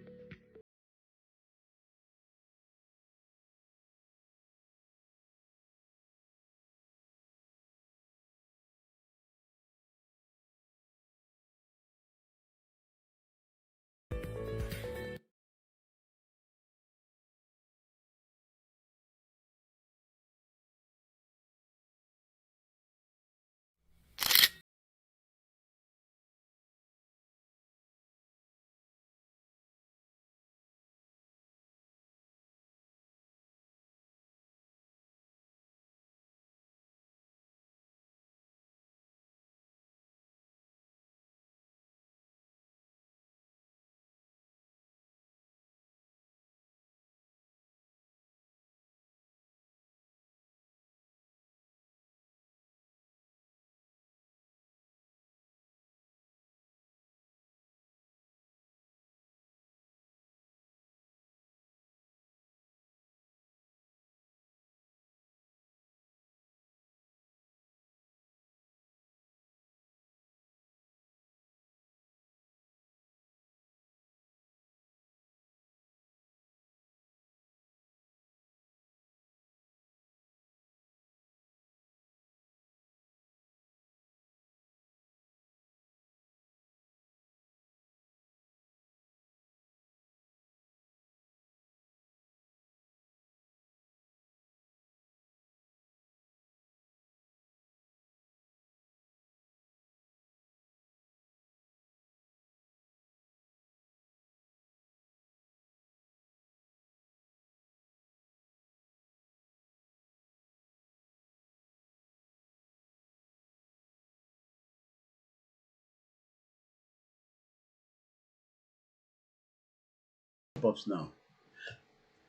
Pops now.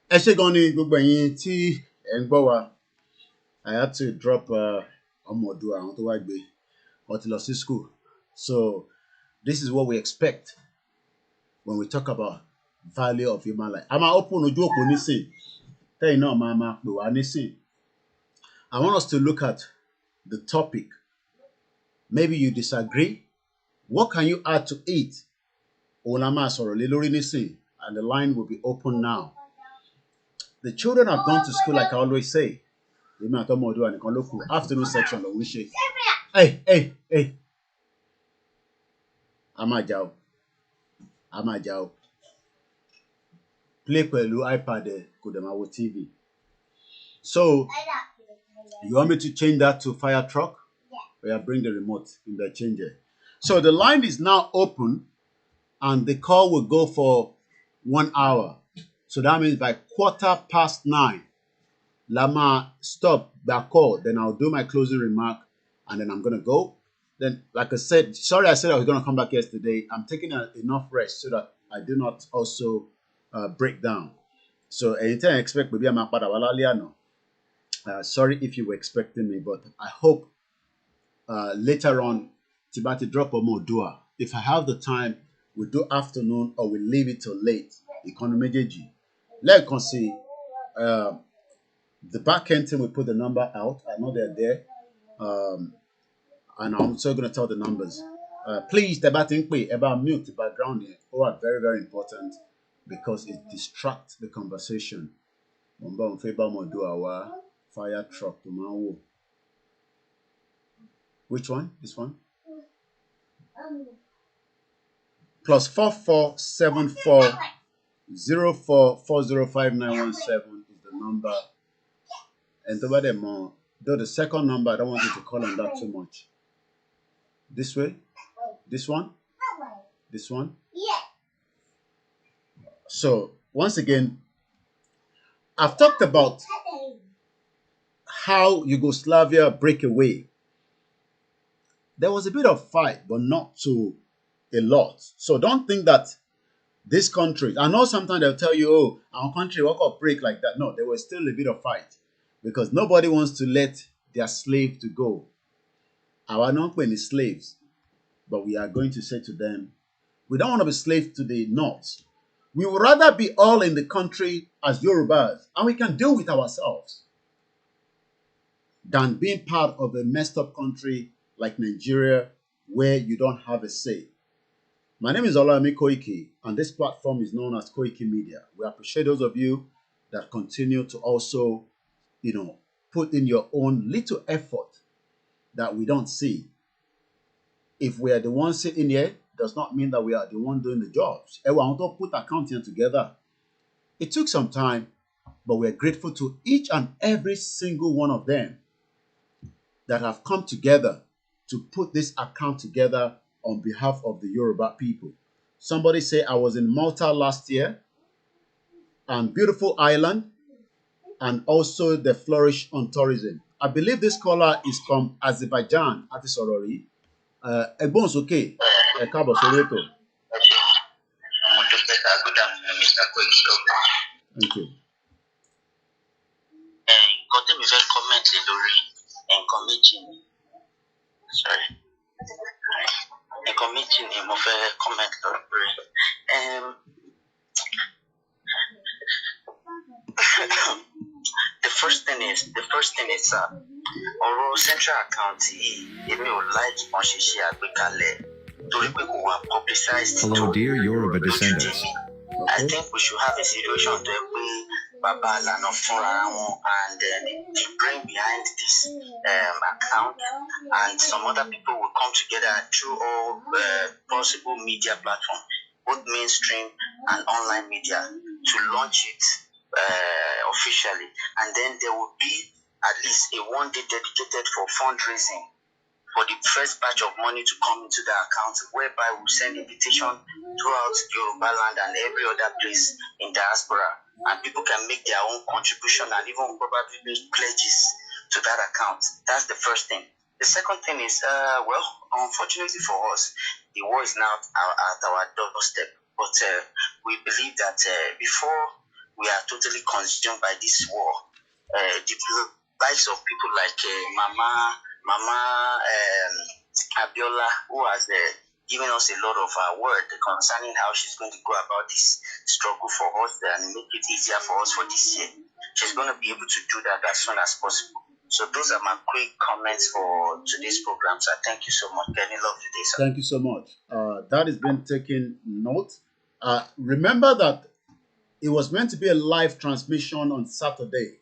Ẹ ṣé gan ni gbogbo ẹ̀yin tí ẹ ń gbọ́ wa. I had to drop ọmọ ọdún àwọn tó wá gbé wọ́n ti lọ sí school. So this is what we expect when we talk about value of human life. A máa open ojú òpó nísìn. Tẹ́yìn náà máa pè wá nísìn. I want us to look at the topic. Maybe you disagree. What can you add to it? Òun la máa sọ̀rọ̀ lé lórí nísìn. And the line will be open now. The children have gone to school, like I always say. Afternoon section ló ń ṣe. Hey. A máa jà o. Play pẹ̀lú iPad ẹ̀ kò dẹ̀ máa wo TV. So, you want me to change that to fire truck? Yeah. Bring the remote in the changer. So the line is now open and the call will go for 1 hour. So that means by 9:15, Lama stop that call. Then I'll do my closing remark and then I'm going to go. Then, like I said, sorry I said I was going to come back yesterday. I'm taking enough rest so that I do not also break down. So anytime I expect maybe I'm sorry if you were expecting me, but I hope later on, Tibati drop or more dua. If I have the time, we'll do afternoon or we'll leave it till late. Koikimedia. Let us see. The back end team will put the number out. I know they're there. And I'm also going to tell the numbers. Please, about mute the background here. Are very, very important because it distracts the conversation. Fire truck. Which one? This one? Plus 447404405917 is the number. And though the second number, I don't want you to call on that too much. This way? This one? This one? Yeah. So, once again, I've talked about how Yugoslavia break away. There was a bit of fight, but not to a lot. So don't think that this country, I know sometimes they'll tell you, oh, our country will not break like that. No, there was still a bit of fight because nobody wants to let their slave to go. Our non-penny slaves. But we are going to say to them, we don't want to be slaves to the North. We would rather be all in the country as Yorubas, and we can deal with ourselves, than being part of a messed up country like Nigeria where you don't have a say. My name is OLAMILEKAN Koiki, and this platform is known as Koikimedia. We appreciate those of you that continue to also, put in your own little effort that we don't see. If we are the ones sitting here, does not mean that we are the one doing the jobs. And we want to put accounting together. It took some time, but we're grateful to each and every single one of them that have come together to put this account together on behalf of the Yoruba people. Somebody say, I was in Malta last year, and beautiful island, and also the flourish on tourism. I believe this caller is from Azerbaijan, Atisorori. Ẹ̀gbọ́n sókè, ẹ káàbọ̀ sórí ètò. Thank you. Nǹkan tẹ́mi fẹ́ comment lé lórí nǹkan méjì ni. Sorry. Nǹkan méjì ni mo fẹ́ comment lórí. The first thing is ọ̀rọ̀ central account yìí èmi ò like wọ́n ṣe àgbékalẹ̀ torí pé kò wá publicized. Hello, dear Yoruba descendants. I think we should have a situation tó yẹ pé bàbá àlànà fúnra wọn and the brain behind this account and some other people will come together through all possible media platforms, both mainstream and online media, to launch it officially, and then there will be at least a one day dedicated for fundraising for the first batch of money to come into the account, whereby we send invitation throughout Yoruba land and every other place in diaspora, and people can make their own contribution and even probably make pledges to that account. That's the first thing. The second thing is, unfortunately for us, the war is now at our doorstep, but we believe that before we are totally consumed by this war, the lives of people like Mama Abiola, who has given us a lot of word concerning how she's going to go about this struggle for us and make it easier for us for this year. She's going to be able to do that as soon as possible. So those are my quick comments for today's program. So thank you so much. Any lovely day, sir. Thank you so much. That has been taken note. Remember that it was meant to be a live transmission on Saturday,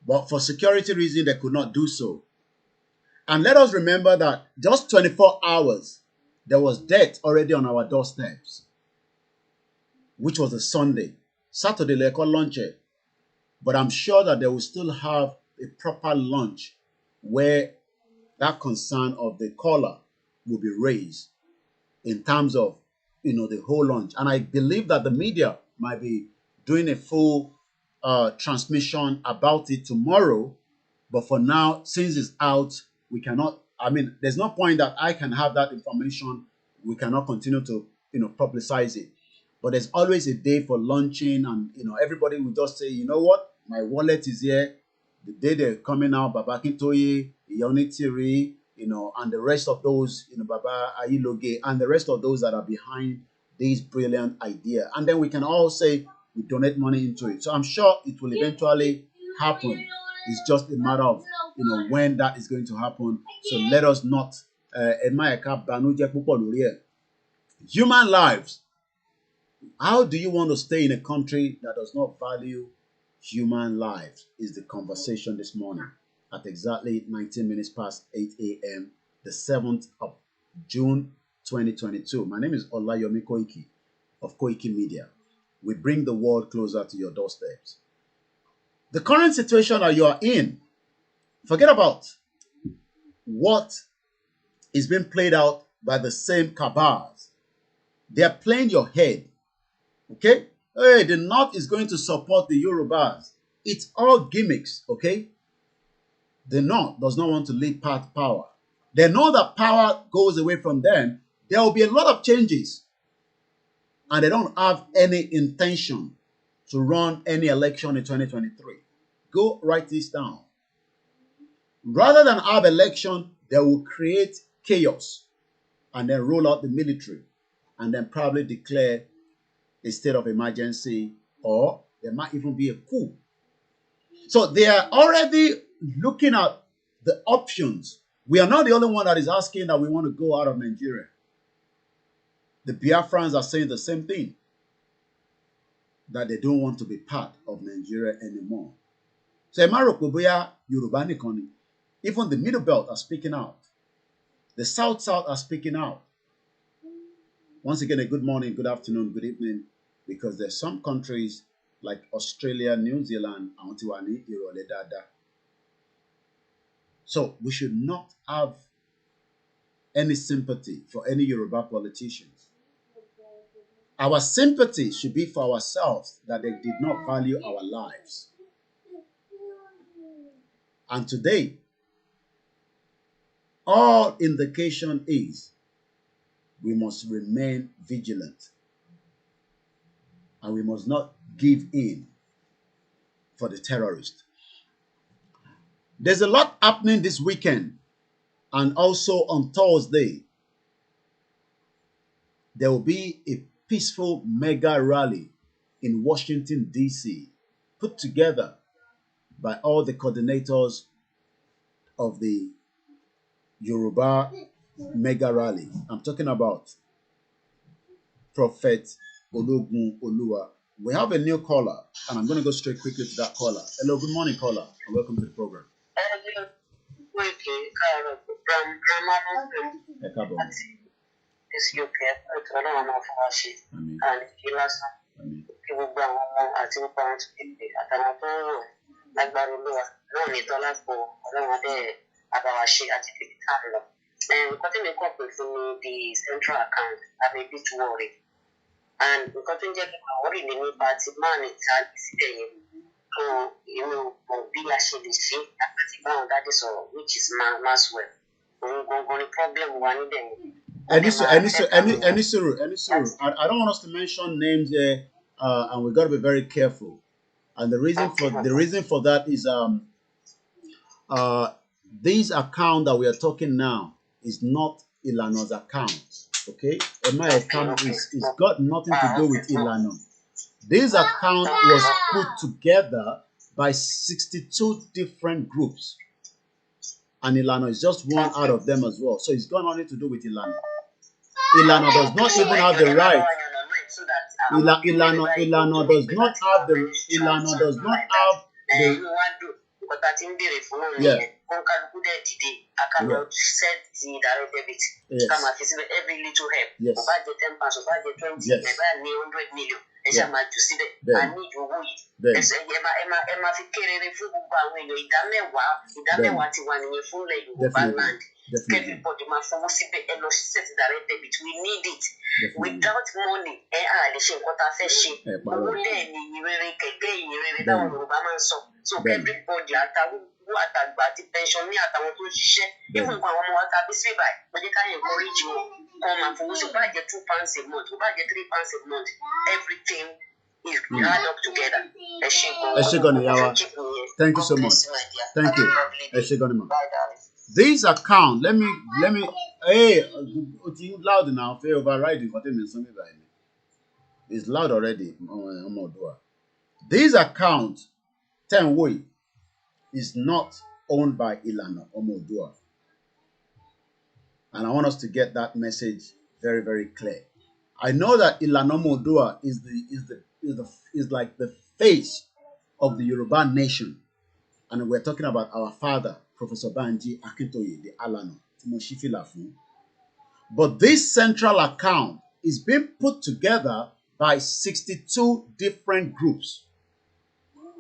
but for security reasons, they could not do so. And let us remember that just 24 hours, there was death already on our doorsteps, which was a Sunday. Saturday, they call lunch. But I'm sure that they will still have a proper lunch where that concern of the caller will be raised in terms of, the whole lunch. And I believe that the media might be doing a full transmission about it tomorrow. But for now, since it's out, we cannot, there's no point that I can have that information. We cannot continue to, publicize it. But there's always a day for launching, and, everybody will just say, you know what, my wallet is here. The day they're coming out, Baba Kintoye, Iyonitiri, and the rest of those, Baba Ayiloge, and the rest of those that are behind this brilliant idea. And then we can all say we donate money into it. So I'm sure it will eventually happen. It's just a matter of, when that is going to happen. So let us not human lives. How do you want to stay in a country that does not value human lives? Is the conversation this morning at exactly 19 minutes past 8 a.m. the 7th of June 2022. My name is Olayomi Koiki of Koikimedia. We bring the world closer to your doorsteps. The current situation that you are in, forget about what is being played out by the same cabals. They are playing your head. Okay? Hey, the North is going to support the Yorubas. It's all gimmicks, okay? The North does not want to lead power. They know that power goes away from them. There will be a lot of changes. And they don't have any intention to run any election in 2023. Go write this down. Rather than have election, they will create chaos and then roll out the military and then probably declare a state of emergency, or there might even be a coup. So they are already looking at the options. We are not the only one that is asking that we want to go out of Nigeria. The Biafrans are saying the same thing, that they don't want to be part of Nigeria anymore. So Yoruba, even the Middle Belt are speaking out. The South are speaking out. Once again, a good morning, good afternoon, good evening, because there's some countries like Australia, New Zealand, so we should not have any sympathy for any Yoruba politicians. Our sympathy should be for ourselves, that they did not value our lives. And today, all indication is we must remain vigilant and we must not give in for the terrorists. There's a lot happening this weekend, and also on Thursday, there will be a peaceful mega rally in Washington, D.C., put together by all the coordinators of the Yoruba mega rally. I'm talking about Prophet Ologun Oluwa. We have a new caller, and I'm going to go straight quickly to that caller. Hello, good morning, caller, and welcome to the program. The central account, I'm a bit worried. And because we get worried in the party man, it's hard to see. So, you know, be actually see that is all, which is mass web. Only problem one day. I don't want us to mention names there, and we got to be very careful. And the reason for that is this account that we are talking now is not Ilano's account. Okay, my account is got nothing to do with Ilano. This account was put together by 62 different groups, and Ilano is just one out of them as well. So it's got nothing to do with Ilano. Ilano does not even have the right. Ilano does not have the. Ilano does not have the. Yeah. I cannot set the direct debit. Yes. Every little help. Yes. About the 10 pounds, about the 20, yes. about 100 million. I need you. Emma Fikere Fubu, Idame Watiwan in your full leg, land. Everybody must set direct debit. We need it. Without money, so everybody who at the pension, even when we can encourage you, come and for you buy your £2 a month, you buy your £3 a month, everything is add up together. Thank you so much. Thank you. This account, let me hey, it's loud now. Fair overriding for them. It's loud already. This account, 10 way, is not owned by Ilana Omodua. And I want us to get that message very, very clear. I know that Ilana Omodua is like the face of the Yoruba nation. And we're talking about our father, Professor Banji Akintoye, the Alano, Timoshifi Lafun. But this central account is being put together by 62 different groups.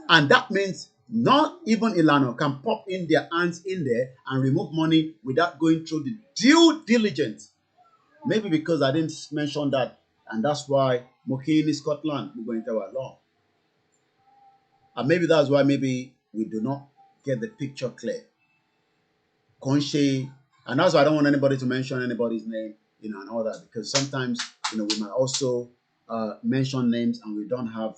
And that means not even Ilano can pop in their hands in there and remove money without going through the due diligence. Maybe because I didn't mention that, and that's why Mokini, Scotland, we're going to our law. And maybe that's why maybe we do not get the picture clear. Conche, and that's why I don't want anybody to mention anybody's name, and all that, because sometimes, we might also mention names and we don't have,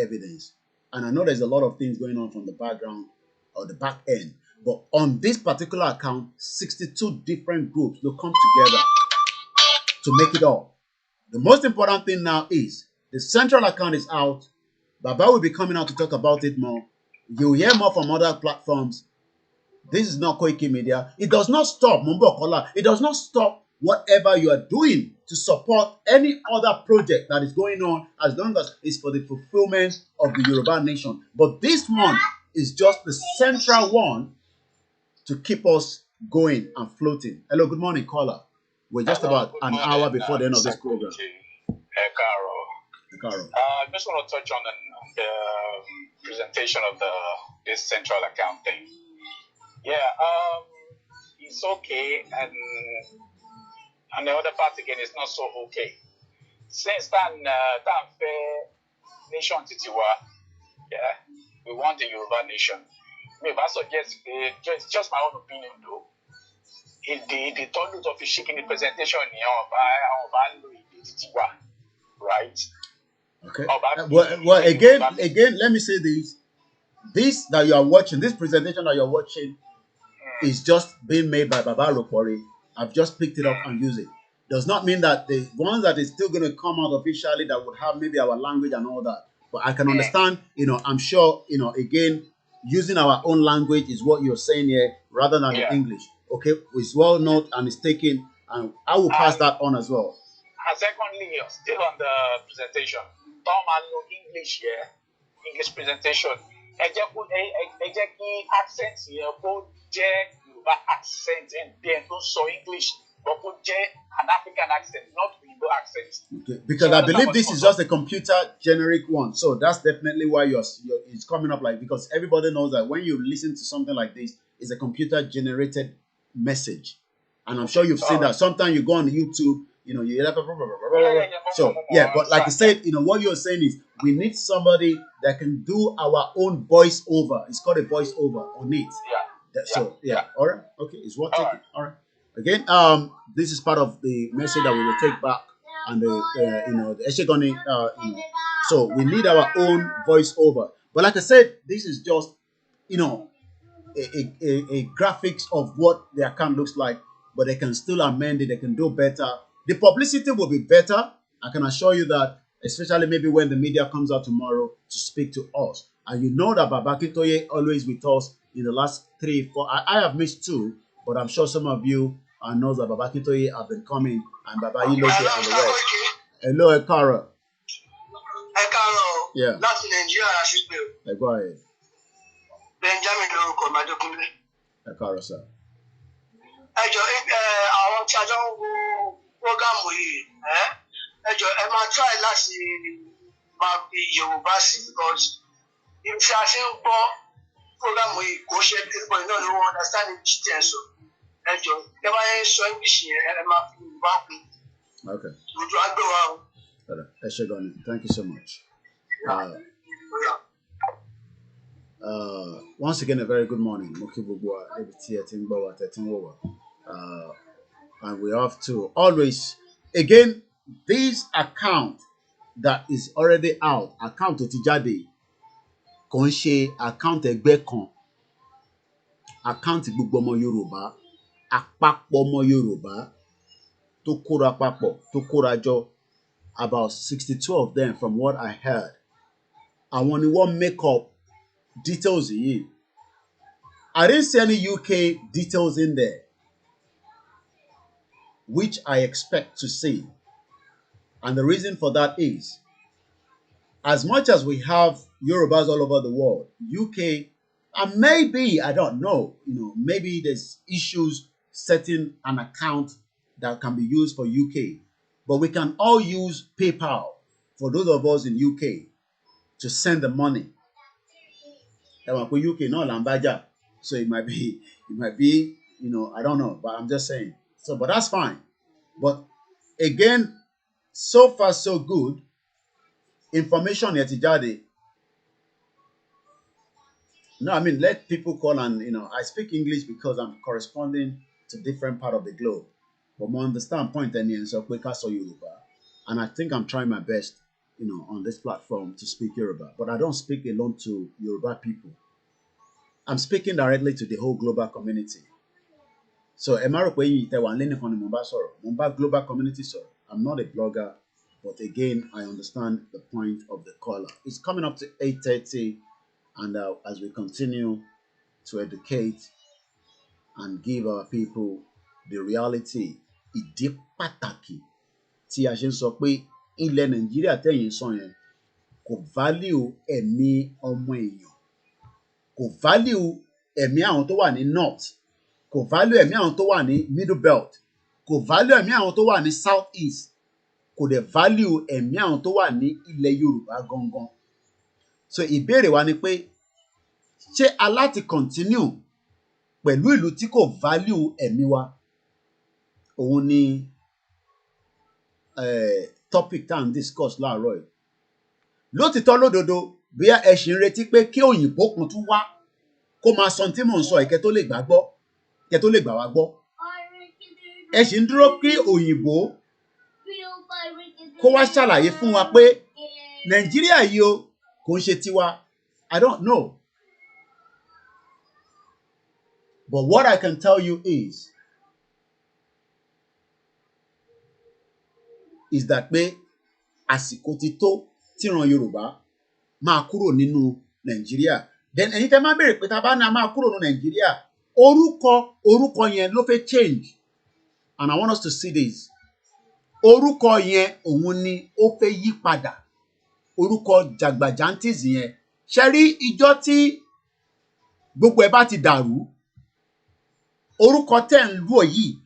evidence. And I know there's a lot of things going on from the background or the back end. But on this particular account, 62 different groups will come together to make it all. The most important thing now is the central account is out. Baba will be coming out to talk about it more. You'll hear more from other platforms. This is not Koikimedia. It does not stop, Mumbo Kola. It does not stop whatever you are doing to support any other project that is going on, as long as it's for the fulfillment of the Yoruba nation. But this one is just the central one to keep us going and floating. Hello, good morning, caller. We're just about an hour before the end of this program. I just want to touch on the presentation of this central account thing. Yeah, it's okay, and the other part again is not so okay. Since that nation titiwa, yeah, we want the Yoruba nation. Maybe I suggest just my own opinion though. The total of the shaking presentation right? Okay. Well, again, let me say this. This that you are watching, this presentation that you're watching, is just being made by Baba Rokori. I've just picked it up and used it. Does not mean that the ones that is still going to come out officially that would have maybe our language and all that. But I can understand, I'm sure, again, using our own language is what you're saying here rather than the English. Okay, it's well known and it's taken, and I will pass that on as well. And secondly, still on the presentation, Tom and no English here, English presentation. Accent here, both Yoruba accent and then also English, but both an African accent, not Igbo accent. Okay. Because I believe this is just a computer generic one, so that's definitely why it's coming up like, because everybody knows that when you listen to something like this, it's a computer generated message, and I'm sure you've seen that. Sometimes you go on YouTube. You hear that. So, but like I said, what you're saying is we need somebody that can do our own voiceover. It's called a voiceover on it. All right. Okay. It's what taking. All right. Again, this is part of the message that we will take back, and the Eshegoni, so we need our own voiceover. But like I said, this is just, a graphics of what the account looks like, but they can still amend it. They can do better. The publicity will be better. I can assure you that, especially maybe when the media comes out tomorrow to speak to us. And you know that Baba Akintoye always with us in the last 3, 4. I have missed 2, but I'm sure some of you knows that Baba Akintoye have been coming, and Baba Iloke and the rest. Hello, Ekara. Yeah. Láti Nàìjíríà la ṣe gbé o. Go ahead. Benjamin lórúkọ Madekunle. Ekara, sir. Ẹ jọ̀ọ́, àwọn tí a jọ ń wo prógámù yìí, ẹ jọ̀ọ́ ẹ máa try láti máa fi Yorùbá sí, because ibi tí a ṣe ń gbọ́ prógámù yìí kò ṣe everybody náà ló understand English ten so. Ẹ jọ̀ọ́ ẹ bá yẹn sọ English yẹn ẹ máa fi Yorùbá pè. Okay. Ojú àgbẹ̀ wa o. Eshegoni, thank you so much. Once again, a very good morning. And we have to always, again, this account that is already out, account Otijade, Konshe, account Egbekon, account Gbogbo Yoruba, Apapọ̀ Yoruba, tó kóra papọ̀, tó kóra jọ, about 62 of them from what I heard. And when you want make up details here, I didn't see any UK details in there, which I expect to see. And the reason for that is, as much as we have Yorubas all over the world, UK, and maybe, I don't know, maybe there's issues setting an account that can be used for UK, but we can all use PayPal for those of us in UK to send the money. UK, no Lambaja. So it might be, I don't know, but I'm just saying. So, but that's fine. But again, so far so good. Information yetijade. No, I mean, let people call and, I speak English because I'm corresponding to different part of the globe. But more understand point and so quick so Yoruba. And I think I'm trying my best, on this platform to speak Yoruba. But I don't speak alone to Yoruba people. I'm speaking directly to the whole global community. So ẹ má rò pé yìí tẹ wà nílé nìkan ni mo bá sọ̀rọ̀, mo bá global community sọ̀rọ̀. I'm not a blogger, but again, I understand the point of the caller. It's coming up to 8:30, and as we continue to educate and give our people the reality, ìdí pàtàkì tí a ṣe ń sọ pé ilẹ̀ Nàìjíríà tẹ̀yìn sọ yẹn kò value ẹ̀mí ọmọ èèyàn, kò value ẹ̀mí àwọn tó wà ní north, kò value ẹ̀mí àwọn tó wà ní middle belt, kò value ẹ̀mí àwọn tó wà ní south east, kò dẹ̀ value ẹ̀mí àwọn tó wà ní ilẹ̀ Yorùbá gangan. So ìbéèrè wa ni pé ṣé aláti continue pẹ̀lú ìlú tí kò value ẹ̀mí wa? Òun ni topic tá à ń discuss láàárọ̀ yìí. Lótìtọ́ lódodo bí ẹ ṣì ń retí pé kí òyìnbó kan tún wá kó máa sọ tí mò ń sọ ìkẹ́ tó lè gbà gbọ́, kẹ́ tó lè gbà wá gbọ́. Ẹ ṣì ń dúró kí òyìnbó kó wá ṣàlàyé fún wa pé Nàìjíríà yìí o kò ń ṣe tiwa. I don't know. But what I can tell you is that pé àsìkò ti tó tíran Yorùbá máa kúrò nínú Nàìjíríà. Then ẹ̀yin tẹ́ máa béèrè pé tá a bá ní a máa kúrò nínú Nàìjíríà, orúkọ yẹn ló fẹ́ change, and I want us to see this. Orúkọ yẹn òun ni ó fẹ́ yí padà. Orúkọ jàgbàjántìs yẹn. Ṣé rí ìjọ tí gbogbo ẹ bá ti dàrú, orúkọ tẹ́ ń lò yìí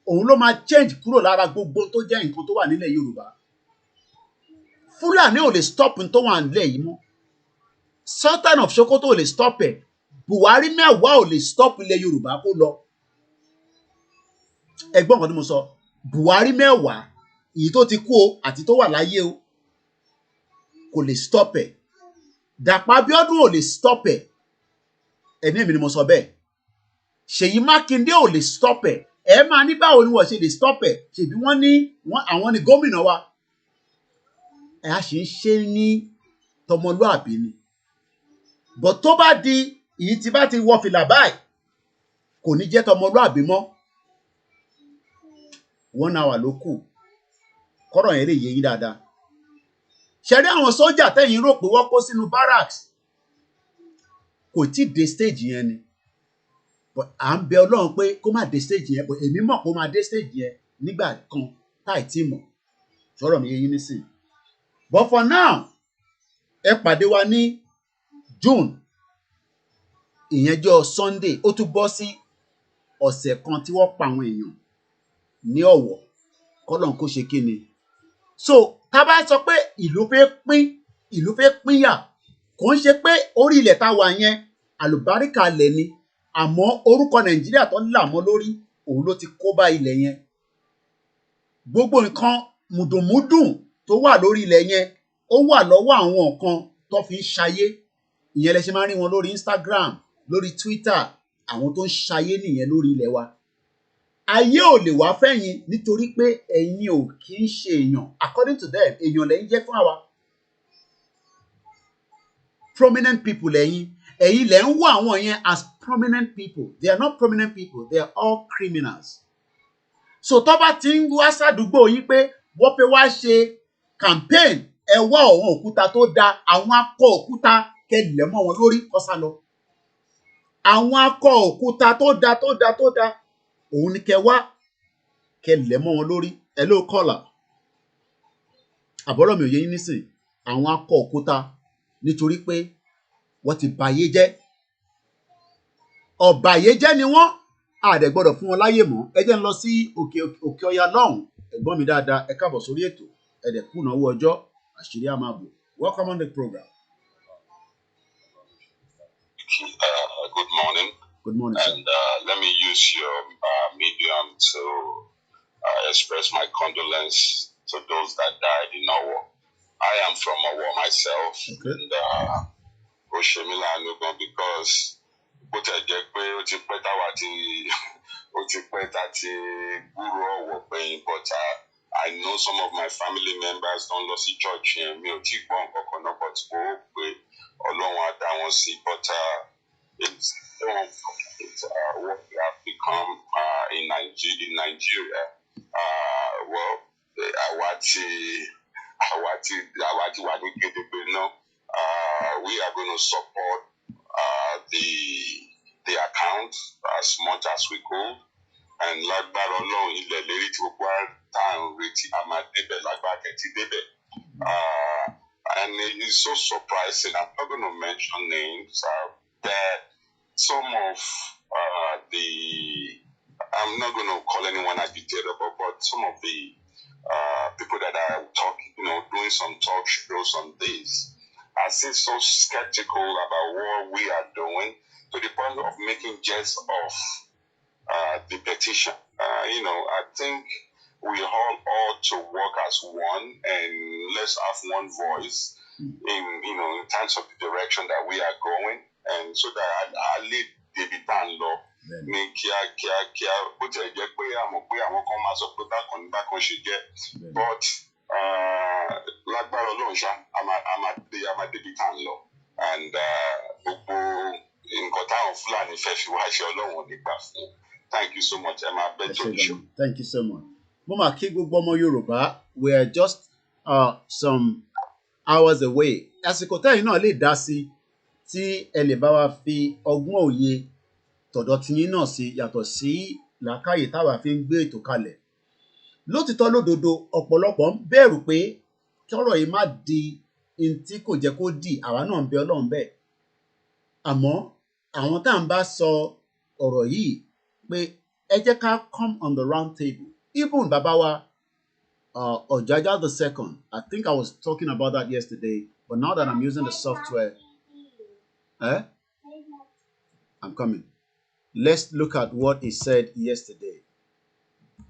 òun ló máa change kúrò lára gbogbo tó jẹ́ nǹkan tó wà nílẹ̀ Yorùbá. Fúlàní ò lè stop tó wà nílẹ̀ yìí mọ́. Sultan of Sokoto ò lè stop ẹ̀. Buhari mẹ́wàá ò lè stop ilẹ̀ Yorùbá kó lọ. Ẹgbọ́n kan tí mo sọ, Buhari mẹ́wàá, èyí tó ti kú o àti tó wà láyé o, kò lè stop ẹ̀. Dàpọ̀ Abíọ́dún ò lè stop ẹ̀. Ẹ̀mí mi ni mo sọ bẹ́ẹ̀. Ṣèyí Mákindé ò lè stop ẹ̀. Ẹ máa ní báwo ni wọ́n ṣe lè stop ẹ̀? Ṣèbí wọ́n ní àwọn ni gómìnà wa. Ẹ á ṣe ń ṣe ní tọmọlúàbí ni. But tó bá di èyí tí bá ti wọ fìlà báyìí, kò ní jẹ́ tọmọlúàbí mọ́. 1 hour ló kù. Kọ́rọ̀ yẹn lè yé yín dáadáa. Ṣé rí àwọn sójà tẹ́yìn rò pé wọ́n kó sínú barracks? Kò tí ì dé stage yẹn ni. But à ń bẹ Ọlọ́run pé kó má dé stage yẹn, but èmi mọ̀ kó má dé stage yẹn nígbà kan táì tí mọ̀. Sọ̀rọ̀ mi yé yín nísìnyí. But for now, ẹ pàdé wa ní June. Ìyẹn jọ́ Sunday. Ó tún bọ́ sí ọ̀sẹ̀ kan tí wọ́n pa àwọn èèyàn ní Ọ̀wọ̀. Kọ́lọ́n kó ṣe kíni. So tá bá sọ pé ìlú fẹ́ pínyà, kò ń ṣe pé orí ilẹ̀ tá wà yẹn àlùbáríkà lẹ̀ ni, àmọ́ orúkọ Nàìjíríà tó là mọ́ lórí òun ló ti kó bá ilẹ̀ yẹn. Gbogbo nǹkan mùdùnmúdùn tó wà lórí ilẹ̀ yẹn ó wà lọ́wọ́ àwọn kan tó fi ń ṣayé. Ìyẹn lẹ ṣe máa ń rí wọn lórí Instagram, lórí Twitter, àwọn tó ń ṣayé nìyẹn lórí ilẹ̀ wa. Ayé ò lè wá fẹ́yìn nítorí pé ẹ̀yin ò kì í ṣe èèyàn. According to them, èèyàn lẹ́yìn jẹ́ fún àwa. Prominent people lẹ́yìn. Ẹ̀yin lẹ́ ń wò àwọn yẹn as prominent people. They are not prominent people. They are all criminals. So tó bá ti ń wá sádùúgbò yín pé wọ́n fẹ́ wá ṣe campaign, ẹ wá àwọn òkúta tó da, àwọn akọ òkúta kẹlẹ̀ mọ́ wọn lórí kọ́sá lọ. Àwọn akọ òkúta tó da òun ni kẹ wá kẹlẹ̀ mọ́ wọn lórí. Hello caller. Àbọ̀rọ̀ mi ò yé yín nísìn. Àwọn akọ òkúta nítorí pé wọ́n ti bàyé jẹ́. Ọ̀bàyéjẹ́ ni wọ́n. Àdẹ̀ gbọ́dọ̀ fún wọn láyè mọ́. Ẹ jẹ́ ń lọ sí òkè ọya lọ́hùn. Ẹ̀gbọ́n mi dáadáa, ẹ káàbọ̀ sórí ètò. Ẹ dẹ̀ kú ìnáwó ọjọ́, àṣírí á máa bò. Welcome on the program. Good morning. Good morning, sir. And let me use your medium to express my condolence to those that died in Owo. I am from Owo myself. Okay. And Oshemilanu because bó tẹ̀ jẹ́ pé ó ti pẹ́ táwa ti gbúrò Ọ̀wọ̀ gbẹ̀yìn, but I know some of my family members don't lọ sí church yẹn. Mi ò tí gbọ́ nǹkan kan náà, but ó pé Ọlọ́run á dá wọn sí. But what we have become in Nigeria. Well, we are going to support the account as much as we could. And lágbára Ọlọ́run ilẹ̀ lérí tí gbogbo tá à ń retí a máa débẹ̀ lágbára kẹ̀tì débẹ̀. And it is so surprising. I'm not going to mention names. That some of I'm not going to call anyone agitator, but some of the people that are talking, doing some talk shows on this, are still so skeptical about what we are doing to the point of making jest of the petition. I think we all ought to work as one, and let's have one voice in terms of the direction that we are going, and so that I lead David Banlo. But and thank you so much, Emma. Thank you so much. Mama Kigbo Yoruba, we are just some hours away. Àsìkò tẹ́yìn náà lè dá sí tí ẹ lè bá wa fi ọgbọ́n òye tọ̀dọ̀ tiyín náà sí yàtọ̀ sí làákàyè táwa fi ń gbé ètò kalẹ̀. Lótìtọ́ lódodo ọ̀pọ̀lọpọ̀ ń bẹ̀rù pé kí ọ̀rọ̀ yìí má di in tí kò jẹ́ kó dì, àwa náà ń bẹ Ọlọ́run bẹ́ẹ̀. Àmọ́ àwọn tá à ń bá sọ ọ̀rọ̀ yìí pé ẹ jẹ́ ká come on the round table. Even bàbá wa Ojaja the second, I think I was talking about that yesterday, but now that I'm using the software, I'm coming. Let's look at what he said yesterday.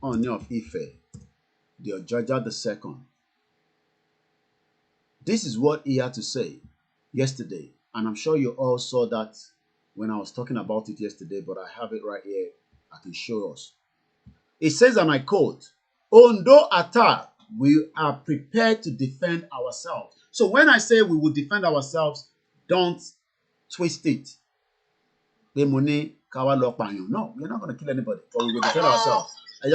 Oni of Ife, the Ojaja the second. This is what he had to say yesterday, and I'm sure you all saw that when I was talking about it yesterday, but I have it right here. I can show us. It says, and I quote, "Ondo attack, we are prepared to defend ourselves." So when I say we will defend ourselves, don't twist it. No, we're not going to kill anybody, but we will defend ourselves. Okay.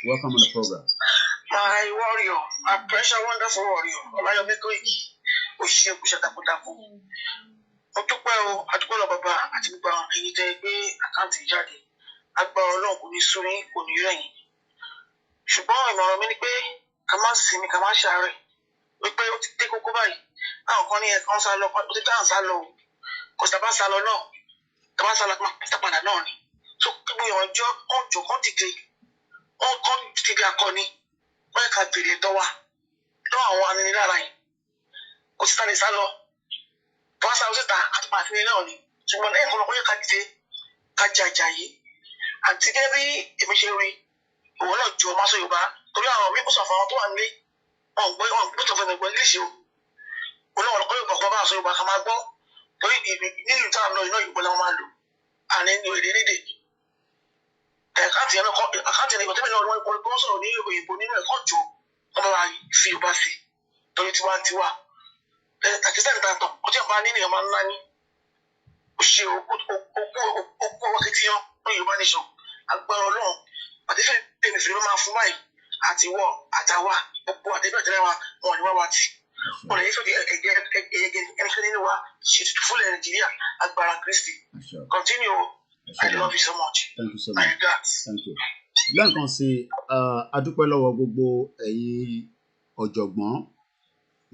Welcome on the program. My warrior, my precious wonderful warrior, Olayemi Koiki, Oshiyekushatakudaku. Ọdúpẹ́ o, àdúpẹ́ lọ bàbá àti gbogbo àwọn ẹ̀yin tẹ́ gbé àkáǹtì jáde. Agbára Ọlọ́run kò ní sú yín, kò ní rẹ̀ yín. Ṣùgbọ́n ìmọ̀ràn mi ni pé ká má sinmi, ká má ṣàárẹ̀. Wípé ó ti dé kókó báyìí. Àwọn kan ní ẹ̀kan sá lọ, ó ti dáhùn sá lọ o. Kò sì tàbá sá lọ náà. Tàbá sá lọ padà náà ni. So kí gbogbo ìrànjọ́ kan dìde. Kan dìde bí akọni. Wọ́n yẹ ká bèrè ẹ̀tọ́ wa. Lọ́wọ́ àwọn aninilára yìí. Kò sì tàlẹ̀ sá lọ. Tàbá sá lọ síta àti pàtí ní náà ni. Ṣùgbọ́n lẹ́yìn kan lọ, wọ́n yẹ ká dìde. Ká jà ìjà yìí. Àti gẹ́gẹ́ bí èmi ṣe rí, òun náà jọ máa sọ Yorùbá. Torí àwọn mí kò sọ fún àwọn tó wà nílé. Wọ́n gbé tó fẹ́ gbọ́ léṣe o. Òun náà lọ́kọ́ Yorùbá kan bá sọ Yorùbá ká máa gbọ́. Torí nínú ìta àná iná Yorùbá làwọn máa lò. Àní ní èdè lédè. Àkáǹtì ẹni ìgbà tẹ́lẹ̀ náà wọ́n kọ́ sọ̀rọ̀ ní òyìnbó nínú ẹ̀kọ́ jọ. Wọ́n bá fi Yorùbá sí. Torí tiwa. Àkísẹ́ ìtàntàn, ọjọ́ ìbá nínú ìyẹn máa ń ná ní. Ó ṣe okú ọwọ́ kìtìyàn ní Yorùbá nation. Agbára Ọlọ́run àdéfẹ́ èmi fìlú máa fún báyìí àti wọ àtàwà gbogbo àdébẹ̀ tẹ́lẹ̀ wa wọn ni wọ́n wá tì. Wọ́n lè fẹ́ ẹnikẹ́ni nínú wa ṣètùtù fúnlẹ̀ Nàìjíríà agbára Kristi. Continue. I love you so much. Thank you so much. Thank you. Lẹ́ẹ̀kan sí adúpẹ́ lọ́wọ́ gbogbo ẹ̀yin ọ̀jọ̀gbọ́n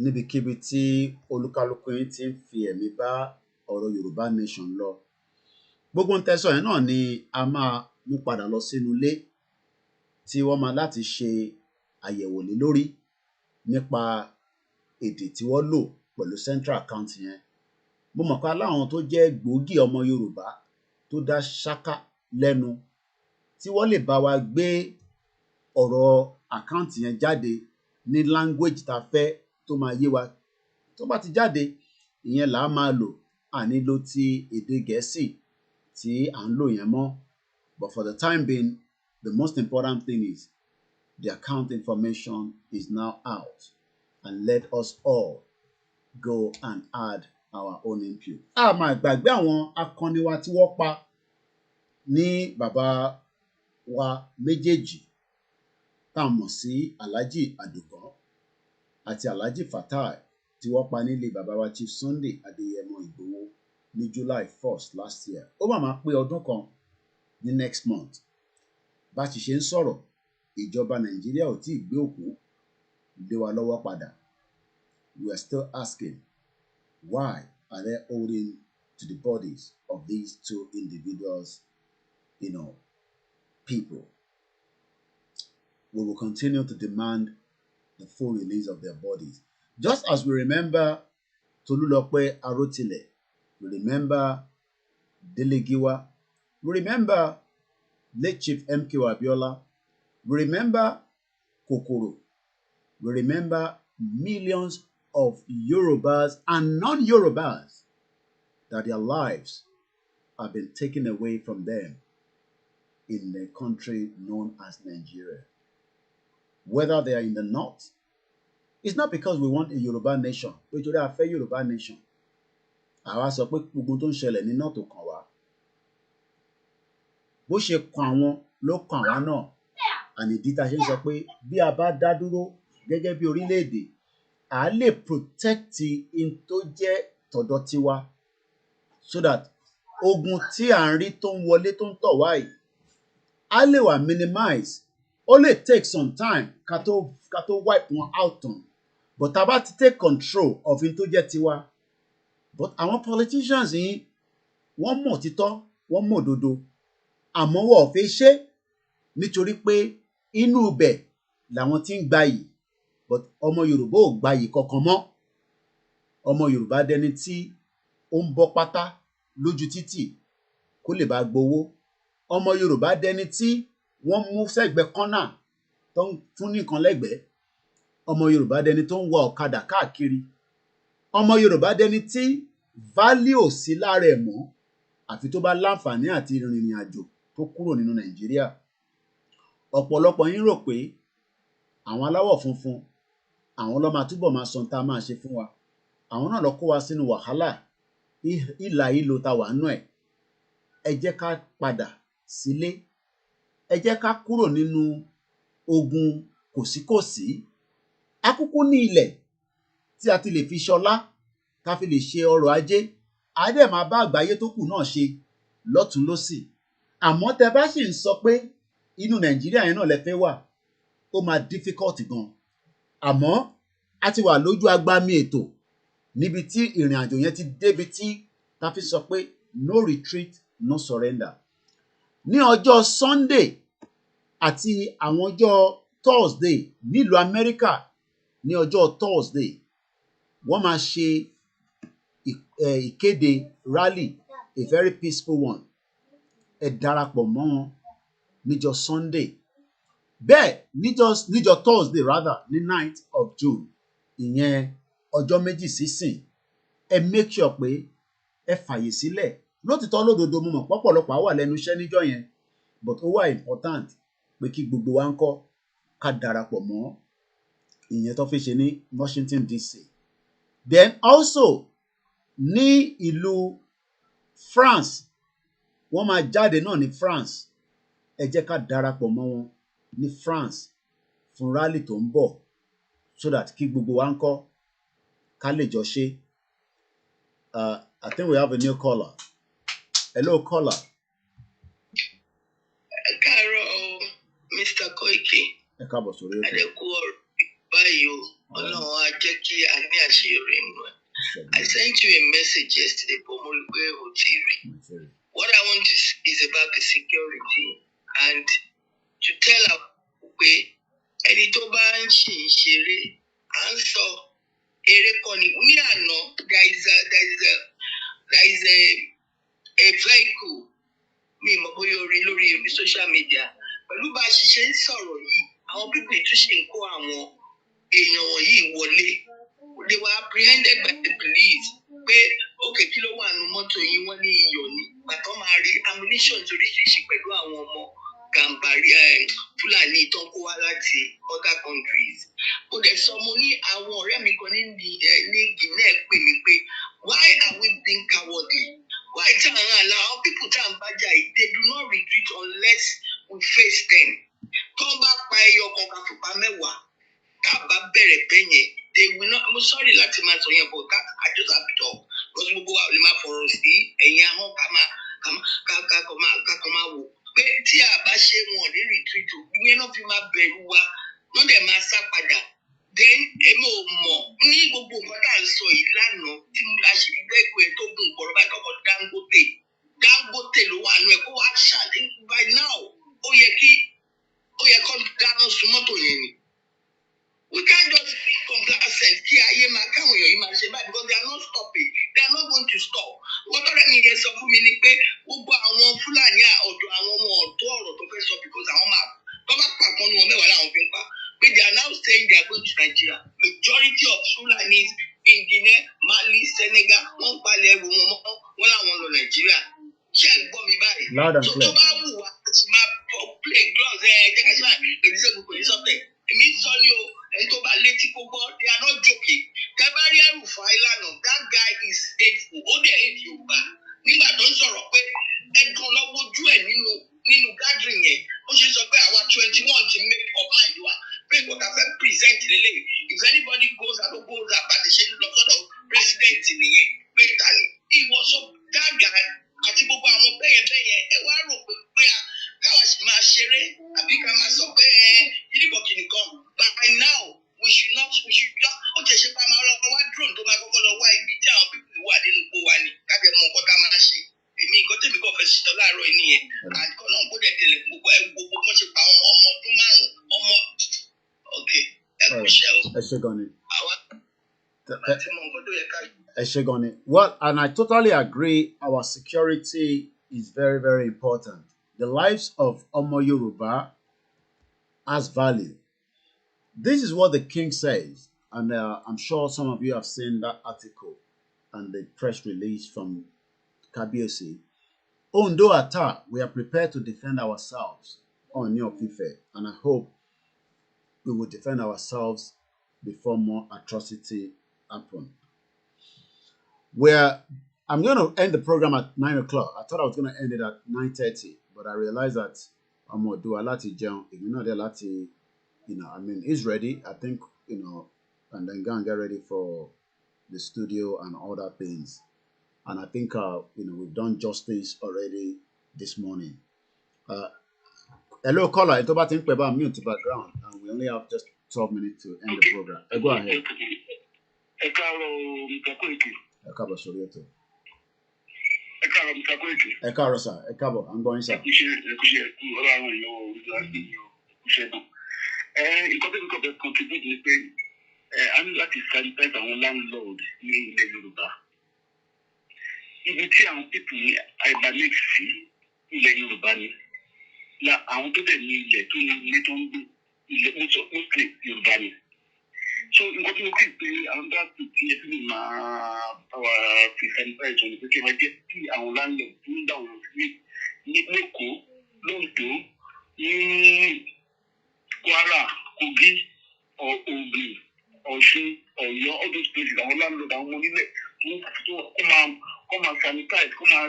níbikíbi tí olúkálùkù yín ti ń fi ẹ̀mí bá ọ̀rọ̀ Yorùbá nation lọ. Gbogbo ń tẹ́sọ̀ yẹn náà ni a máa mú padà lọ sínú ilé tí wọ́n máa láti ṣe àyẹ̀wò lé lórí nípa èdè tí wọ́n lò pẹ̀lú central account yẹn. Mo mọ̀ pé aláwọn tó jẹ́ gbòógì ọmọ Yorùbá tó dá ṣáká lẹ́nu tí wọ́n lè bá wa gbé ọ̀rọ̀ account yẹn jáde ní language tá fẹ́ tó máa yé wa. Tó bá ti jáde, ìyẹn là á máa lò, ànílò ti èdè Gẹ̀ẹ́sì tí à ń lò yẹn mọ́. But for the time being, the most important thing is the account information is now out, and let us all go and add our own input. A máa gbàgbé àwọn akọni wa tí wọ́n pa ní bàbá wa méjèèjì tá a mọ̀ sí Alhaji Adugan àti Alhaji Fatai tí wọ́n pa nílé bàbá wa Chief Sunday Adéyẹmọ Ìgbòho ní July 1st last year. Ó máa pé ọdún kan ní next month. Bá ti ṣe ń sọ̀rọ̀, ìjọba Nàìjíríà ò tí ì gbé òkú lé wa lọ́wọ́ padà. We are still asking, why are they holding to the bodies of these two individuals, people? We will continue to demand the full release of their bodies. Just as we remember Tolulope Arotile, we remember Delegiwa, we remember late Chief MK Abiola, we remember KOKORO, we remember millions of Yorubas and non-Yorubas that their lives have been taken away from them in the country known as Nigeria. Whether they are in the north, it's not because we want a Yoruba nation. We today have a Yoruba nation. Àwa sọ pé gbogbo tó ń ṣẹlẹ̀ ní north kàn wá. Bó ṣe kàn àwọn ló kàn wá náà. Ànídí tá a ṣe ń sọ pé bí a bá dá dúró gẹ́gẹ́ bí orílẹ̀-èdè, à lè protect in tó jẹ́ tọ̀dọ̀ tiwa so that ogun tí à ń rí tó ń wọlé tó ń tọ̀ wá yìí á lè wà minimize. Ó lè take some time ká tó wipe wọn out on, but tá a bá ti take control of in tó jẹ́ tiwa. But àwọn politicians yìí wọ́n mọ̀ títọ́, wọ́n mọ̀ òdodo, àmọ́ wọ́n ò fẹ́ ṣe nítorí pé inú ibẹ̀ làwọn tí ń gbayì. But ọmọ Yorùbá ò gbayì kankan mọ́. Ọmọ Yorùbá dẹni tí ó ń bọ́ pátá lójú títì kó lè bá gbowó. Ọmọ Yorùbá dẹni tí wọ́n mú sẹ́gbẹ̀ẹ́ kọ́nà tó ń fún nìkan lẹ́gbẹ̀ẹ́. Ọmọ Yorùbá dẹni tó ń wa ọ̀kadà káàkiri. Ọmọ Yorùbá dẹni tí value ò sí lára ẹ̀ mọ́ àfi tó bá láǹfààní àti rìnrìn àjò tó kúrò nínú Nàìjíríà. Ọ̀pọ̀lọpọ̀ yín rò pé àwọn aláwọ̀ funfun àwọn ló máa túbọ̀ máa sọ tá a máa ṣe fún wa. Àwọn náà ló kó wa sínú wàhálà ìlà ìlò tá wà nú ẹ̀. Ẹ jẹ́ ká padà sílé. Ẹ jẹ́ ká kúrò nínú ogun kòsíkòsí. A kúkú ní ilẹ̀ tí a ti lè fi ṣọlá, ká fi lè ṣe ọrọ̀ ajé. A dẹ̀ máa bá àgbáyé tó kù náà ṣe lọ́tùn lósì. Àmọ́ tẹ bá sì ń sọ pé inú Nàìjíríà yẹn náà lẹ fẹ́ wà, ó máa difficult gan. Àmọ́ a ti wà lójú agbami ètò níbi tí ìrìn àjò yẹn ti débi tí ta fi sọ pé no retreat, no surrender. Ní ọjọ́ Sunday àti àwọn ọjọ́ Thursday nílùú Amẹ́ríkà, ní ọjọ́ Thursday wọ́n máa ṣe ìkéde rally, a very peaceful one. Ẹ darapọ̀ mọ́ wọn níjọ́ Sunday. Bẹ́ẹ̀ níjọ́ Thursday rather ní 9th of June, ìyẹn ọjọ́ méjì sísìn, ẹ make sure pé ẹ fàyè sílẹ̀. Lótìtọ́ lódodo mo mọ̀ pọ́pọ̀lọpọ̀ á wà lẹ́nu iṣẹ́ níjọ́ yẹn, but ó wà important pé kí gbogbo wa ń kọ́ ká darapọ̀ mọ́ ìyẹn tó fi ṣe ní Washington DC. Then also ní ìlú France, wọ́n máa jáde náà ní France. Ẹ jẹ́ ká darapọ̀ mọ́ wọn ní France fún rally tó ń bọ̀ so that kí gbogbo wa ń kọ́ ká lè jọ ṣe. I think we have a new caller. Hello, caller. Káàárọ̀ Mr. Koiki. Ẹ káàbọ̀ sórí ètò. Àdẹ̀kù ọ̀rọ̀ báyìí o, Ọlọ́run á jẹ́ kí a ní àṣeyọrí nínú ẹ̀. I sent you a message yesterday, but mo rí pé o ti rí. What I want to say is about the security and to tell our pé ẹni tó bá ń ṣe ìṣeré à ń sọ eré kan ní àná there is a vehicle mi mọ̀ bóyá orí lórí social media pẹ̀lú bá a ṣe ń sọ̀rọ̀ yìí àwọn pípé tún ṣe ń kó àwọn èèyàn wọ̀nyí wọlé. They were apprehended by the police pé okay kí ló wà nínú mọ́tò yìí wọ́n ní iyọ̀ ni pàtó máa rí ammunition oríṣiríṣi pẹ̀lú àwọn ọmọ Gàmbàrí Fúlàní tó ń kó wá láti other countries. Mo dẹ̀ sọ mo ní àwọn ọ̀rẹ́ mi kan ní Guinea pè mí pé why yẹn, but that I just have to talk. Because we go out in my forest, and ya home kama wo. Pé tí a bá ṣe wọn ní retreat o, ìyẹn náà fi máa bẹ̀rù wa, wọ́n dẹ̀ máa sá padà. Then èmi ò mọ̀ ní gbogbo nǹkan tá à ń sọ yìí lánàá tí a ṣe fi gbẹ́gbẹ́ tó gùn pọ̀rọ̀ báyìí kọ́kọ́ Dangote ló wà nù ẹ̀ kó wá ṣàlẹ́ by now ó yẹ kó dáná sun mọ́tò yẹn ni. We can't just be complacent kí ayé máa káwọn èèyàn yìí máa ṣe báyìí because they are not stopping. They are not going to stop. Wọ́n tọ́lẹ̀ mi yẹn sọ fún mi ni pé gbogbo àwọn Fúlàní ọ̀dọ̀ àwọn ọmọ ọ̀dọ́ ọ̀rọ̀ tó fẹ́ sọ because àwọn máa tó bá pàpọ̀ ní wọn mẹ́wàá làwọn fi ń pa. Pé they are now saying they are going to Nigeria. Majority of Fulanis in Guinea, Mali, Senegal, wọ́n palẹ̀ ẹrù wọn mọ́ wọn làwọn lọ Nàìjíríà. Ṣé ẹ̀ ń gbọ́ mi báyìí? Loud and clear. Tó bá wù wá láti máa play gloves jẹ́ ká ṣe báyìí èmi sẹ́gun kò ní sọ́tẹ̀. Èmi sọ ní o ẹni tó bá létí kó gbọ́ they are not joking. Tẹ́bárí ẹrù fà ìlànà that guy is hateful ó dẹ̀ hate Yorùbá. Nígbà tó ń sọ̀rọ̀ pé ẹ̀dùn lọ́wọ́ ojú ẹ̀ nínú gathering yẹn ó ṣe sọ pé àwa 21 ti make up mind wa pé kò tá fẹ́ present lélẹ̀. If anybody goes out bá ti ṣe lọ sọ́dọ̀ president nìyẹn pé tani he was so that guy àti gbogbo àwọn bẹ́yẹn ẹ wá rò pé káwa sì máa ṣeré àbí ká máa sọ pé yídìbọn kìnìkan by now we should not ó tẹ̀ ṣe pa máa lọ wá drone tó máa kọ́kọ́ lọ wá ibi tí àwọn pípì wà nínú gbó wa ni kájẹ mọ nǹkan tá a máa ṣe èmi nǹkan tèmi kò fẹ́ ṣètò láàárọ̀ yìí nìyẹn àdìkọ́ náà kó dẹ̀ tẹ̀lé gbogbo kan ṣe pa ọmọ ọdún márùn-ún ọmọ ok ẹ kú iṣẹ́ o. Ẹ ṣé gan ni. àwa àti mọ nǹkan tó yẹ ká. Ẹ ṣé gan ni. Well, and I totally agree. Our security is very, very important. The lives of Omo Yoruba has value. This is what the king says, and I'm sure some of you have seen that article and the press release from KABIRU. Ondo attack, we are prepared to defend ourselves on New Ife, and I hope we will defend ourselves before more atrocity happen. I'm going to end the program at 9 o'clock. I thought I was going to end it at 9:30, but I realized that I'm going to do a lot of jump. If you're not there, he's ready. I think, and then go and get ready for the studio and all that things. And I think, we've done justice already this morning. Hello, caller. It's about mute the background, and we only have just 12 minutes to end the program. Go ahead. Ẹ káàbọ̀ sórí ètò. Ẹ káàárọ̀ sà, ẹ káàbọ̀, à ń gbọ́ yín sà. Nǹkan tó ń kọ̀ bẹ́ẹ̀ contribute ni pé a ní láti sanitize àwọn landlord ní ilẹ̀ Yorùbá. Ibi tí àwọn pípì hibernate sí ilẹ̀ Yorùbá ni. Àwọn tó dẹ̀ ní ilẹ̀ tó ní ilé tó ń gbé ilẹ̀ mostly Yorùbá ni. So nǹkan tó ń kí pé àwọn bá ti ti ẹbí mi máa báwa fi sanitize ọ̀nà pé kí wọ́n jẹ́ kí àwọn landlord tó ń dà wọ́n sí ní Èkó, Lóńdó, ní Kwara, Kogi, Ògùn, Ọ̀ṣun, Ọ̀yọ́, all those places àwọn landlord àwọn onílẹ̀ kó máa sanitize kó máa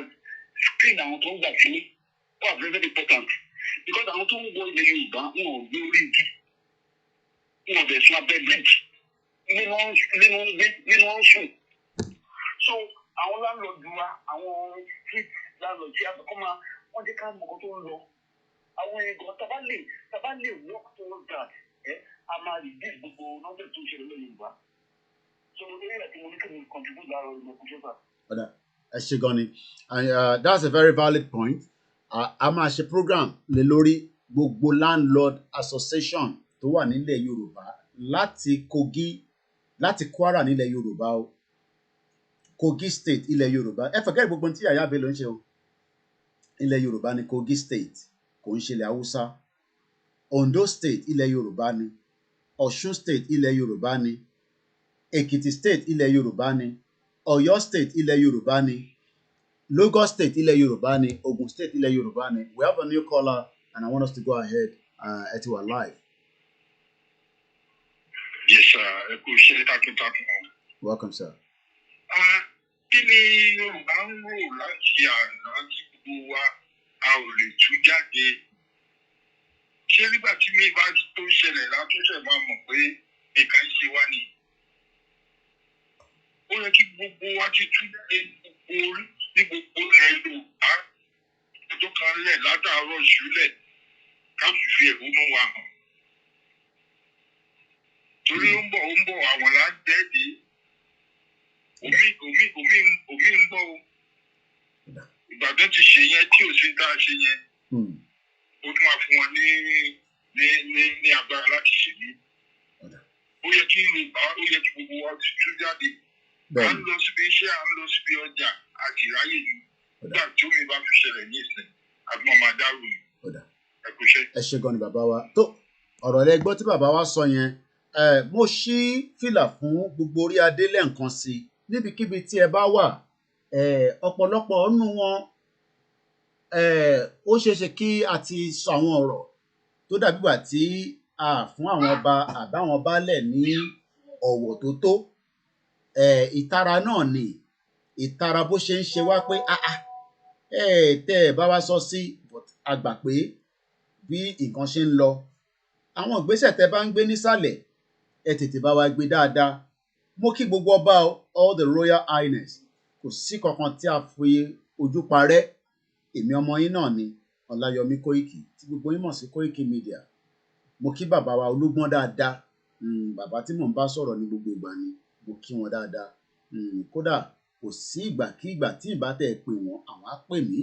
screen àwọn tó ń gbà sílé wà very very important because àwọn tó ń wọ ilẹ̀ Yorùbá wọn ò gbé orí igi wọn ò bẹ̀ sún abẹ́ bridge ilé wọn ń gbé ilé wọn ń sùn so àwọn landlord wa àwọn street landlord tí a kọ́ máa wọ́n jẹ́ ká mọ̀ kó tó ń lọ àwọn ẹ̀gọ́ tàbá lè work towards that a máa reduce gbogbo nọ́ọ̀sẹ̀ tó ń ṣẹlẹ̀ lẹ́yìn Yorùbá so eré àti mo ní kí ni contribute láàárọ̀ ìmọ̀ kò ṣe fà. Ẹ ṣé gan ni, and that's a very valid point. A máa ṣe program lé lórí gbogbo landlord association tó wà nílẹ̀ Yorùbá láti Kogi láti Kwara nílẹ̀ Yorùbá o Kogi state ilẹ̀ Yorùbá ẹ fẹ́ gbogbo tí Yàyà Bello ń ṣe o ilẹ̀ Yorùbá ní Kogi state kò ń ṣe ilẹ̀ Haúsá Ondo state ilẹ̀ Yorùbá ní Ọ̀ṣun state ilẹ̀ Yorùbá ní Èkìtì state ilẹ̀ Yorùbá ní Ọ̀yọ́ state ilẹ̀ Yorùbá ní Lagos state ilẹ̀ Yorùbá ní Ogun state ilẹ̀ Yorùbá ní. We have a new caller and I want us to go ahead to our live. Yes, sir. Ẹ kú iṣẹ́ takuntakun. Welcome, sir. Kí ni Yorùbá ń rò láti àná tí gbogbo wa a ò lè tú jáde? Ṣé nígbà tí mi bá tó ṣẹlẹ̀ látúnṣe máa mọ̀ pé ẹ̀ka ń ṣe wá ni? ó yẹ kí gbogbo wa ti tún dé gbogbo orí ní gbogbo ilẹ̀ Yorùbá ọjọ́ kan lẹ̀ látàárọ̀ ṣúlẹ̀ ká fi ẹ̀hónú wa hàn. Torí ó ń bọ̀ àwọn láńdẹ́ẹ̀dì omi ń bọ̀ o. Ìgbà tó ti ṣe yẹn tí ò sí tá a ṣe yẹn ó tún máa fún wọn ní agbára láti ṣe mí. Ó yẹ kí gbogbo wa ti tún jáde. À ń lọ síbi iṣẹ́, à ń lọ síbi ọjà àti ìráyè yìí. Nígbà tí omi bá fi ṣẹlẹ̀ ní ìsìn, àgbọn máa dárò ní. Ẹ kú iṣẹ́. Ẹ ṣé gan ni bàbá wa. Tó ọ̀rọ̀ rẹ gbọ́ tí bàbá wa sọ yẹn, mo ṣí fìlà fún gbogbo orí adé lẹ́ǹkan sí i níbikíbi tí ẹ bá wà. Ọ̀pọ̀lọpọ̀ nínú wọn ó ṣeéṣe kí a ti sọ àwọn ọ̀rọ̀ tó dàbí ìgbà tí a fún àwọn ọba àbáwọn baálẹ̀ ní ọ̀wọ̀ tó tó. Ìtara náà ni ìtara bó ṣe ń ṣe wá pé tẹ́ ẹ bá wá sọ sí a gbà pé bí nǹkan ṣe ń lọ àwọn ìgbésẹ̀ tẹ́ bá ń gbé nísàlẹ̀ ẹ tètè bá wa gbé dáadáa. Mo kí gbogbo ọba all the royal highness, kò sí kankan tí a fi ojú parẹ́. Èmi ọmọ yín náà ni Ọláyọmí Kóìkì tí gbogbo yín mọ̀ sí Koikimedia. Mo kí bàbá wa olúgbọ́n dáadáa, bàbá tí mò ń bá sọ̀rọ̀ ní gbogbo ìgbà ni mo kí wọn dáadáa. Kódà kò sí ìgbàkígbà tí ìbá tẹ̀ pè wọ́n àwọn á pè mí.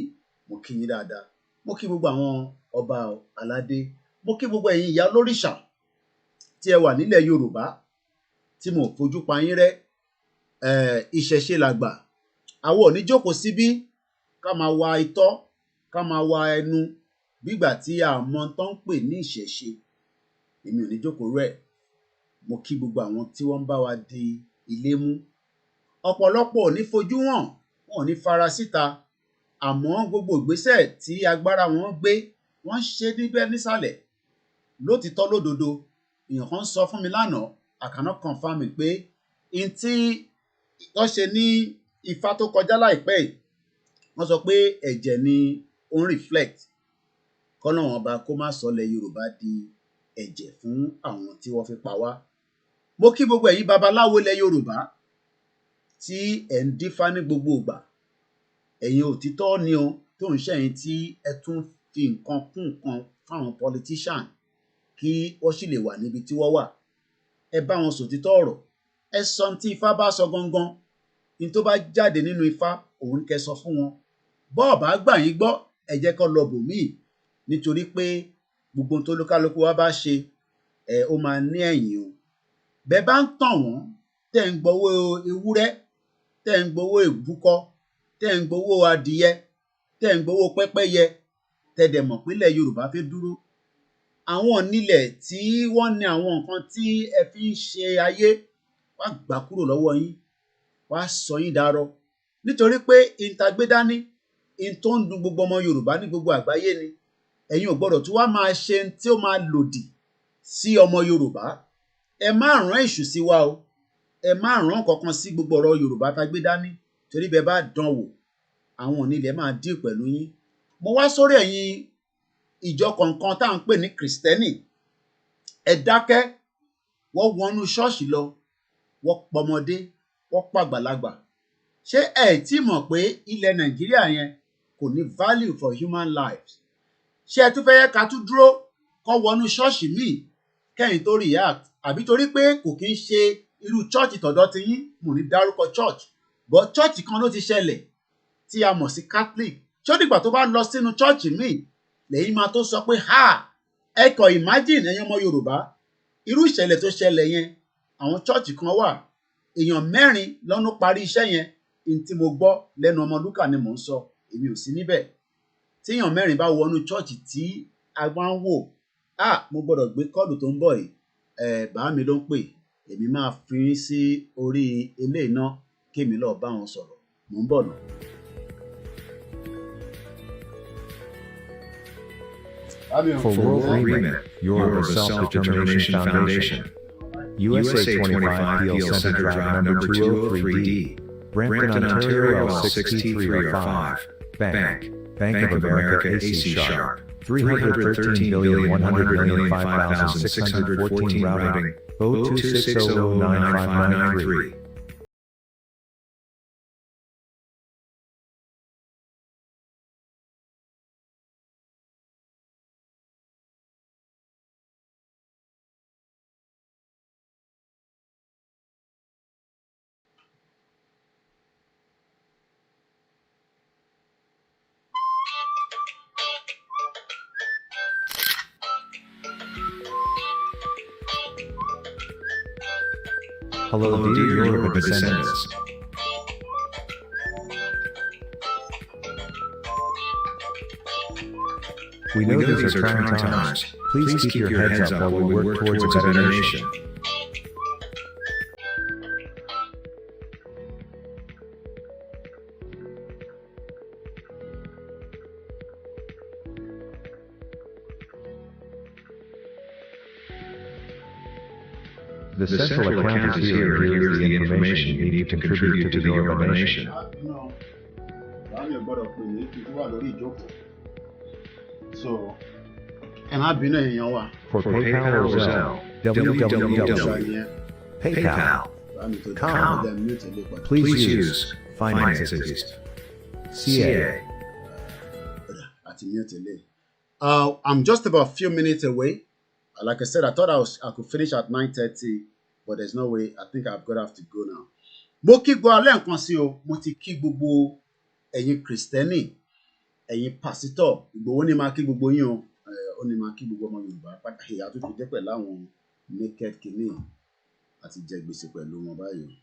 Mo kí yín dáadáa. Mo kí gbogbo àwọn ọba aládé. Mo kí gbogbo ẹ̀yin ìyá olórìṣà tí ẹ wà nílẹ̀ Yorùbá tí mo fojú pa yín rẹ́. Ìṣẹ̀ṣe làgbà. Àwọn ò ní jókòó síbí ká máa wa itọ́ ká máa wa ẹnu bígbà tí a mọ tán ń pè ní ìṣẹ̀ṣe. Èmi ò ní jókòó rẹ̀. Mo kí gbogbo àwọn tí wọ́n ń bá wa di ilé mú. Ọ̀pọ̀lọpọ̀ ò ní fojú hàn, wọn ò ní fara síta, àmọ́ gbogbo ìgbésẹ̀ tí agbára wọn gbé wọ́n ṣe níbẹ̀ nísàlẹ̀. Lótìtọ́ lódodo, èèyàn kan sọ fún mi lánàá, I cannot confirm it, pé n tí wọ́n ṣe ní Ifá tó kọjá láìpẹ́ yìí, wọ́n sọ pé ẹ̀jẹ̀ ni ó ń reflect. Kọ́lọ́run ọba kó má sọlẹ̀ Yorùbá di ẹ̀jẹ̀ fún àwọn tí wọ́n fi pa wá. Mo kí gbogbo ẹ̀yin babaláwo ilẹ̀ Yorùbá tí ẹ̀ ń dífá ní gbogbo ìgbà. Ẹ̀yin òtítọ́ ni o tó ń ṣẹ̀yìn tí ẹ tún fi nǹkan kún nǹkan fáwọn politician kí wọ́n sì lè wà níbi tí wọ́n wà. Ẹ bá wọn sòtítọ́ ọ̀rọ̀. Ẹ sọ tí Ifá bá sọ gangan. Ní tó bá jáde nínú Ifá òun kẹ́ sọ fún wọn. Bọ́ọ̀ bá gbà yín gbọ́ ẹ jẹ́ kó lọ bòmíì, nítorí pé gbogbo tó lókàlókù wa bá ṣe ó máa ní ẹ̀yìn o. Bẹ́ẹ̀ bá ń tàn wọ́n tẹ́ ń gbowó ewúrẹ́, tẹ́ ń gbowó ìbúkọ́, tẹ́ ń gbowó adìyẹ, tẹ́ ń gbowó pẹ́pẹ́yẹ, tẹ́ dẹ̀ mọ̀ pínlẹ̀ Yorùbá fẹ́ dúró. Àwọn onílẹ̀ tí wọ́n ní àwọn nǹkan tí ẹ fi ń ṣe ayé wá gbà kúrò lọ́wọ́ yín, wá sọ yín darọ. Nítorí pé ìtagbédání tó ń dùn gbogbo ọmọ Yorùbá ní gbogbo àgbáyé ni. Ẹ̀yin ò gbọ́dọ̀ tí wá máa ṣe tí ó máa lòdì sí ọmọ Yorùbá. Ẹ má rán èṣù sí wa o. Ẹ má rán kankan sí gbogbo ọ̀rọ̀ Yorùbá tagbé dání, torí bẹ́ẹ̀ bá dán wò àwọn onílẹ̀ máa dì pẹ̀lú yín. Mo wá sórí ẹ̀yin ìjọ kọ̀ọ̀kan tá à ń pè ní Kristẹni. Ẹ dákẹ́. Wọ́n wọnú ṣọ́ọ̀ṣì lọ, wọ́n pọmọdé, wọ́n pàgbàlagbà. Ṣé ẹ tí mọ̀ pé ilẹ̀ Nàìjíríà yẹn kò ní value for human lives? Ṣé ẹ tún fẹ́ yẹ ká tún dúró kọ́ wọnú ṣọ́ọ̀ṣì míì kẹ́yìn tó react? Àbí torí pé kò kí ń ṣe irú chọ́ọ̀chì tọ̀dọ̀ ti yín, mo ní dárúkọ church, but chọ́ọ̀chì kan ló ti ṣẹlẹ̀ tí a mọ̀ sí Catholic. Ṣé ó dìgbà tó bá lọ sínú chọ́ọ̀chì míì lẹ́yìn máa tó sọ pé ẹ kọ̀ imagine ẹ̀yin ọmọ Yorùbá irú ìṣẹ̀lẹ̀ tó ṣẹlẹ̀ yẹn. Àwọn chọ́ọ̀chì kan wà èèyàn 4 lọ́nà parí iṣẹ́ yẹn. In tí mo gbọ́ lẹ́nu Ọmọlúkà ni mò ń sọ, èmi ò sí níbẹ̀. Tí èèyàn 4 bá wọnú chọ́ọ̀chì tí a máa ń wò, mo gbọ́dọ̀ gbé kọ́ọ̀lù tó ń bọ̀ yìí. Bàá mi ló ń pè, èmi máa fi sí orí eléyìí náà kémi lọ bá wọn sọ̀rọ̀. Mò ń bọ̀ nù. For World Agreement, Yoruba Self-Determination Foundation. USA 25 Peel Center Drive number 203D. Brampton, Ontario L6T305. Bank of America AC Sharp. 313,100,005,614 routing. 0260959593. Hello, dear Yoruba descendants. We know these are trying times. Please keep your heads up while we work towards a better nation. The central account is here. Here's the information you need to contribute to the Yoruba nation. So, and I've been in your For PayPal or Zelle, www.paypal.com. Please use finances. CA. I'm just about a few minutes away. Like I said, I thought I could finish at 9:30, but there's no way. I think I've got to have to go now. Mo kí gbogbo alẹ́ nǹkan sí o, mo ti kí gbogbo ẹ̀yin Kristẹni, ẹ̀yin pásítọ̀, Ìgbòho ní máa kí gbogbo yín o, ó ní máa kí gbogbo ọmọ Yorùbá pàtàkì àtúntò jẹ́ pẹ̀lú àwọn naked kìíní àti jẹ gbèsè pẹ̀lú wọn báyìí.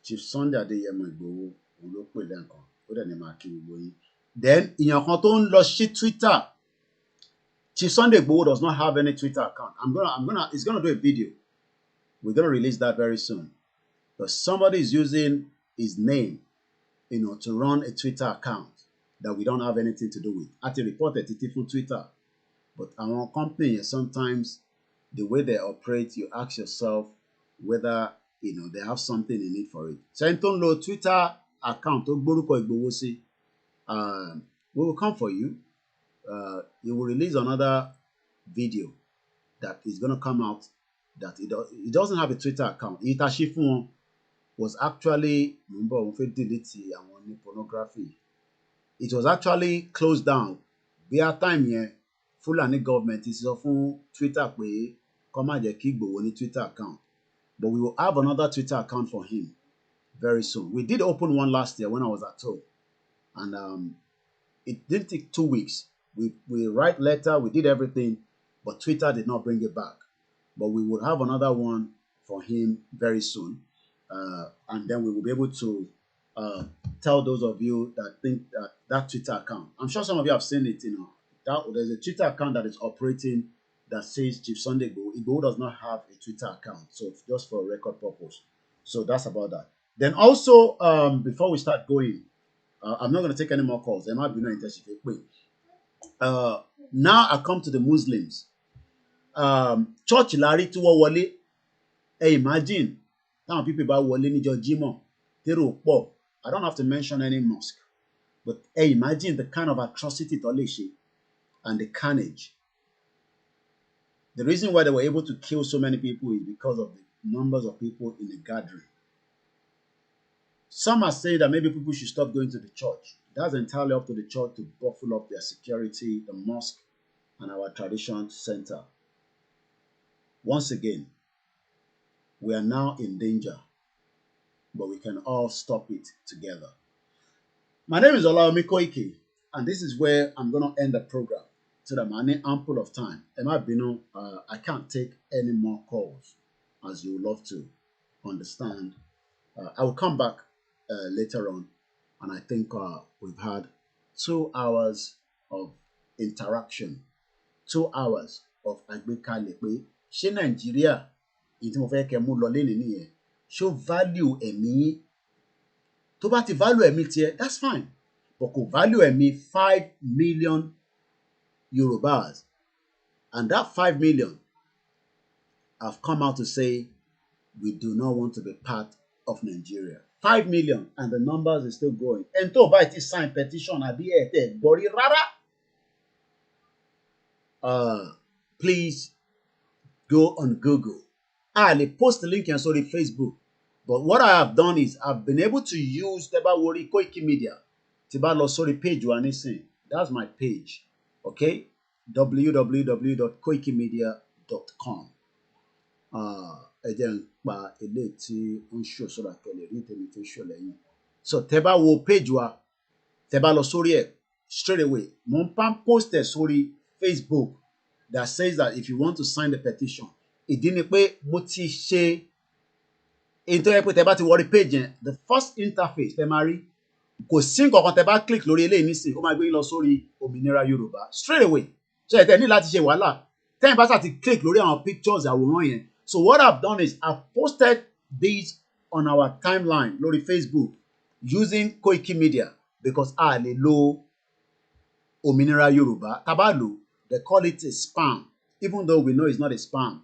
Chief Sunday Adéyẹmọ Ìgbòho òun ló pè lẹ́ǹkan, ó dẹ̀ ní máa kí gbogbo yín. Then ìyàn kan tó ń lọ sí Twitter. Chief Sunday Igboho does not have any Twitter account. He's gonna do a video. We're gonna release that very soon. But somebody is using his name, to run a Twitter account that we don't have anything to do with. Actually reported it from Twitter. But our company, sometimes the way they operate, you ask yourself whether they have something in it for it. So in terms of Twitter account, we will come for you. He will release another video that is going to come out that it doesn't have a Twitter account. Itashifun was actually pornography. It was actually closed down. By time here, Fulani government is offering Twitter pé kó má jẹ́ kí Igboho ní Twitter account. But we will have another Twitter account for him very soon. We did open one last year when I was at home, and it didn't take 2 weeks. We write letter, we did everything, but Twitter did not bring it back. But we will have another one for him very soon. And then we will be able to tell those of you that think that Twitter account. I'm sure some of you have seen it, there's a Twitter account that is operating that says Chief Sunday Igboho. Igboho does not have a Twitter account, so it's just for record purpose. So that's about that. Then also, before we start going, I'm not going to take any more calls. There might be no intention. Now I come to the Muslims. Church Larry to wọlé. Imagine now people bá wọlé níjọ́ Jímọ̀. Tèrò pọ̀. I don't have to mention any mosque, but imagine the kind of atrocity tó lè ṣe and the carnage. The reason why they were able to kill so many people is because of the numbers of people in the gathering. Some are saying that maybe people should stop going to the church. That's entirely up to the church to buffalo up their security, the mosque, and our tradition center. Once again, we are now in danger, but we can all stop it together. My name is Olawumi Koiki, and this is where I'm going to end the program so that I'm ample of time. I can't take any more calls, as you would love to understand. I will come back later on, and I think we've had 2 hours of interaction, 2 hours of àgbékalẹ̀ pé ṣé Nàìjíríà èyí tí mo fẹ́ kẹ́ mú lọ lénìí nìyẹn ṣó value ẹ̀mí tó bá ti value ẹ̀mí tiẹ̀ that's fine, but kò value ẹ̀mí 5 million Yorubas, and that 5 million have come out to say we do not want to be part of Nigeria. 5 million, and the numbers is still growing. And tó bá ti sign petition àbí ẹ̀ tẹ̀ gbọ́rí rárá. Please go on Google. I'll post the link and sorry Facebook. But what I have done is I've been able to use Teba Wori Koikimedia. Teba lo sorry page wa nisin. That's my page. Okay? www.koikimedia.com. Ẹ jẹ́ n pa eléyìí tí ó ń show sọ́dọ̀ kẹ́lẹ̀ rí tèmi tó show lẹ́yìn. So Teba wo page wa, Teba lo sórí ẹ̀ straight away. Mo ń post ẹ̀ sórí Facebook that says that if you want to sign the petition, ìdí ni pé mo ti ṣe èyí tó yẹ pé tẹ bá ti wọrí page yẹn the first interface tẹ máa rí kò sí nǹkan kan tẹ bá click lórí eléyìí nísìnyí ó máa gbé yín lọ sórí òmìnira Yorùbá straight away ṣe ẹ̀ tẹ̀ ní láti ṣe wàhálà tẹ́yìn bá ṣàti click lórí àwọn pictures àwòrán yẹn. So what I've done is I've posted these on our timeline lórí Facebook using Koikimedia because a lè lo òmìnira Yorùbá tá bá lò they call it a spam even though we know it's not a spam.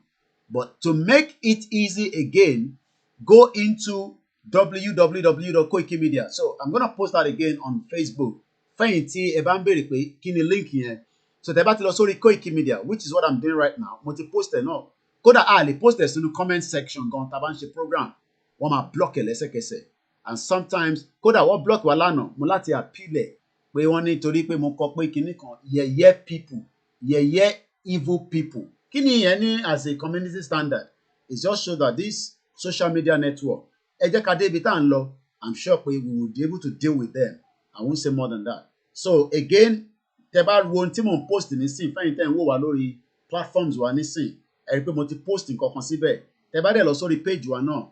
But to make it easy again, go into www.koikimedia. So I'm going to post that again on Facebook. Fẹ̀yìntì ẹ bá ń béèrè pé kí ni link yẹn. So tẹ́ bá ti lọ sórí Koikimedia, which is what I'm doing right now. Mo ti post ẹ̀ náà. Kódà a lè post ẹ̀ sínú comment section gan tá bá ń ṣe program. Wọ́n máa block ẹ̀ lẹ́sẹ̀kẹsẹ̀. And sometimes kódà wọ́n block wa lánàá mo láti appeal ẹ̀ pé wọ́n ní torí pé mo kọ pé kinní kan yẹ̀yẹ́ people yẹ̀yẹ́ evil people. Kí ni ìyẹn ní as a community standard? It just shows that this social media network ẹ jẹ́ ká dé ibi tá à ń lọ. I'm sure pé we will be able to deal with them. I won't say more than that. So again, tẹ́ bá wo ohun tí mò ń post nísìn fẹ́yìn tẹ́ ń wò wá lórí platforms wa nísìn ẹ rí pé mo ti post nǹkan kan síbẹ̀. Tẹ́ bá dẹ̀ lọ sórí page wa náà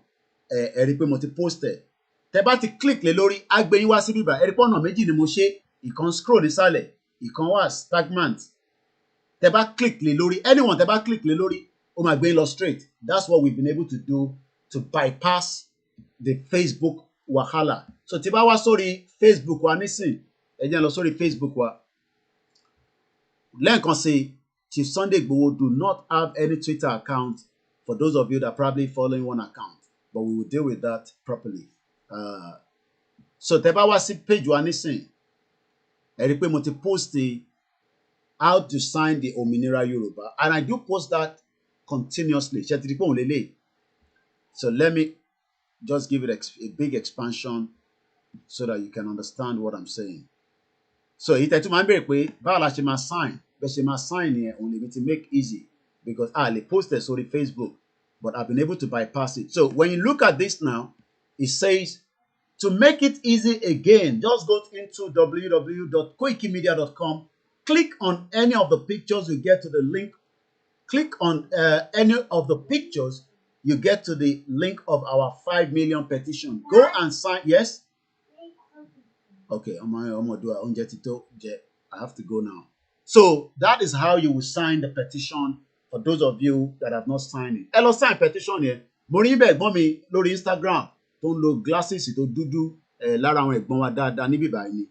ẹ rí pé mo ti post ẹ̀. Tẹ́ bá ti click lé lórí á gbé yín wá sí bíbá ẹ rí pé ọ̀nà méjì ni mo ṣe ìkan scroll nísàlẹ̀ ìkan wà stagnant. Tẹ́ bá click lé lórí anyone tẹ́ bá click lé lórí ó máa gbé yín lọ straight. That's what we've been able to do to bypass the Facebook wahala. So tí bá wá sórí Facebook wa nísìn ẹ jẹ́ lọ sórí Facebook wa lẹ́ẹ̀kan sí Chief Sunday Igboho do not have any Twitter account for those of you that are probably following one account, but we will deal with that properly. So tẹ́ bá wá sí page wa nísìn ẹ rí pé mo ti post how to sign the Òmìnira Yorùbá and I do post that continuously. Ṣé ti rí pé òun lélẹ̀? So let me just give it a big expansion so that you can understand what I'm saying. So èyí tẹ́ tún máa ń béèrè pé báwo la ṣe máa sign bẹ́ẹ̀ ṣe máa sign yẹn òun lèmi ti make easy because I lè post it sórí Facebook but I've been able to bypass it. So when you look at this now, it says to make it easy again, just go into www.koikimedia.com, click on any of the pictures, you get to the link. Click on any of the pictures, you get to the link of our 5 million petition. Go and sign. Yes? Okay, I have to go now. So that is how you will sign the petition for those of you that have not signed it. Hello, sign petition here. Mo rí bẹ́ẹ̀ gbọ́n mi lórí Instagram tó ń lo glasses tó dúdú lára àwọn ẹ̀gbọ́n wa dáadáa níbí báyìí ni.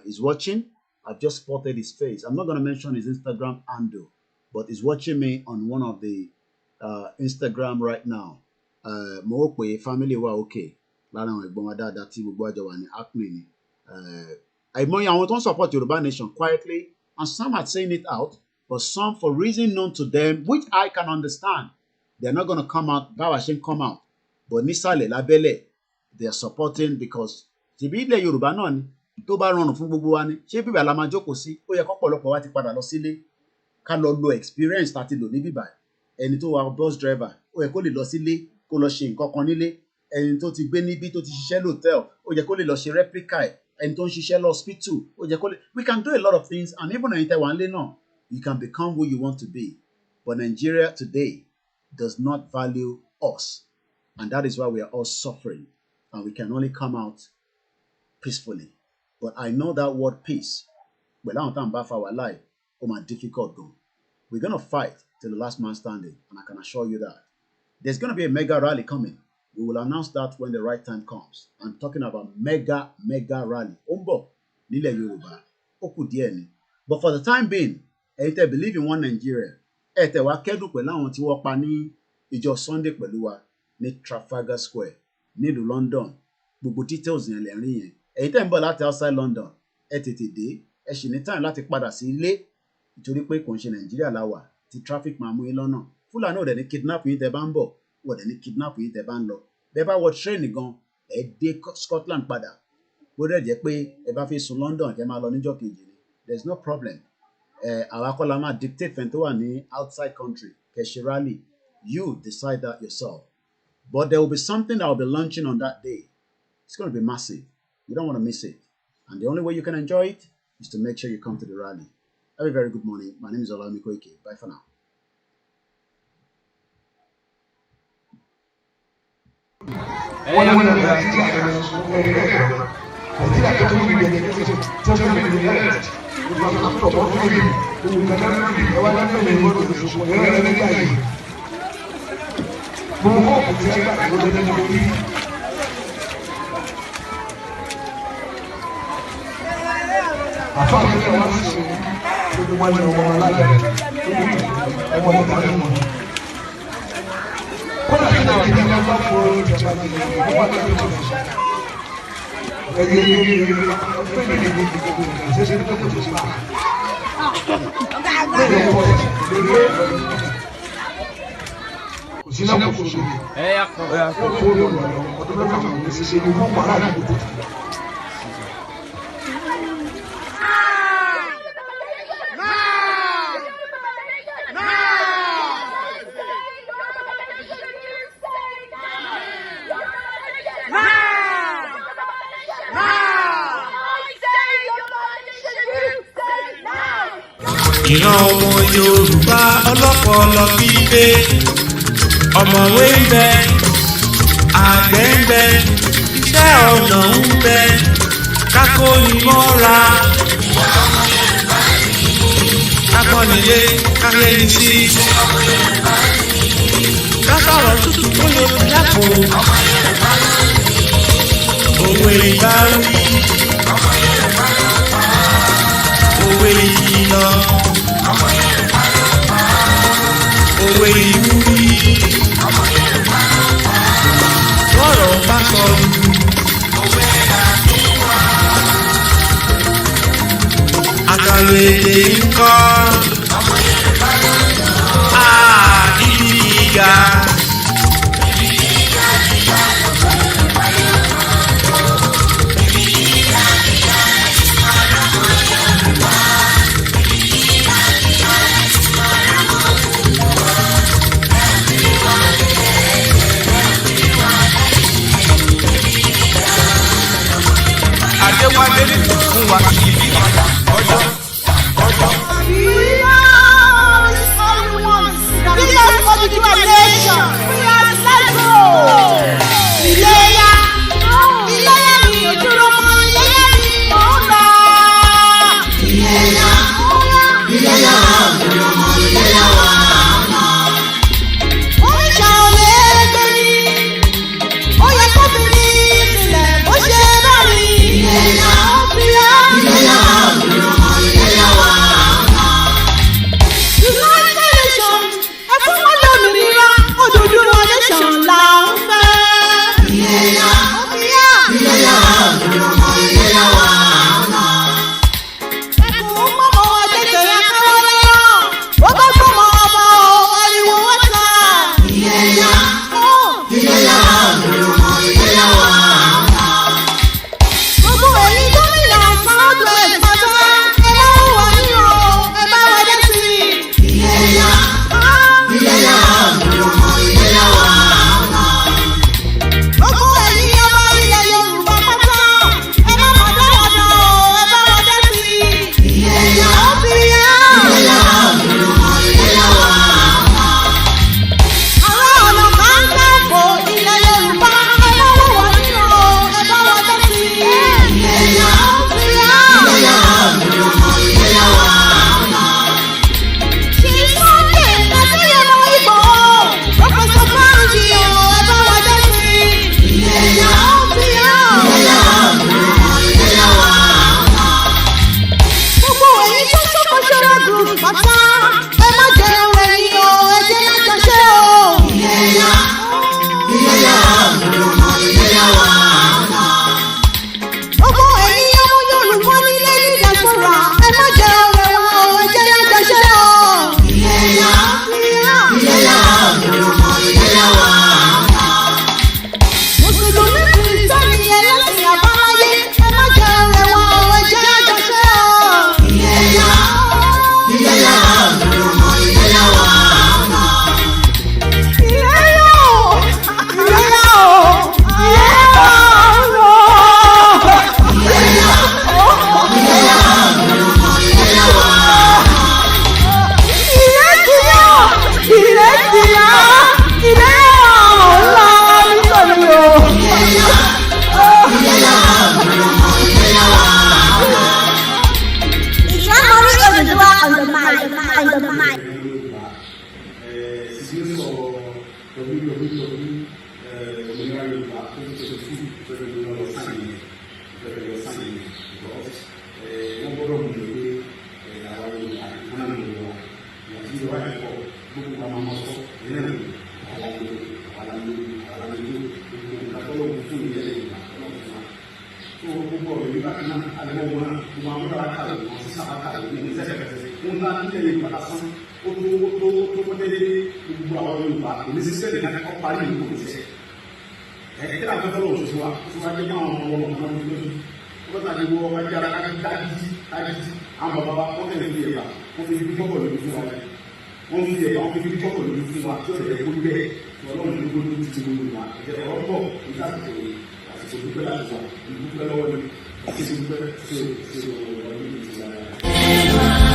He's watching. I've just spotted his face. I'm not going to mention his Instagram handle, but he's watching me on one of the Instagram right now. Mo rò pé family wa okay lára àwọn ẹ̀gbọ́n wa dáadáa tí gbogbo àjọ wà ní acne ni. Àìmọye àwọn tó ń support Yorùbá Nation quietly and some are saying it out but some for reason known to them which I can understand they're not going to come out báwa ṣe ń come out but nísàlẹ̀ lábẹ́lẹ̀ they are supporting because tìbí ilẹ̀ Yorùbá náà ni tó bá rọrùn fún gbogbo wa ni ṣé bíbà la máa jókòó sí ó yẹ kọ́pọ̀lọpọ̀ wa ti padà lọ sílé ká lọ lo experience láti lò ní bíbà ẹni tó wa bus driver ó yẹ kó lè lọ sílé kó lọ ṣe nǹkan kan nílé ẹni tó ti gbé níbí tó ti ṣiṣẹ́ lọ́tẹ̀l ó yẹ kó lè lọ ṣe replica ẹni tó ń ṣiṣẹ́ lọ hospital ó yẹ kó lè we can do a lot of things and even ẹ̀yin tẹ́ wà nílé náà you can become who you want to be but Nigeria today does not value us and that is why we are all suffering and we can only come out peacefully but I know that word peace pẹ̀lú àwọn tá à ń bá fa wà láì ó máa difficult gan. We're gonna fight till the last man standing and I can assure you that there's gonna be a mega rally coming. We will announce that when the right time comes. I'm talking about mega rally. Ó ń bọ̀ nílẹ̀ Yorùbá ó kù díẹ̀ ni but for the time being ẹ̀yin tẹ́ believe in one Nigeria ẹ̀ tẹ́ wá kẹ́dùn pẹ̀lú àwọn tí wọ́n pa ní ìjọ Sunday pẹ̀lú wa ní Trafalgar Square nílùú London gbogbo details yẹn lẹ̀ ń rí yẹn ẹ̀yin tẹ́ ń bọ̀ láti outside London ẹ tètè dé ẹ sì ní time láti padà sí ilé nítorí pé kò ń ṣe Nàìjíríà la wà tí traffic máa mú yín lọ́nà Fúlàní ò dẹ̀ ní kidnap yín tẹ́ bá ń bọ̀ wọ́n dẹ̀ ní kidnap yín tẹ́ bá ń lọ bẹ́ẹ̀ bá wọ train gan ẹ dé Scotland padà bó dẹ̀ jẹ́ pé ẹ bá fi sùn London kẹ́ máa lọ níjọ́ kejì ni there is no problem àwa kọ́ la máa dictate fẹ́ni tó wà ní outside country kẹ́ ṣe rally you decide that yourself but there will be something that will be launching on that day. It's going to be massive. You don't want to miss it and the only way you can enjoy it is to make sure you come to the rally. Have a very good morning. My name is OLAMILEKAN. Bye for now. ìran ọmọ Yorùbá ọlọ́pọlọ pípé ọ̀mọ̀wé ń bẹ àgbẹ̀ ń bẹ iṣẹ́ ọnà ń bẹ kákó ìmọ̀ra kákọ́nilé káyéni sí kásọ̀rọ̀ tútù tó lè fi lápò òwe ìbáwí òwe ìlọ òwe ìwúrí sọ̀rọ̀ bá sọ̀rọ̀ àkàrò èdè ńkọ́ ìgbà. Adéwálé fún wa kìí bí ọjọ́. Yeah. tó gbogbo ọ̀rọ̀ yìí láti náà alẹ́ wọn náà wọn àwọn ọ̀rọ̀ àkàlẹ̀ wọn sí sábà kàlẹ̀ ní ìṣẹ́kẹ̀kẹ̀ wọn náà nílẹ̀ yìí padà sán ó tó délé gbogbo àwọn Yorùbá èmi sì sẹ́lẹ̀ ká kọ́ parí ìlú kò ṣiṣẹ́ ẹ̀kẹ́ àti ọ̀tọ̀ lọ́wọ́ ṣoṣo wa tó wá jẹ́ máa wọn ọmọ ọmọ ọmọ ọmọ ọmọ ọmọ ọmọ jára kájíjí àwọn bàbá wọn kẹ́lẹ́ fi ẹ̀bà wọn fi fi kọ́kọ́ lórí fún wa wọn fi ẹ̀bà wọn fi fi kọ́kọ́ lórí fún wa tí ó lè kó bẹ́ẹ̀ Ọlọ́run ló gbódú ti gbogbo wa ẹ̀jẹ̀ ọ̀rọ̀ pọ̀ nígbà tó àsìkò dúpẹ́ láti wà dúpẹ́ lọ́wọ́ ni àti dúpẹ́ tó ọ̀rọ̀ yìí ti wà.